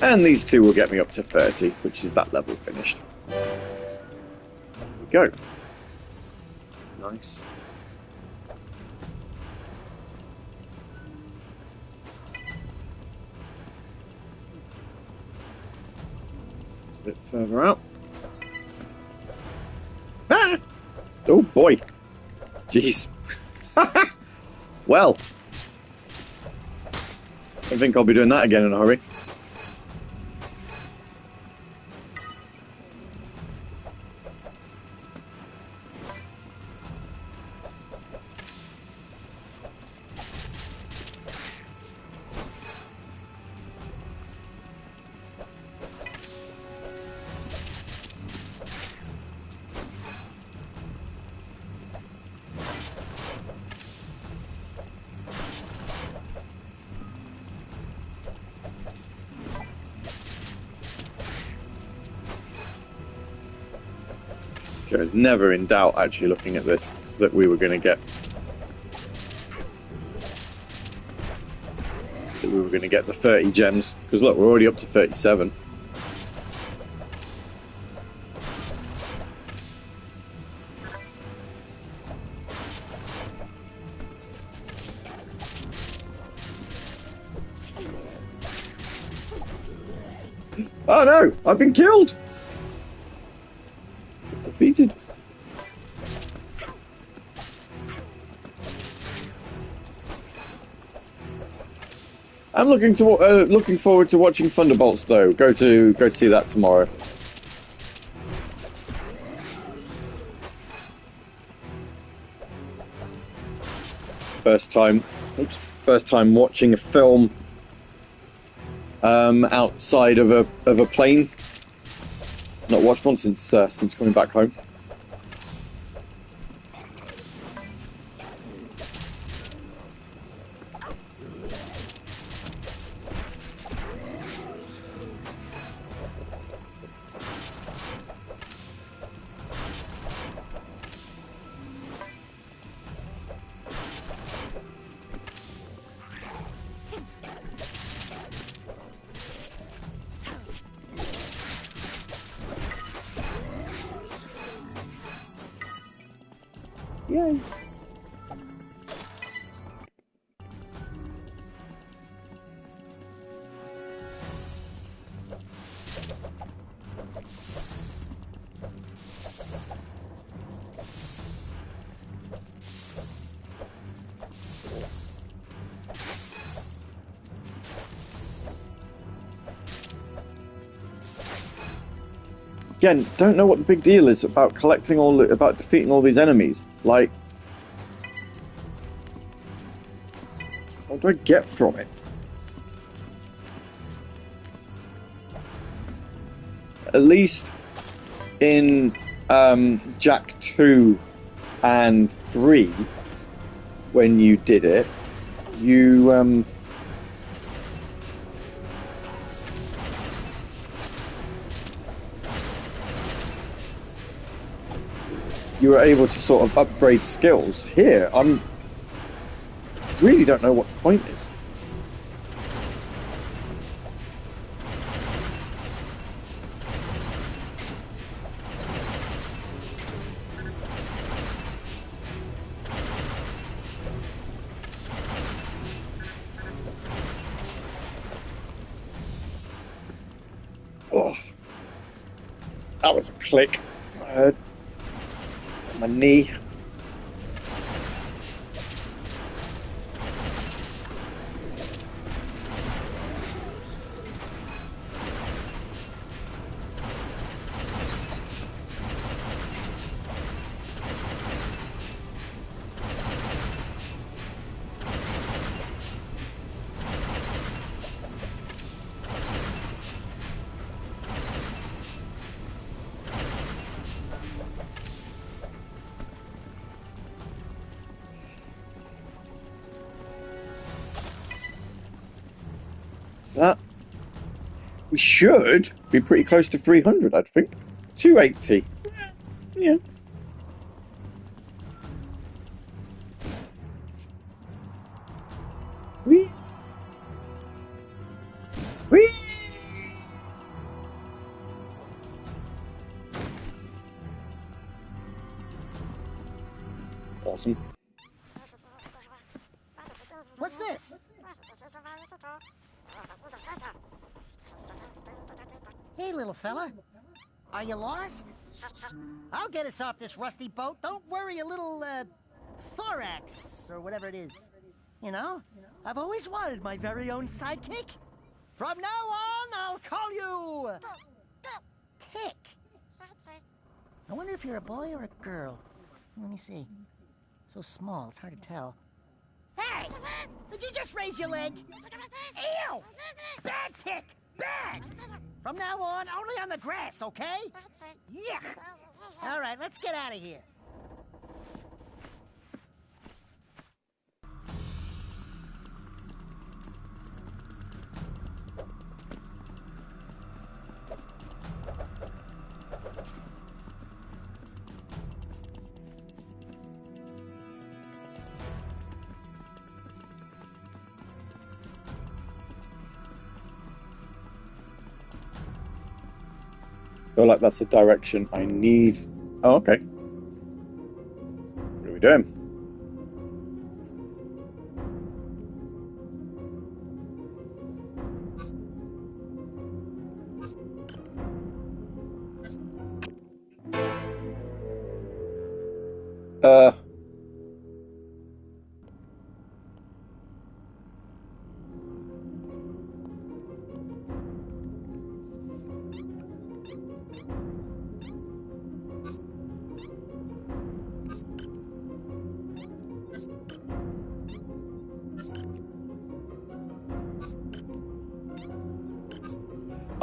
And these two will get me up to 30, which is that level finished. There we go. Nice. A bit further out. Ah! Oh boy. Jeez. Well. I think I'll be doing that again in a hurry. I was never in doubt, actually, looking at this, that we were going to get... that we were going to get the 30 gems. Because look, we're already up to 37. Oh no! I've been killed! Defeated. I'm looking forward to watching Thunderbolts though. Go to see that tomorrow. First time watching a film outside of a plane. Not watched one since coming back home. Yay. Again, don't know what the big deal is about about defeating all these enemies. Like, what do I get from it? At least in Jack 2 and 3, when you did it, you you were able to sort of upgrade skills. Here, really don't know what the point is. Oh, that was a click. I heard my knee. That we should be pretty close to 300, I think. 280. Yeah. Whee. Whee. Awesome. What's this? Hey, little fella. Are you lost? I'll get us off this rusty boat. Don't worry, a little, thorax, or whatever it is. You know, I've always wanted my very own sidekick. From now on, I'll call you... Tick. I wonder if you're a boy or a girl. Let me see. So small, it's hard to tell. Hey! Did you just raise your leg? Ew! Bad Tick! Bad! From now on, only on the grass, okay? Yuck! All right, let's get out of here. I feel like that's the direction I need. Oh, okay. What are we doing?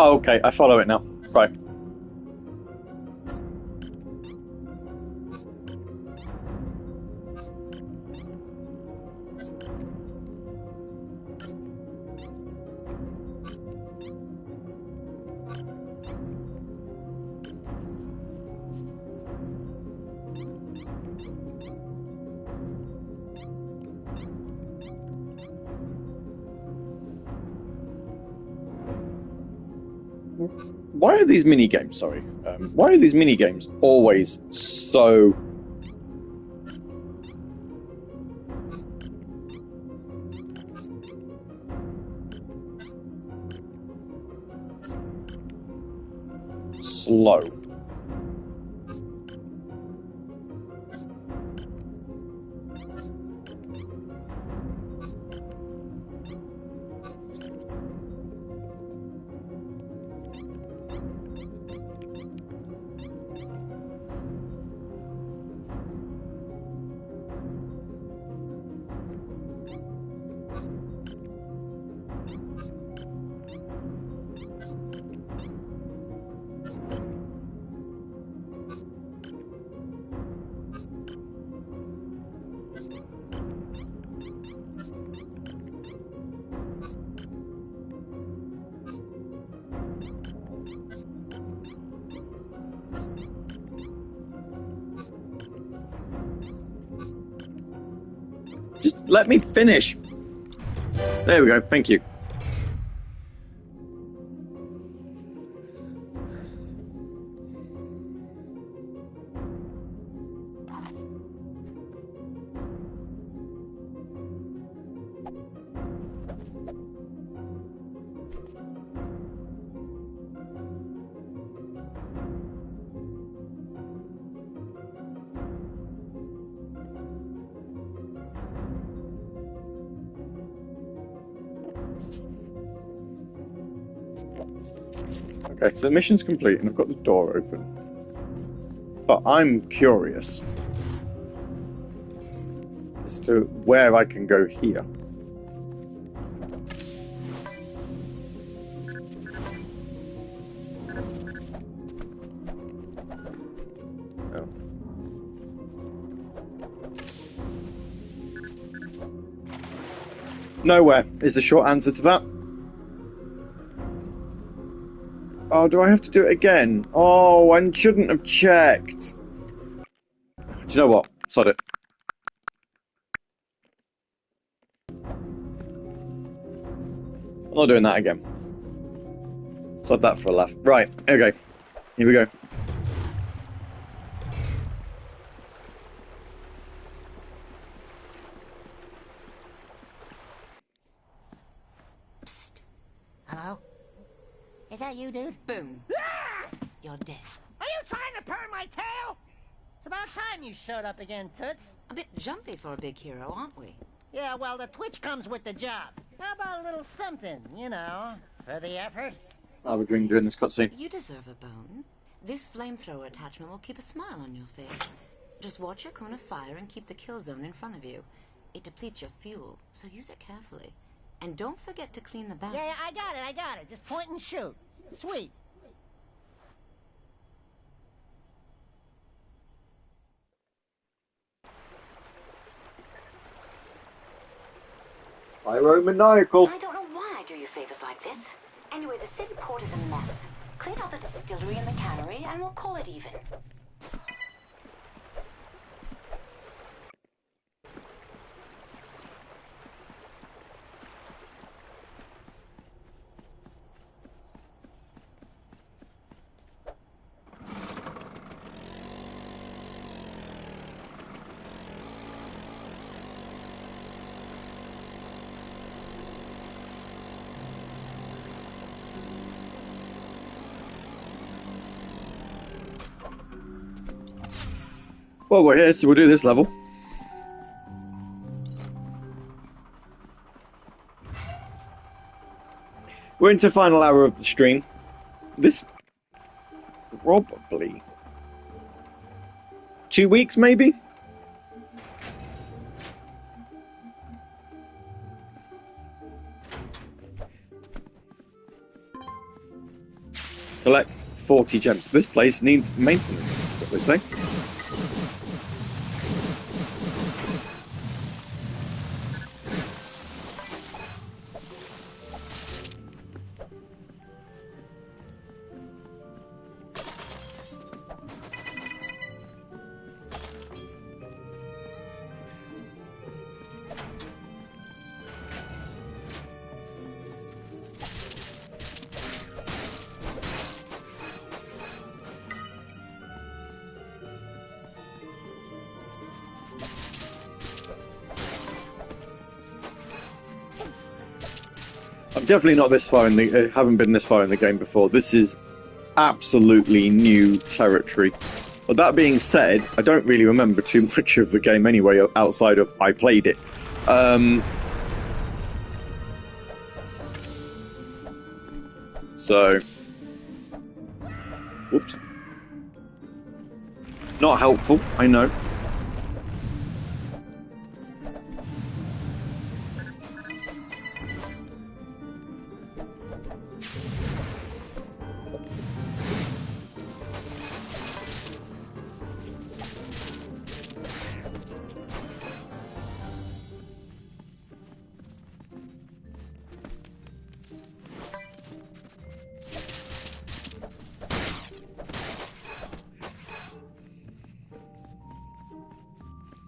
Oh, okay, I follow it now. Right. Why are these mini games? Sorry, why are these mini games always so? Slow. Just let me finish. There we go. Thank you. Okay, so the mission's complete and I've got the door open. But I'm curious as to where I can go here. Oh. Nowhere is the short answer to that. Oh, do I have to do it again? Oh, I shouldn't have checked. Do you know what? Sod it. I'm not doing that again. Sod that for a laugh. Right, okay. Here we go. Is that you, dude? Boom. You're dead. Are you trying to perm my tail? It's about time you showed up again, Toots. A bit jumpy for a big hero, aren't we? Yeah, well, the twitch comes with the job. How about a little something, you know, for the effort? I'll be drinking during this cutscene. You deserve a bone. This flamethrower attachment will keep a smile on your face. Just watch your cone of fire and keep the kill zone in front of you. It depletes your fuel, so use it carefully. And don't forget to clean the back. Yeah, I got it. Just point and shoot. Sweet. Pyromaniacal. I don't know why I do you favors like this. Anyway, the city port is a mess. Clean out the distillery and the cannery, and we'll call it even. Well, we're here, so we'll do this level. We're into the final hour of the stream. This probably 2 weeks, maybe. Collect 40 gems. This place needs maintenance, what they say. I'm definitely not this far in the. Haven't been this far in the game before. This is absolutely new territory. But that being said, I don't really remember too much of the game anyway, outside of I played it. So, whoops, not helpful, I know.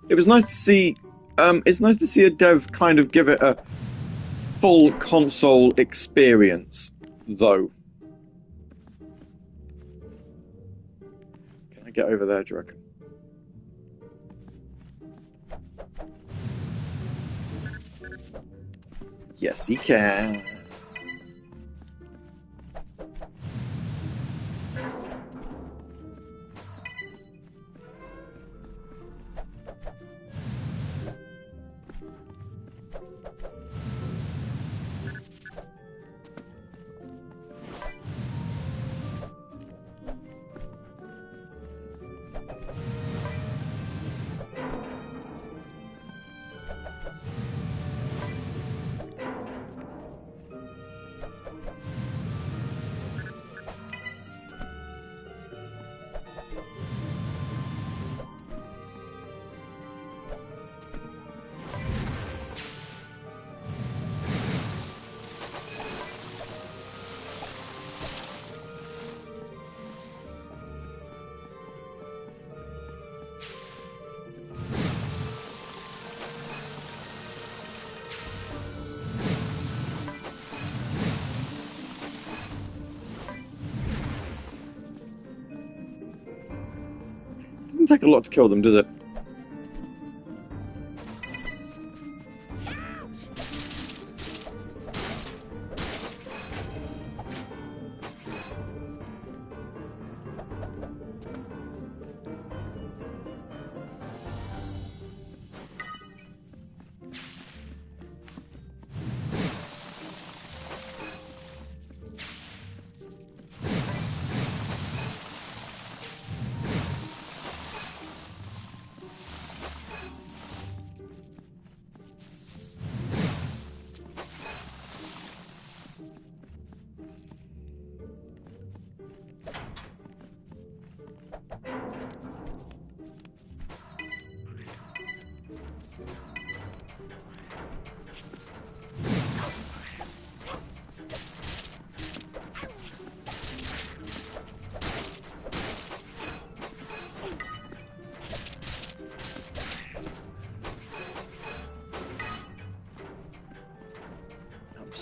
It was nice to see. It's nice to see a dev kind of give it a full console experience, though. Can I get over there, do you reckon? Yes, he can. Doesn't take a lot to kill them, does it?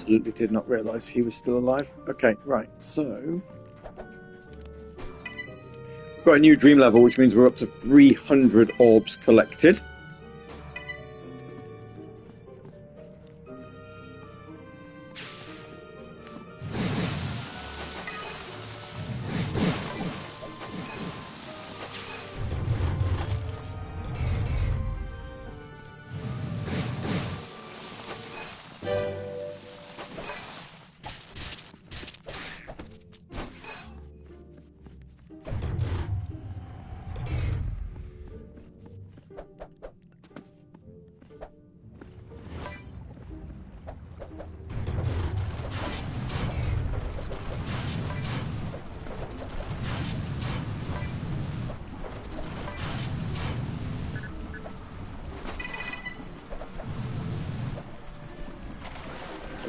absolutely did not realise he was still alive. Okay, right, so... got a new dream level, which means we're up to 300 orbs collected.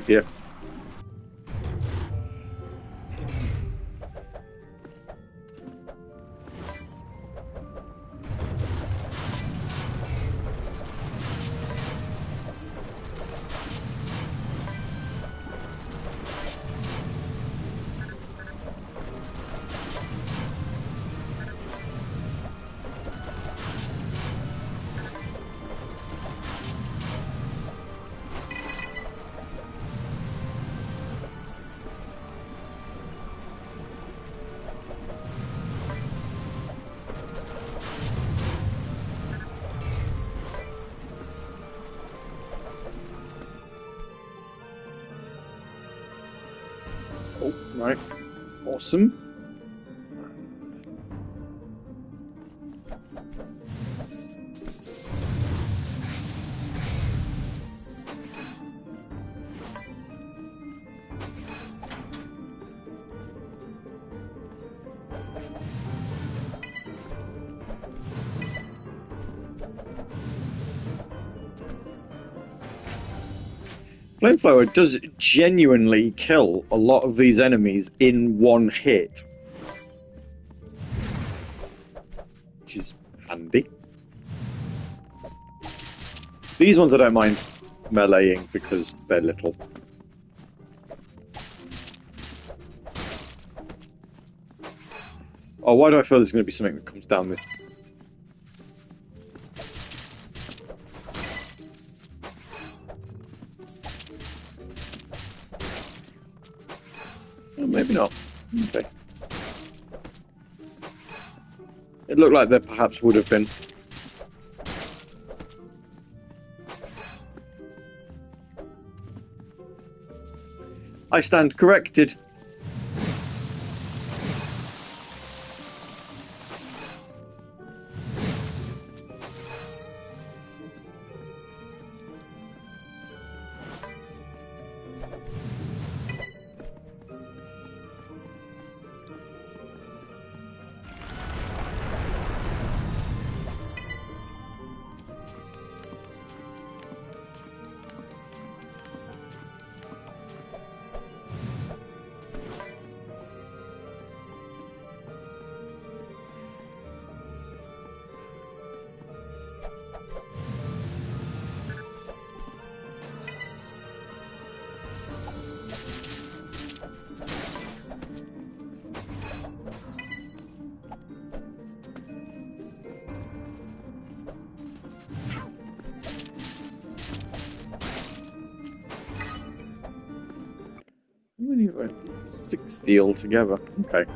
Yeah. Oh, right. Awesome. Flamethrower does genuinely kill a lot of these enemies in one hit, which is handy. These ones I don't mind meleeing because they're little. Oh, why do I feel there's going to be something that comes down this? Oh, maybe not. Okay. It looked like there perhaps would have been. I stand corrected. How many have I? 60 altogether. Okay.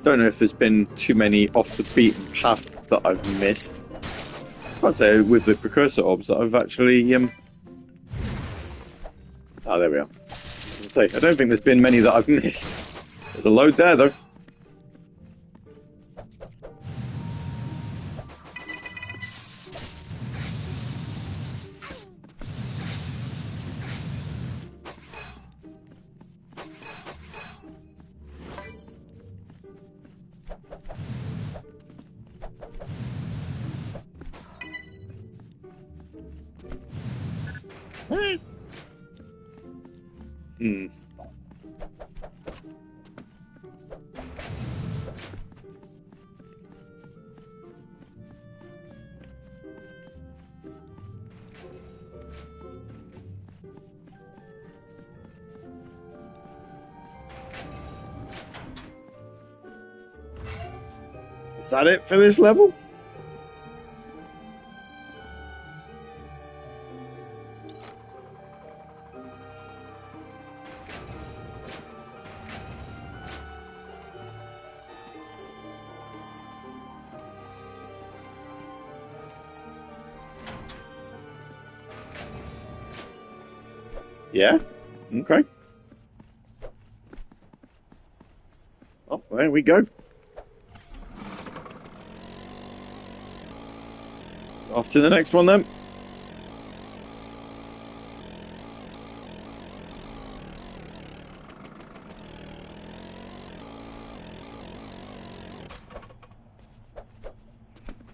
Don't know if there's been too many off the beaten path that I've missed. I can't say with the precursor orbs that I've actually Ah, there we are. I don't think there's been many that I've missed. There's a load there though. Hmm. Is that it for this level? Yeah? Okay. Oh, there we go. Off to the next one then.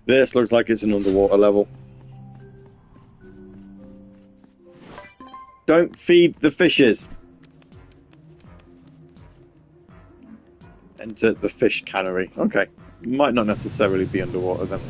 This looks like it's an underwater level. Don't feed the fishes. Enter the fish cannery. Okay. Might not necessarily be underwater then.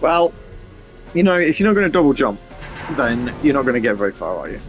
Well, you know, if you're not going to double jump, then you're not going to get very far, are you?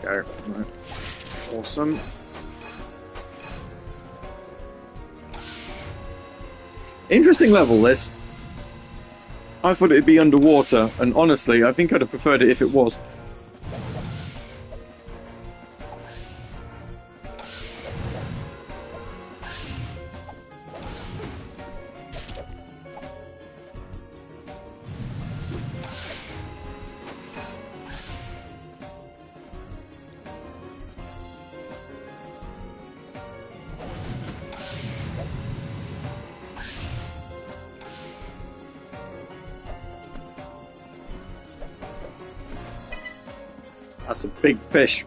Go. Right. Awesome. Interesting level, this. I thought it'd be underwater, and honestly, I think I'd have preferred it if it was. That's a big fish.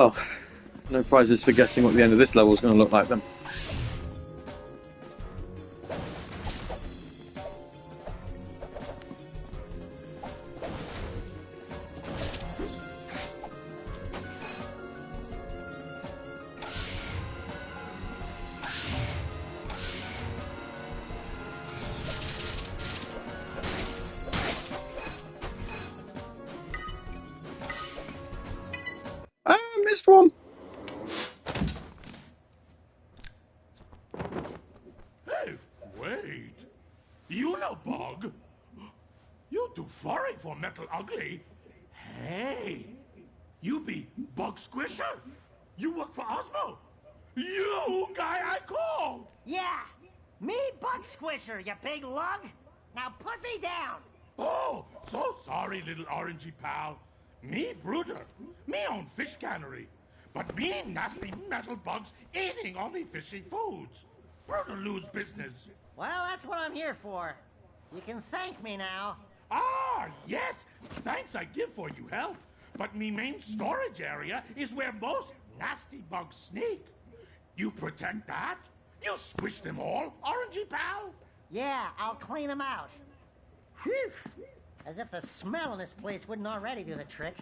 Well, no prizes for guessing what the end of this level is going to look like then. Ah, missed one. Hey, wait. You know Bug? You too furry for Metal Ugly. Hey, you be Bug Squisher? You work for Osmo? You guy I called! Yeah, me Bug Squisher, you big lug. Now put me down. Oh, so sorry, little orangey pal. Me Bruder. Me own fish cannery. But me nasty metal bugs eating all me fishy foods. Bruder lose business. Well, that's what I'm here for. You can thank me now. Ah, yes. Thanks I give for you help. But me main storage area is where most nasty bugs sneak. You protect that? You squish them all, orangey pal? Yeah, I'll clean them out. Whew! As if the smell in this place wouldn't already do the trick.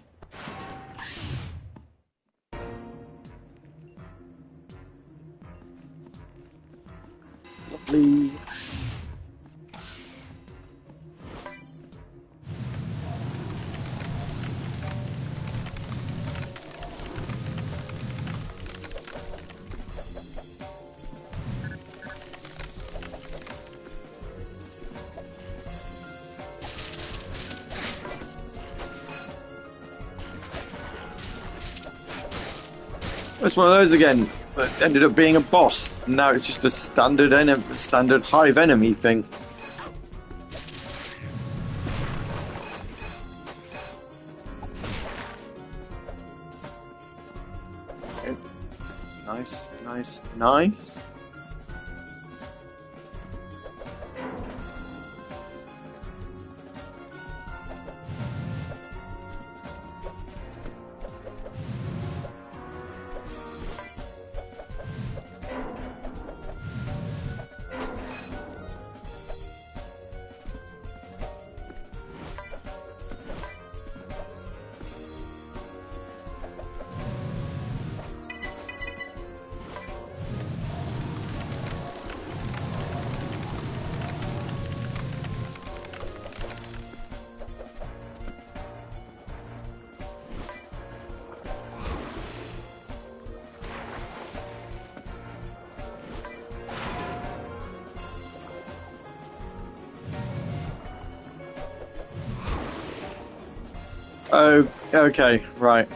Lovely. It's one of those again that ended up being a boss, and now it's just a standard hive enemy thing. Okay. Nice, nice, nice. Oh, okay, right.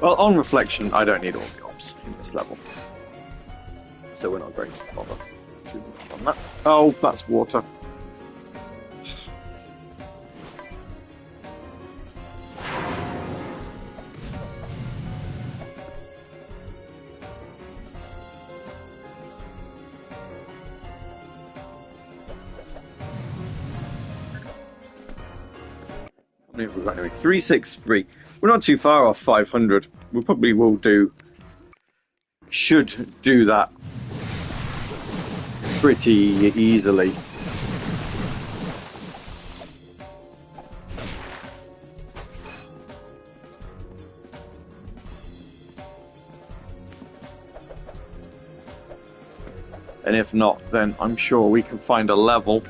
Well, on reflection, I don't need all the ops in this level. So we're not going to bother too much on that. Oh, that's water. How many have we got anyway? 363. We're not too far off 500. We probably will do... should do that pretty easily. And if not, then I'm sure we can find a level.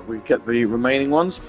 We get the remaining ones.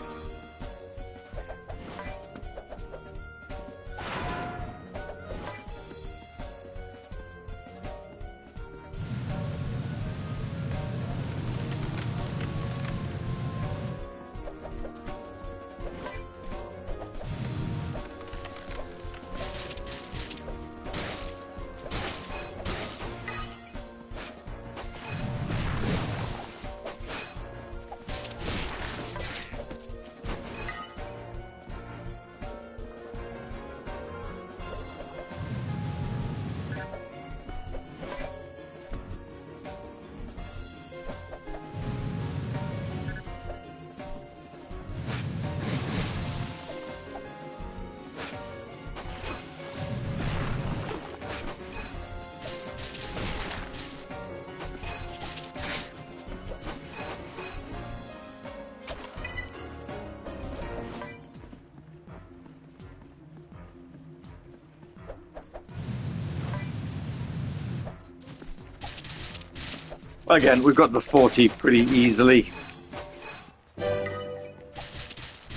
Again, we've got the 40 pretty easily.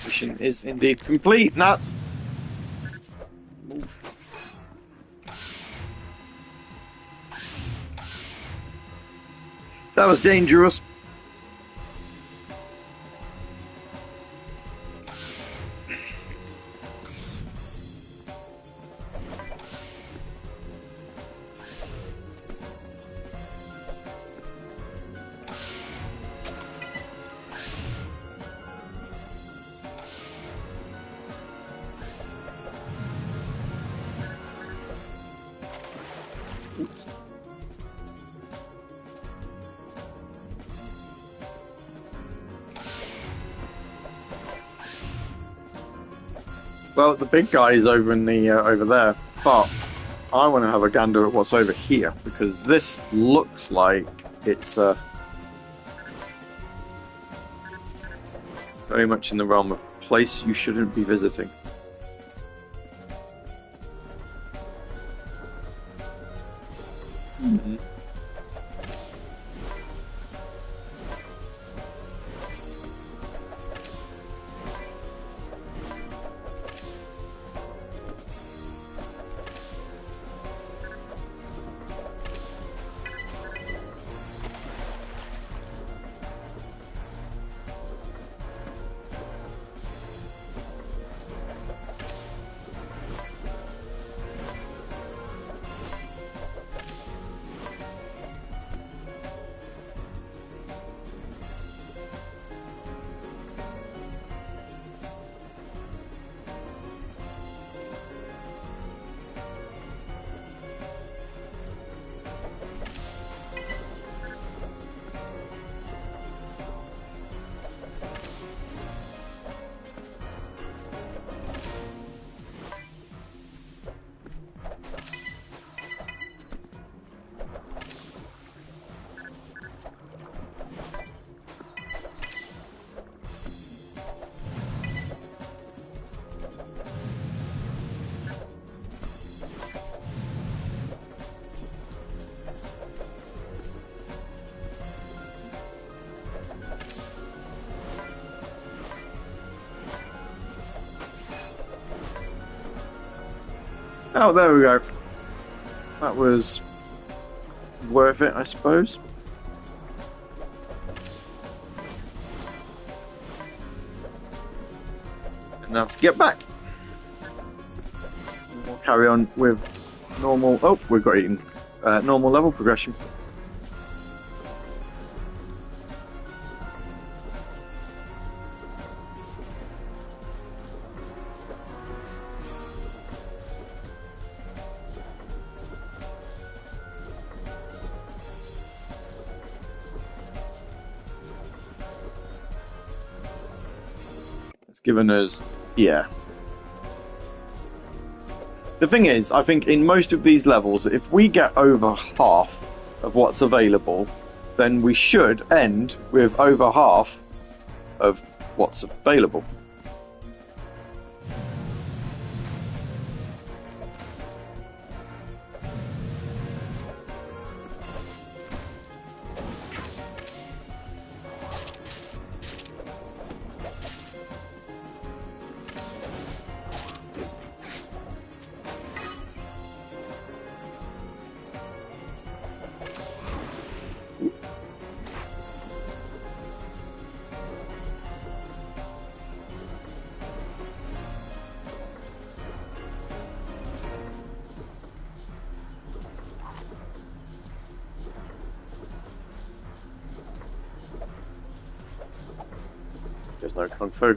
Mission is indeed complete. Nuts. Move. That was dangerous. Well, the big guy is over in the over there, but I want to have a gander at what's over here because this looks like it's very much in the realm of place you shouldn't be visiting. Mm-hmm. Oh, there we go. That was worth it, I suppose. And now to get back. We'll carry on with normal. Oh, we've got eaten. Normal level progression. It's given us, yeah. The thing is, I think in most of these levels, if we get over half of what's available, then we should end with over half of what's available. There's no kung fu.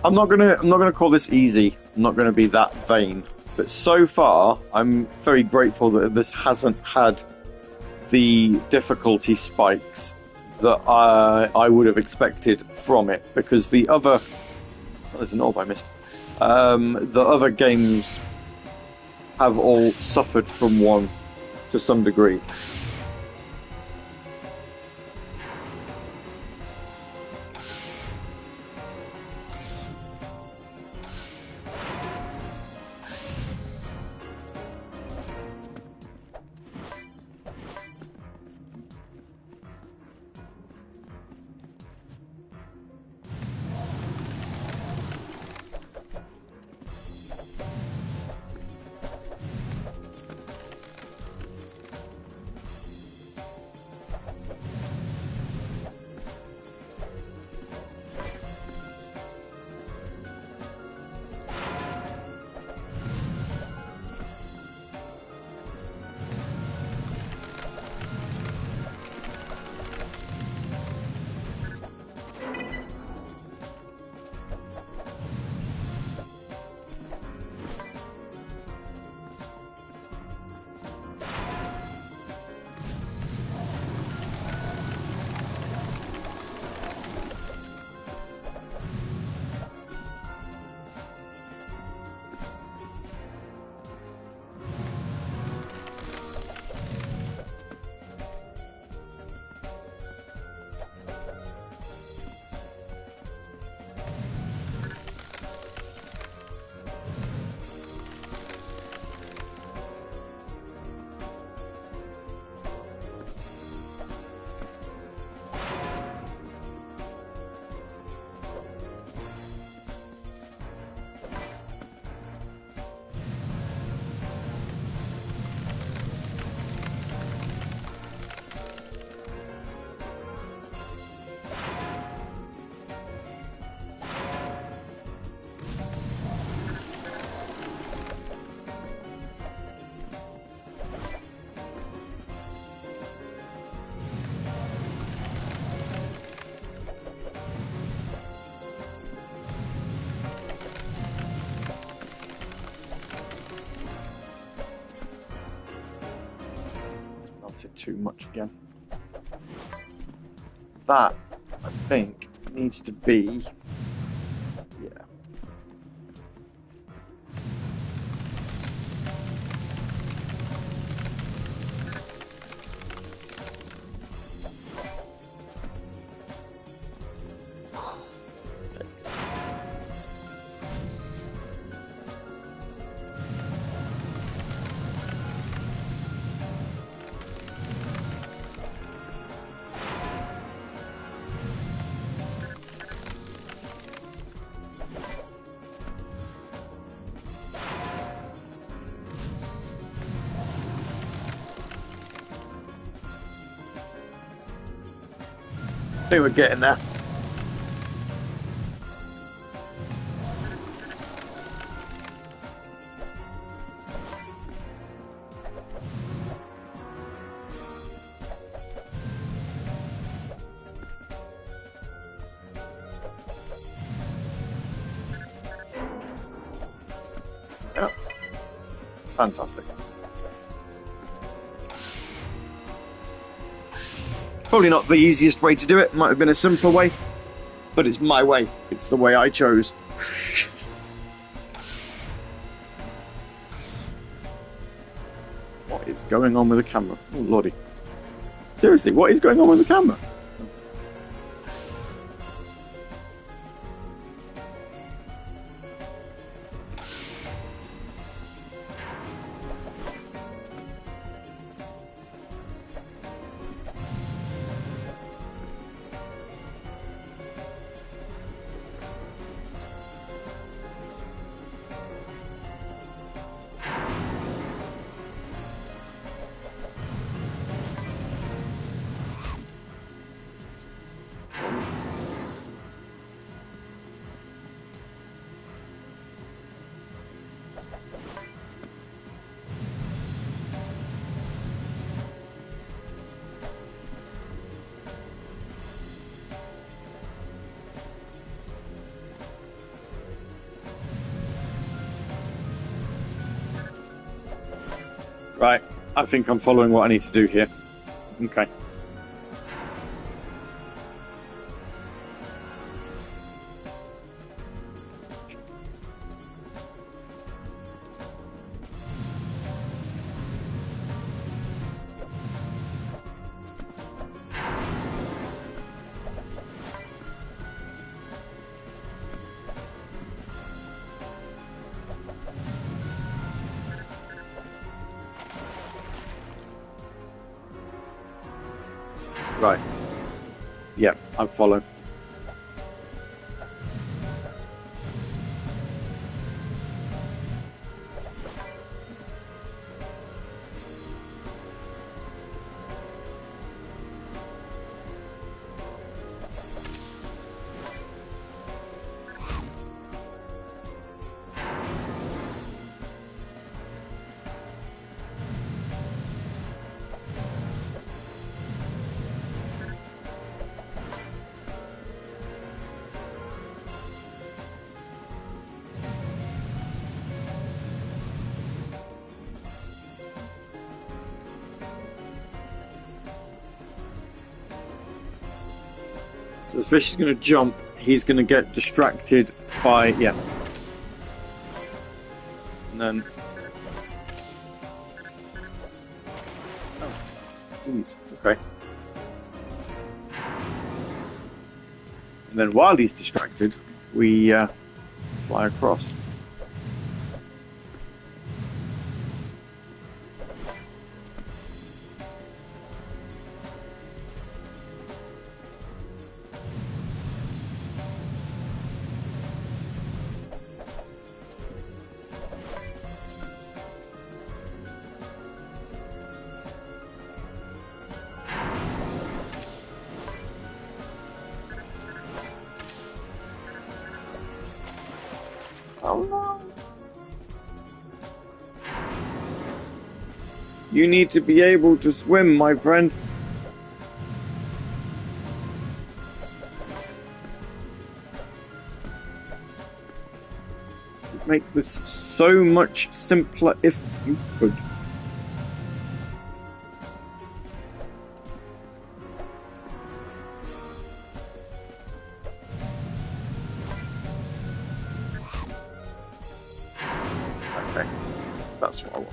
I'm not gonna call this easy. I'm not gonna be that vain. But so far, I'm very grateful that this hasn't had the difficulty spikes that I would have expected from it, because the other there's an orb I missed. The other games have all suffered from one to some degree. makes it too much again. That, I think, needs to be... Yeah. I think we're getting there. Yeah. Fantastic. Probably not the easiest way to do it. Might have been a simpler way, but it's my way. It's the way I chose. What is going on with the camera? Oh lordy. Seriously, what is going on with the camera? Right, I think I'm following what I need to do here. Okay. Right. Yep, I'm following. So the fish is going to jump. He's going to get distracted by... Yeah. And then... Oh, jeez. Okay. And then while he's distracted, we fly across. Oh no. You need to be able to swim, my friend. It'd make this so much simpler if you could. That's what I want.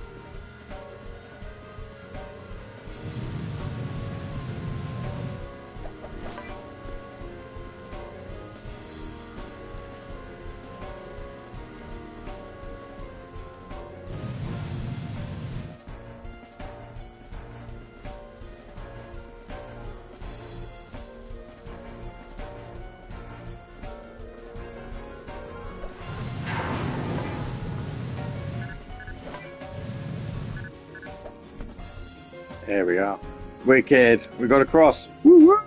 There we are. Wicked. We got across. Woo woo.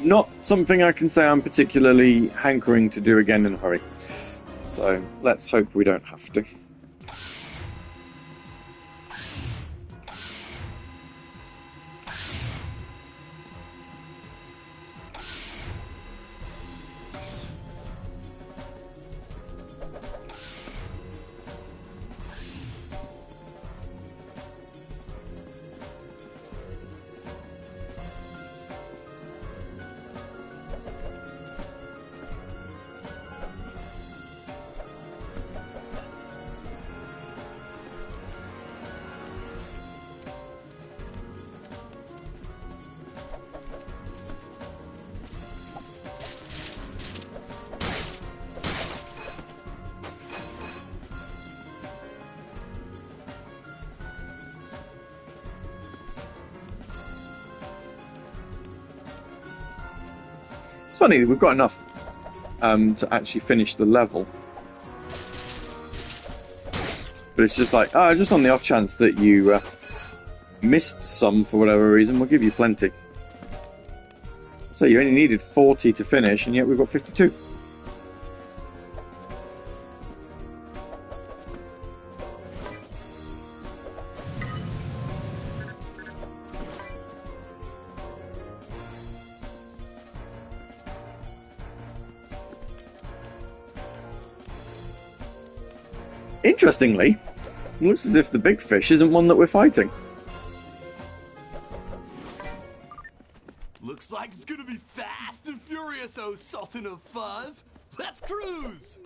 Not something I can say I'm particularly hankering to do again in a hurry. So let's hope we don't have to. It's funny, we've got enough to actually finish the level. But it's just like, just on the off chance that you missed some for whatever reason, we'll give you plenty. So you only needed 40 to finish, and yet we've got 52. Interestingly, it looks as if the big fish isn't one that we're fighting. Looks like it's gonna be fast and furious, oh Sultan of Fuzz. Let's cruise!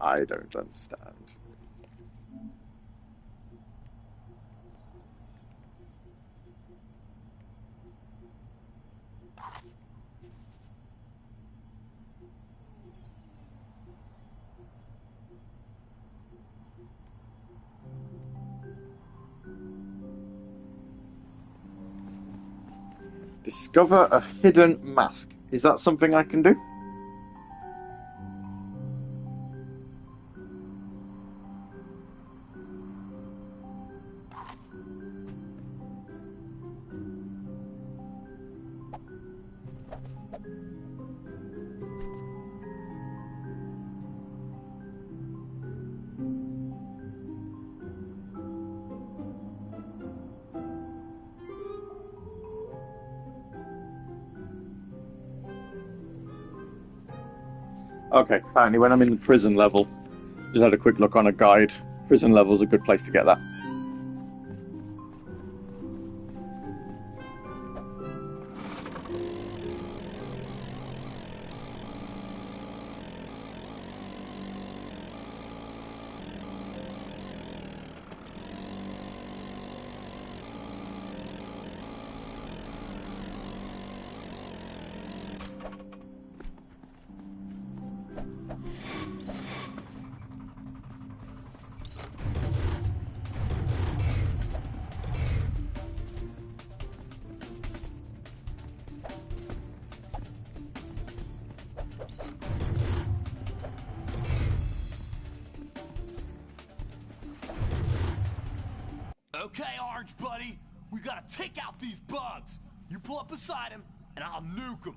I don't understand. Discover a hidden mask. Is that something I can do? Okay, apparently when I'm in the prison level, just had a quick look on a guide. Prison level's a good place to get that. Okay, Orange Buddy, we gotta take out these bugs. You pull up beside him, and I'll nuke him.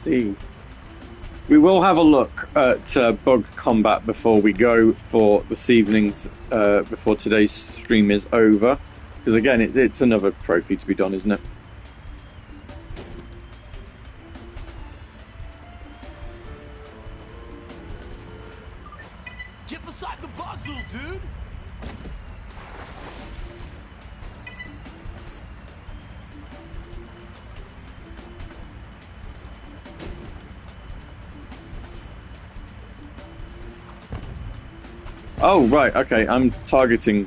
see. We will have a look at bug combat before we go for this evening's, before today's stream is over. Because again, it's another trophy to be done, isn't it? Get beside the bugs, little dude! Oh, right, okay, I'm targeting...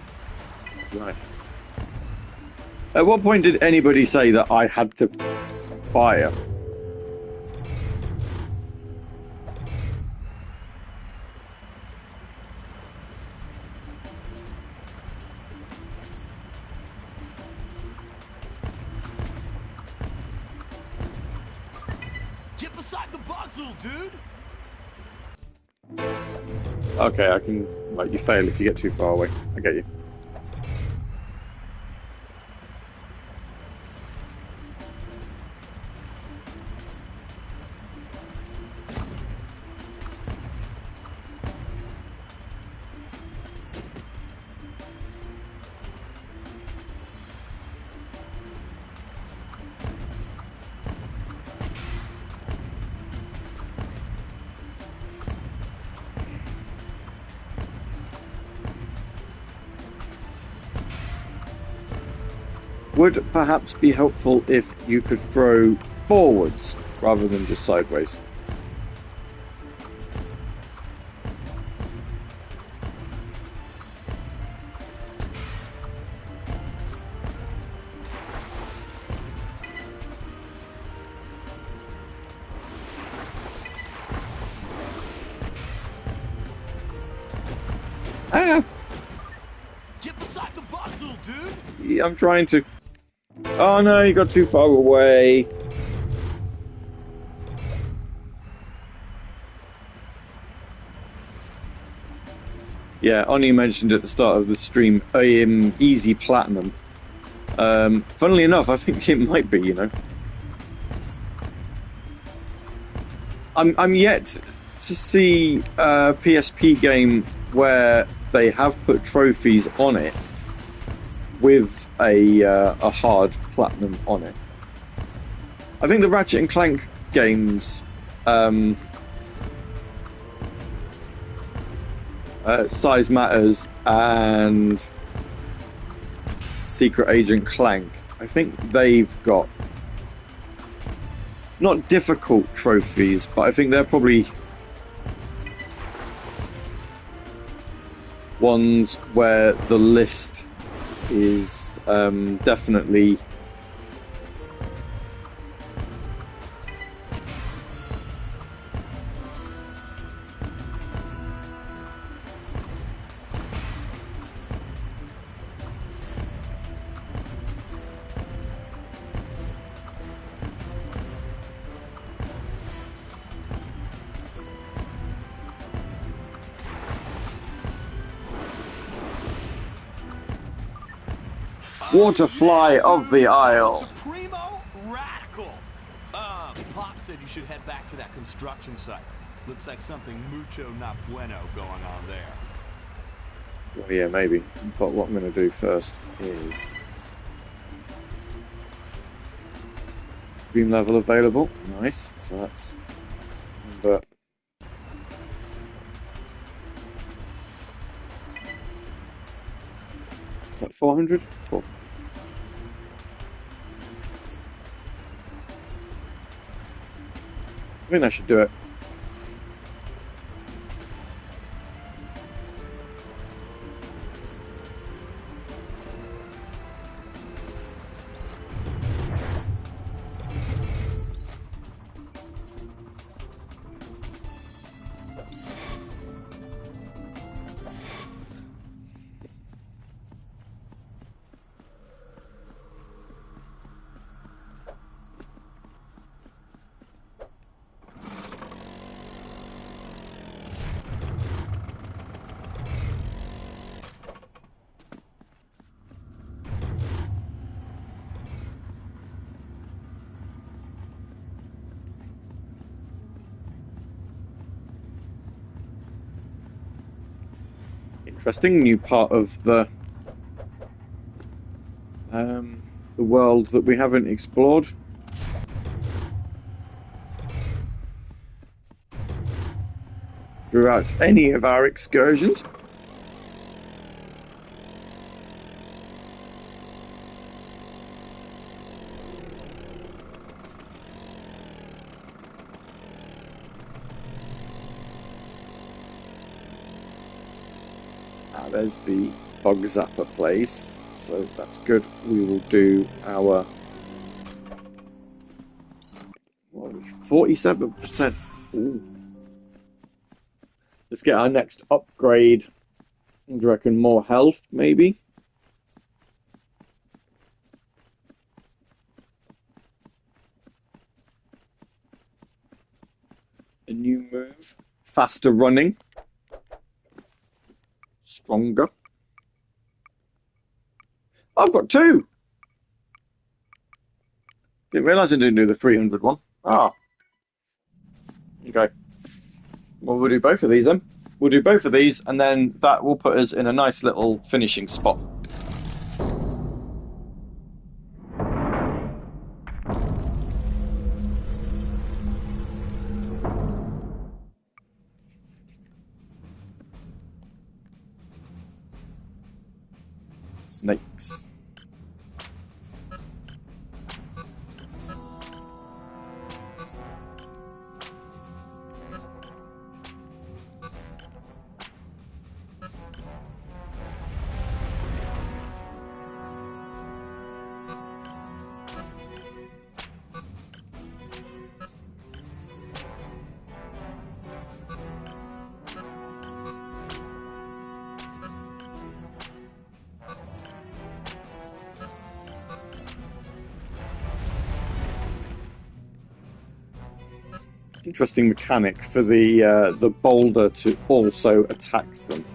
Right. At what point did anybody say that I had to fire? Get beside the bugs, little dude! Okay, I can... Right, you fail if you get too far away. I get you. Would perhaps be helpful if you could throw forwards rather than just sideways. Ah! Get beside the bugs, little dude! Yeah, I'm trying to... Oh no, you got too far away. Yeah, Oni mentioned at the start of the stream, easy platinum. Funnily enough, I think it might be, you know. I'm yet to see a PSP game where they have put trophies on it with a hard platinum on it. I think the Ratchet and Clank games, Size Matters and Secret Agent Clank, I think they've got not difficult trophies, but I think they're probably ones where the list is definitely Waterfly of the Isle. Supremo Radical! Pop said you should head back to that construction site. Looks like something mucho not bueno going on there. Well, yeah, maybe. But what I'm going to do first is... Dream level available. Nice. So that's... number... Is that 400? 4. I think I should do it. Interesting new part of the world that we haven't explored. Throughout any of our excursions. There's the bog zapper place, so that's good. We will do our 47%. Ooh. Let's get our next upgrade. Do you reckon more health, maybe? A new move. Faster running. Stronger. I've got 2! Didn't realise I didn't do the 300 one. Ah. Okay. Well, we'll do both of these then. We'll do both of these, and then that will put us in a nice little finishing spot. Snakes. Interesting mechanic for the boulder to also attack them.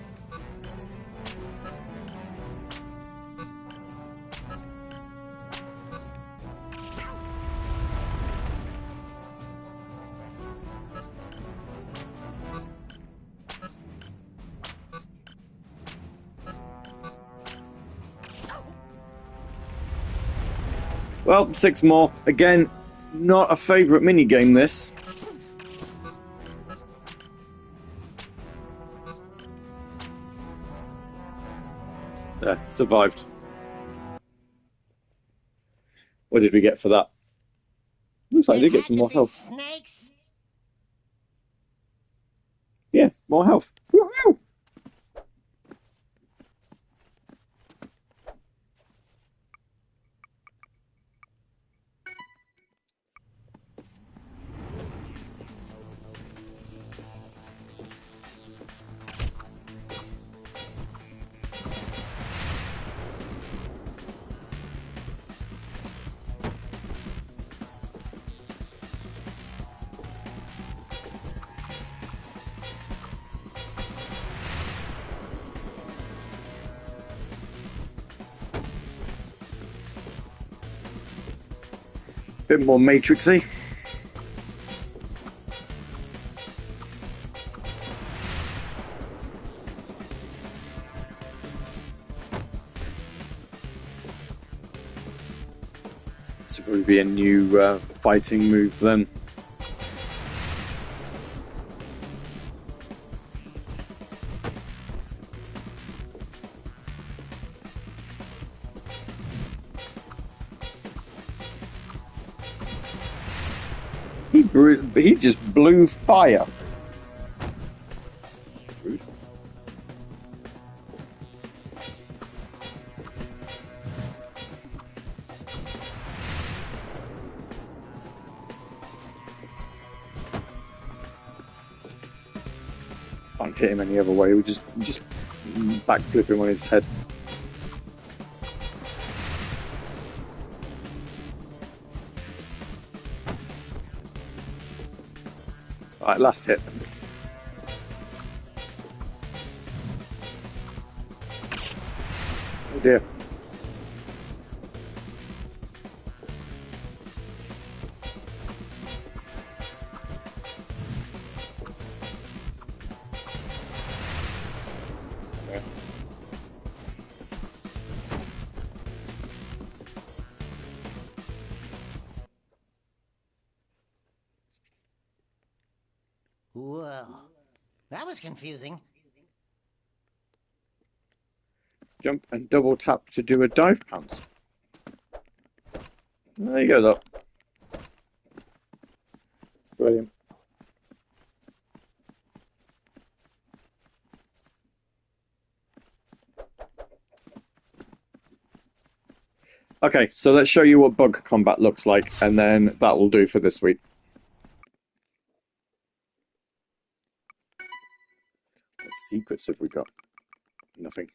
Well, 6 more. Again, not a favourite minigame, this. There, survived. What did we get for that? Looks like I did get some more health. Snakes? Yeah, more health. Woohoo! Bit more matrixy. This will probably be a new fighting move then. He just blew fire. Rude. Can't hit him any other way. We just backflip him on his head. Right, last hit. Oh dear. Whoa. That was confusing. Jump and double tap to do a dive pounce. There you go, though. Brilliant. Okay, so let's show you what bug combat looks like, and then that will do for this week. What secrets have we got? Nothing.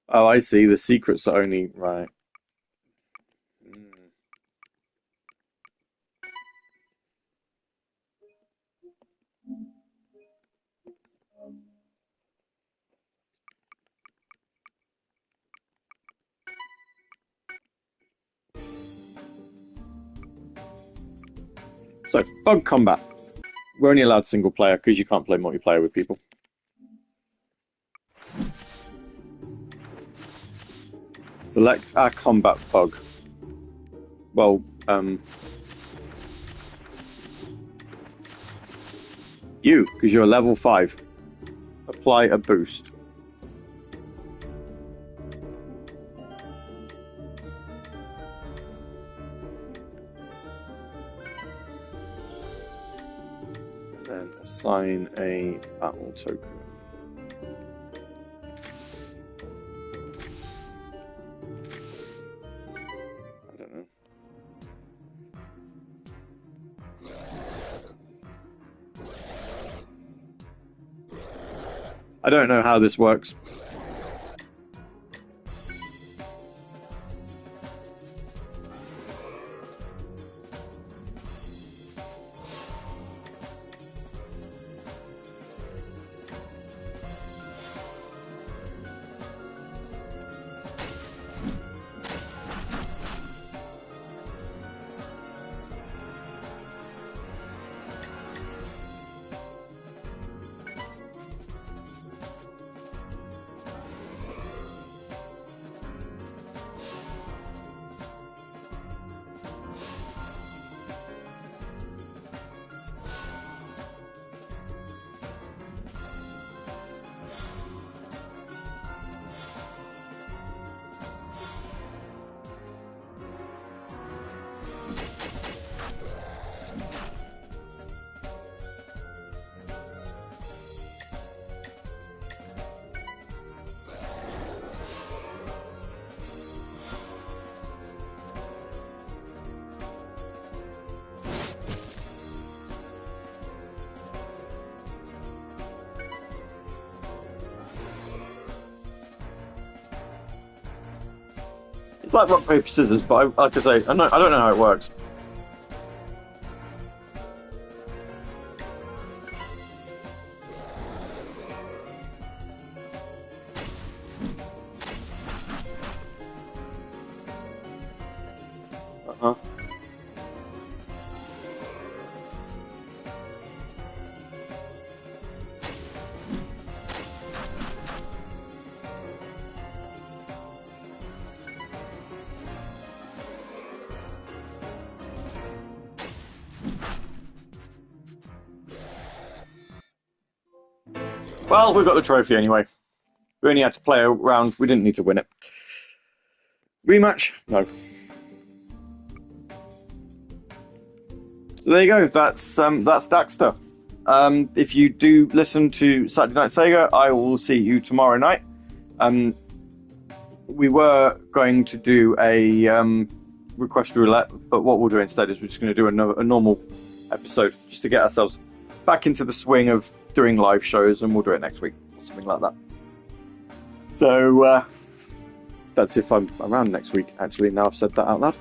Oh, I see. The secrets are only... Right. So, bug combat. We're only allowed single player because you can't play multiplayer with people. Select our combat bug. Well, you, because you're level 5. Apply a boost. Then assign a battle token. I don't know. I don't know how this works. It's like rock, paper, scissors, but like I say, I don't know how it works. Uh-huh. Well, we've got the trophy anyway. We only had to play a round. We didn't need to win it. Rematch? No. So there you go. That's Daxter. If you do listen to Saturday Night Sega, I will see you tomorrow night. We were going to do a request roulette, but what we'll do instead is we're just going to do a normal episode just to get ourselves back into the swing of doing live shows, and we'll do it next week or something like that. So that's if I'm around next week. Actually, now I've said that out loud.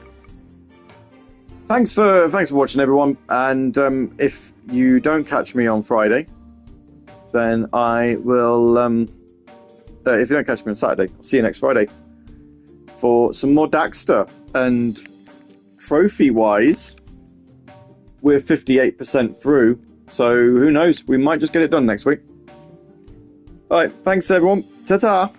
Thanks for watching, everyone. And if you don't catch me on Friday, then I will. If you don't catch me on Saturday, I'll see you next Friday for some more Daxter. And trophy-wise, we're 58% through. So who knows? We might just get it done next week. All right. Thanks, everyone. Ta-ta.